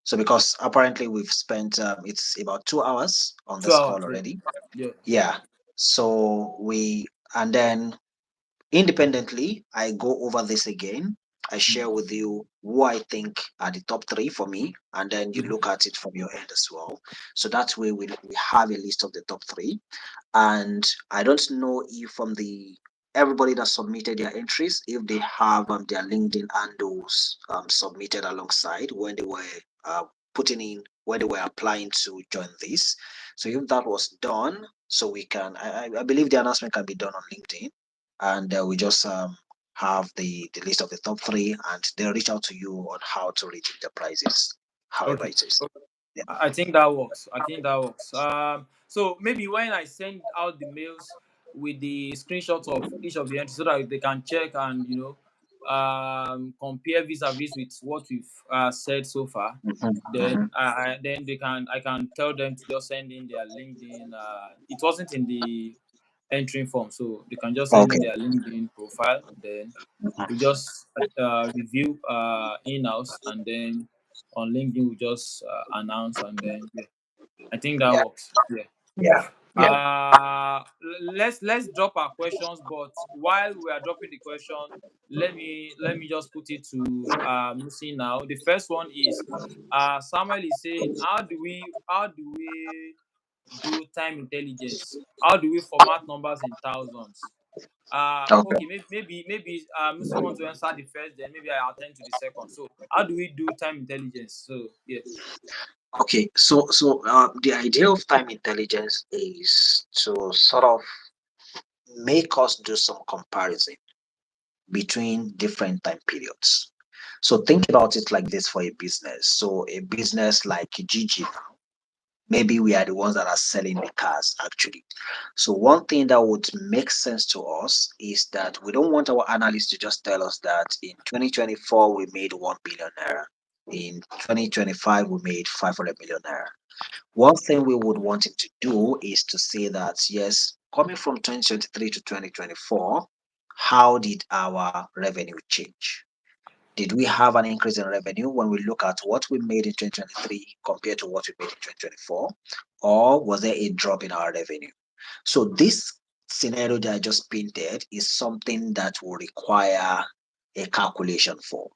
So because apparently we've spent it's about 2 hours on Two this hours, call yeah. already. Yeah. Yeah. So we and then independently, I go over this again. I Mm. share with you who I think are the top three for me, and then you Mhm. look at it from your end as well. So that way we have a list of the top three. And I don't know if from the everybody that submitted their entries, if they have their LinkedIn handles submitted alongside when they were uh, putting in when they were applying to join this. So if that was done, so we can I believe the announcement can be done on LinkedIn, and we just have the list of the top three, and they'll reach out to you on how to redeem the prizes, however Okay. it is. Yeah. I think that works. I think that works. So maybe when I send out the mails with the screenshots of each of the entries so that they can check and compare vis-a-vis with what we've said so far, Mhm, then mhm. then I can tell them to just send in their LinkedIn. It wasn't in the entering form, so they can just send in Okay. their LinkedIn profile. Then we Mhm. just review in-house, and then on LinkedIn we just announce, and then yeah, I think that Yeah. works. Yeah. Yeah. Yeah. Let's drop our questions, but while we are dropping the question, let me just put it to Musi now. The first one is Samuel is saying, how do we do time intelligence? How do we format numbers in thousands? Okay. Okay, maybe Musi want to answer the first, then maybe I attend to the second. So how do we do time intelligence? So yeah. Okay, so the idea of time intelligence is to sort of make us do some comparison between different time periods. So think about it like this for a business. So a business like JIJI now, maybe we are the ones that are selling the cars actually. So one thing that would make sense to us is that we don't want our analysts to just tell us that in 2024 we made 1 billion naira. In 2025 we made 500 million naira. One thing we would want him to do is to say that, yes, coming from 2023 to 2024, how did our revenue change? Did we have an increase in revenue when we look at what we made in 2023 compared to what we made in 2024? Or was there a drop in our revenue? So, this scenario that I just painted is something that will require a calculation for.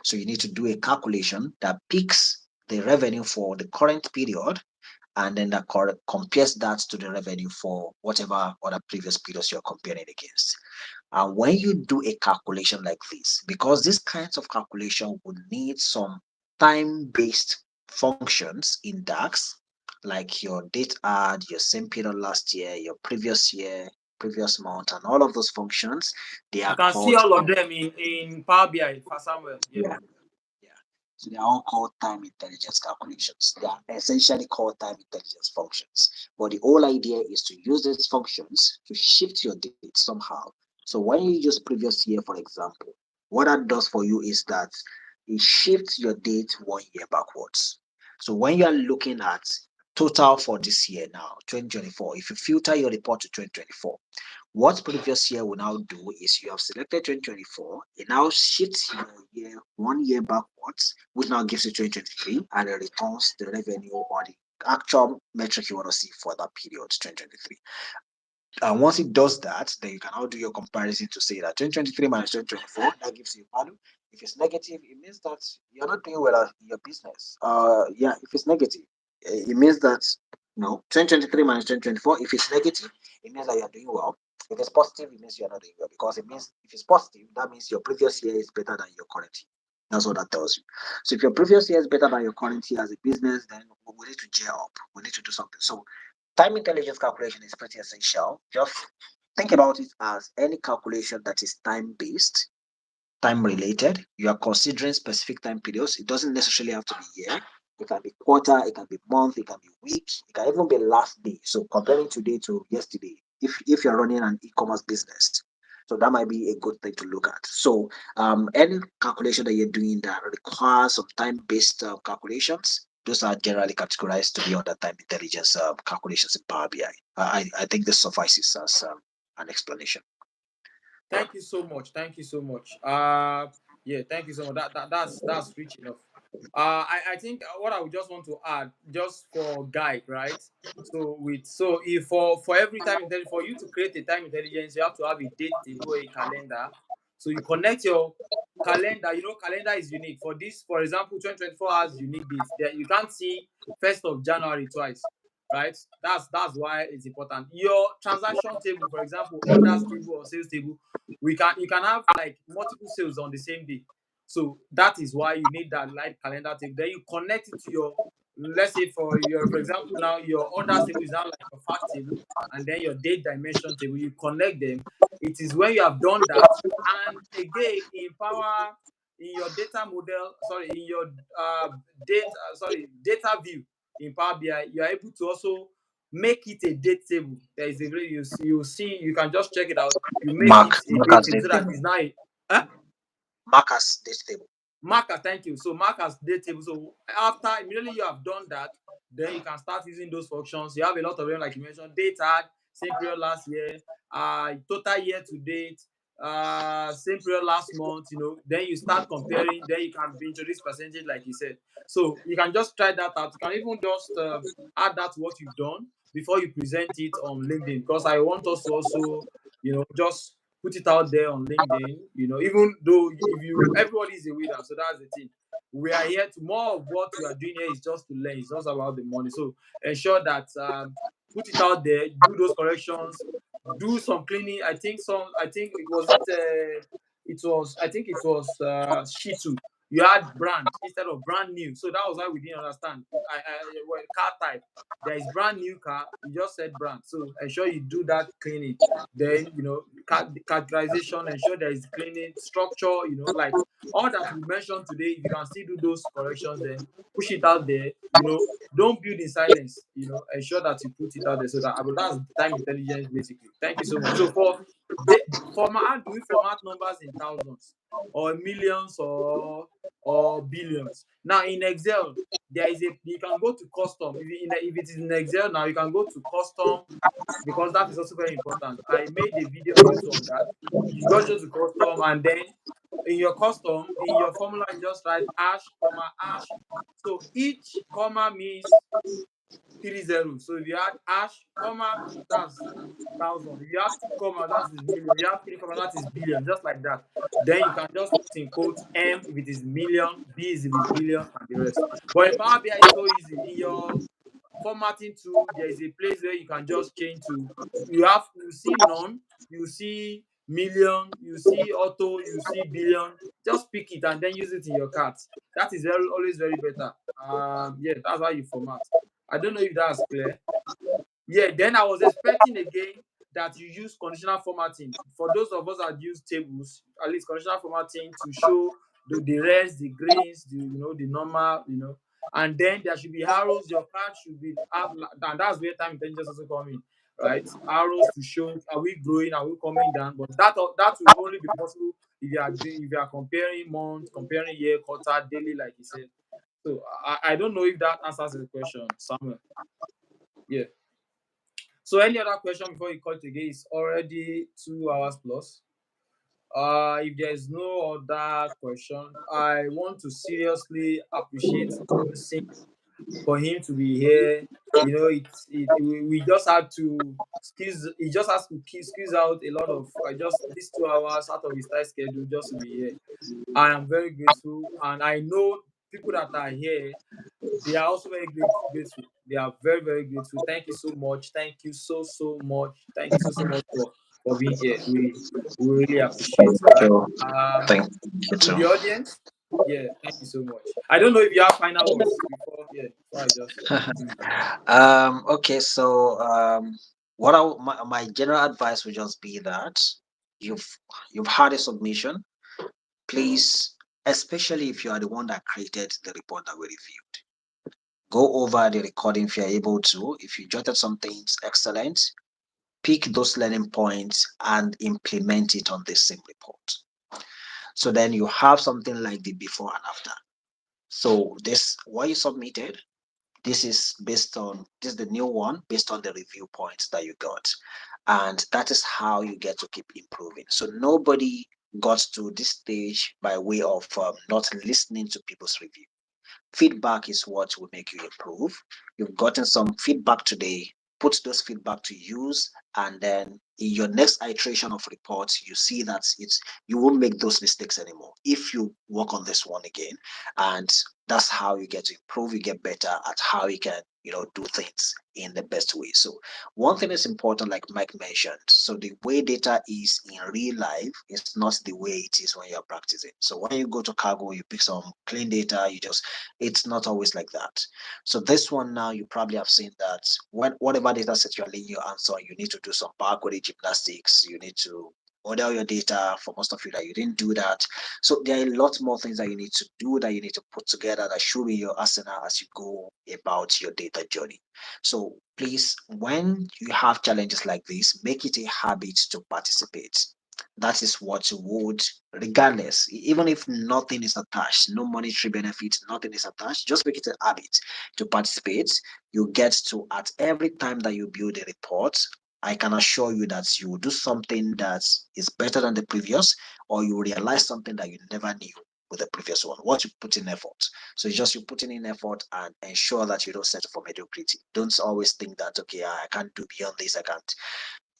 So, you need to do a calculation that picks the revenue for the current period, and then that compares that to the revenue for whatever other previous periods you're comparing against. And when you do a calculation like this, because these kinds of calculation would need some time-based functions in DAX, like your date add, your same period last year, previous month, and all of those functions, they I are can see called all of them in Power BI for Samuel. Yeah. yeah, yeah. So they are all called time intelligence calculations. They are essentially called time intelligence functions. But the whole idea is to use these functions to shift your date somehow. So when you use previous year, for example, what that does for you is that it shifts your date 1 year backwards. So when you are looking at total for this year now, 2024, if you filter your report to 2024, what previous year will now do is you have selected 2024, it now shifts your year 1 year backwards, which now gives you 2023, and it returns the revenue or the actual metric you want to see for that period, 2023. And once it does that, then you can now do your comparison to say that 2023 minus 2024, that gives you value. If it's negative, it means that you're not doing well in your business. Yeah, if it's negative, it means that no, 2023 minus 2024, if it's negative, it means that you're doing well. If it's positive, it means you're not doing well, because it means if it's positive, that means your previous year is better than your current year. That's what that tells you. So if your previous year is better than your current year as a business, then we need to gear up. We need to do something. So time intelligence calculation is pretty essential. Just think about it as any calculation that is time based, time related. You are considering specific time periods. It doesn't necessarily have to be year. It can be quarter, it can be month, it can be week, it can even be last day. So comparing today to yesterday, if you're running an e-commerce business, so that might be a good thing to look at. So any calculation that you're doing that requires some time-based calculations, those are generally categorized to be under time intelligence calculations in Power BI. I think this suffices as an explanation. Thank you so much. Thank you so much. Yeah, thank you so much. That's rich enough. I think what I would just want to add, just for guide, right? So if for every time intelligence, for you to create a time intelligence, you have to have a date table or a calendar. So you connect your calendar. You know, calendar is unique. For this, for example, 2024 has unique dates. There you can't see 1st of January twice, right? That's why it's important. Your transaction table, for example, orders table or sales table, we can you can have like multiple sales on the same day. So that is why you need that live calendar table. Then you connect it to your, let's say for example, now your orders table is now like your fact table, and then your date dimension table. You connect them. It is when you have done that, and again in Power, in your data model, sorry, in your data view in Power BI, you are able to also make it a date table. There is a way you see, you can just check it out. You make it a date Mark as table date so that table. it's now a, huh? Mark as date table. Marker, thank you. So mark as date table. So after immediately you have done that, then you can start using those functions. You have a lot of them, like you mentioned, date add, same period last year, total year to date, same period last month, you know, then you start comparing, then you can introduce percentage, like you said. So you can just try that out. You can even just add that to what you've done before you present it on LinkedIn, because I want us to also, you know, just put it out there on LinkedIn. You know, even though if you everybody is a winner, so that's the thing. We are here to more of what we are doing here is just to learn. It's not about the money. So ensure that put it out there, do those corrections, do some cleaning. I think it was I think it was Shitu. You had brand instead of brand new. So that was why we didn't understand. Well, car type. There is brand new car. You just said brand. So ensure you do that cleaning. Then, you know, characterization, ensure there is cleaning structure, you know, like all that we mentioned today. If you can still do those corrections, then push it out there. You know, don't build in silence. You know, ensure that you put it out there so that, well, that's time intelligence basically. Thank you so much. So for the format, do we format numbers in thousands or millions or billions? Now in Excel, there is a you can go to custom. If it is in Excel now, you can go to custom, because that is also very important. I made a video also on that. You go just to custom, and then in your custom, in your formula, you just write hash, comma, hash. So each comma means 30. So if you add hash, comma, that's thousand. If you have two comma, that is million. If you have three comma, that is billion, just like that. Then you can just put in quotes M if it is million, B is if it's billion, and the rest. But in Power BI, it's so easy. In your formatting tool, there is a place where you can just change to, you see none, you see million, you see auto, you see billion. Just pick it and then use it in your cards. That is always very better. Yeah, that's how you format. I don't know if that's clear. Yeah, then I was expecting again that you use conditional formatting. For those of us that use tables, at least conditional formatting to show the rest, the grains, the normal, and then there should be arrows. Your card should be have, and that's where time intelligence also come in, right? Arrows to show, are we growing, are we coming down? But that will only be possible if you are comparing month, comparing year, quarter, daily, like you said. So I don't know if that answers the question, Samuel. Yeah. So any other question before you call it again? It's already 2 hours plus. If there is no other question, I want to seriously appreciate for him to be here. We just had to squeeze. He just has to squeeze out a lot of just these 2 hours out of his tight schedule just to be here. I am very grateful, and I know people that are here, they are also very grateful. They are very, very grateful. Thank you so much. Thank you so much. Thank you so much for being here. We really appreciate. Thank All right. you. Um, Thank you to too. the audience, yeah, thank you so much. I don't know if you have final words before I just. Mm. Okay, so my general advice would just be that you've you've had a submission. Please, especially if you are the one that created the report that we reviewed, go over the recording if you're able to. If you jotted some things, excellent. Pick those learning points and implement it on the same report. So then you have something like the before and after. So this what you submitted, this is the new one based on the review points that you got. And that is how you get to keep improving. So nobody got to this stage by way of not listening to people's review. Feedback is what will make you improve. You've gotten some feedback today, put those feedback to use, and then in your next iteration of reports, you see that you won't make those mistakes anymore if you work on this one again. And that's how you get to improve, you get better at how you can, do things in the best way. So one thing is important, like Mike mentioned. So the way data is in real life is not the way it is when you're practicing. So when you go to cargo, you pick some clean data, it's not always like that. So this one now, you probably have seen that when whatever data set you're laying your answer on, you need to do some power query gymnastics. You need to model your data. For most of you that you didn't do that. So there are a lot more things that you need to do, that you need to put together, that should be your arsenal as you go about your data journey. So please, when you have challenges like this, make it a habit to participate. That is what you would, regardless, even if nothing is attached, no monetary benefit, nothing is attached, just make it a habit to participate. You get to, at every time that you build a report, I can assure you that you will do something that is better than the previous, or you will realize something that you never knew with the previous one. What you put in effort. So it's just you putting in effort and ensure that you don't settle for mediocrity. Don't always think that, okay, I can't do beyond this, I can't.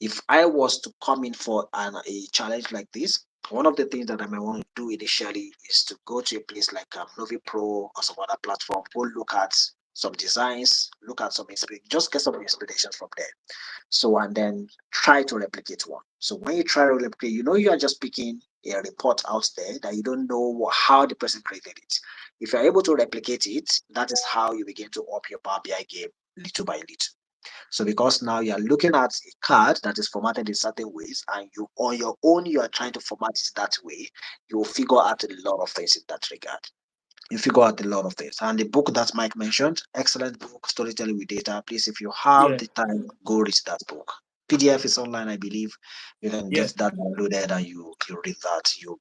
If I was to come in for a challenge like this, one of the things that I might want to do initially is to go to a place like Novi Pro or some other platform, go look at some designs, look at some inspiration, just get some inspiration from there. So, and then try to replicate one. So when you try to replicate, you are just picking a report out there that you don't know how the person created it. If you're able to replicate it, that is how you begin to up your Power BI game little by little. So because now you are looking at a card that is formatted in certain ways, and you on your own you are trying to format it that way, you will figure out a lot of things in that regard. You figure out a lot of things. And the book that Mike mentioned, excellent book, Storytelling with Data. Please, if you have Yeah, the time, go read that book. PDF is online, I believe. You can yeah. get that downloaded and you read that. You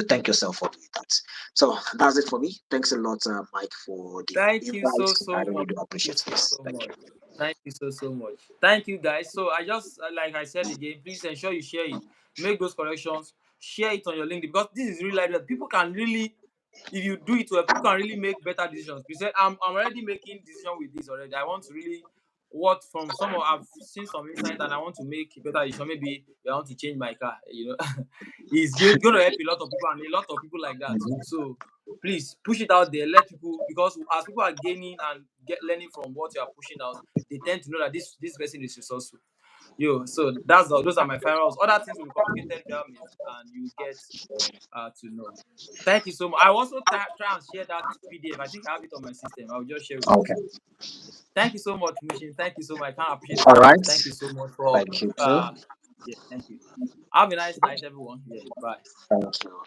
thank yourself for doing that. So that's it for me. Thanks a lot, Mike, for the Thank you invite. I so really much. do Thank you appreciate this. so Thank much. you. Thank you so much. Thank you guys. So I just like I said again, please ensure you share it. Make those corrections. Share it on your LinkedIn because this is really like that. People can really, if you do it well, people can really make better decisions. You said I'm already making decision with this already. I want to really what from some of I've seen some insight and I want to make better decision. Maybe I want to change my car. It's going to help a lot of people and a lot of people like that too. Mhm. So please push it out there. Let people because as people are gaining and get learning from what you are pushing out, they tend to know that this person is resourceful. So those are my finals. Other things will be communicated via mail and you get to know. Thank you so much. I also try and share that PDF. I think I have it on my system. I'll just share with you Okay. too. Thank you so much, Mushin. Thank you so much. I can't appreciate All enough. right. Thank you so much for Thank you too. yeah, thank you. Have a nice night, everyone. Yeah, bye. Thank you.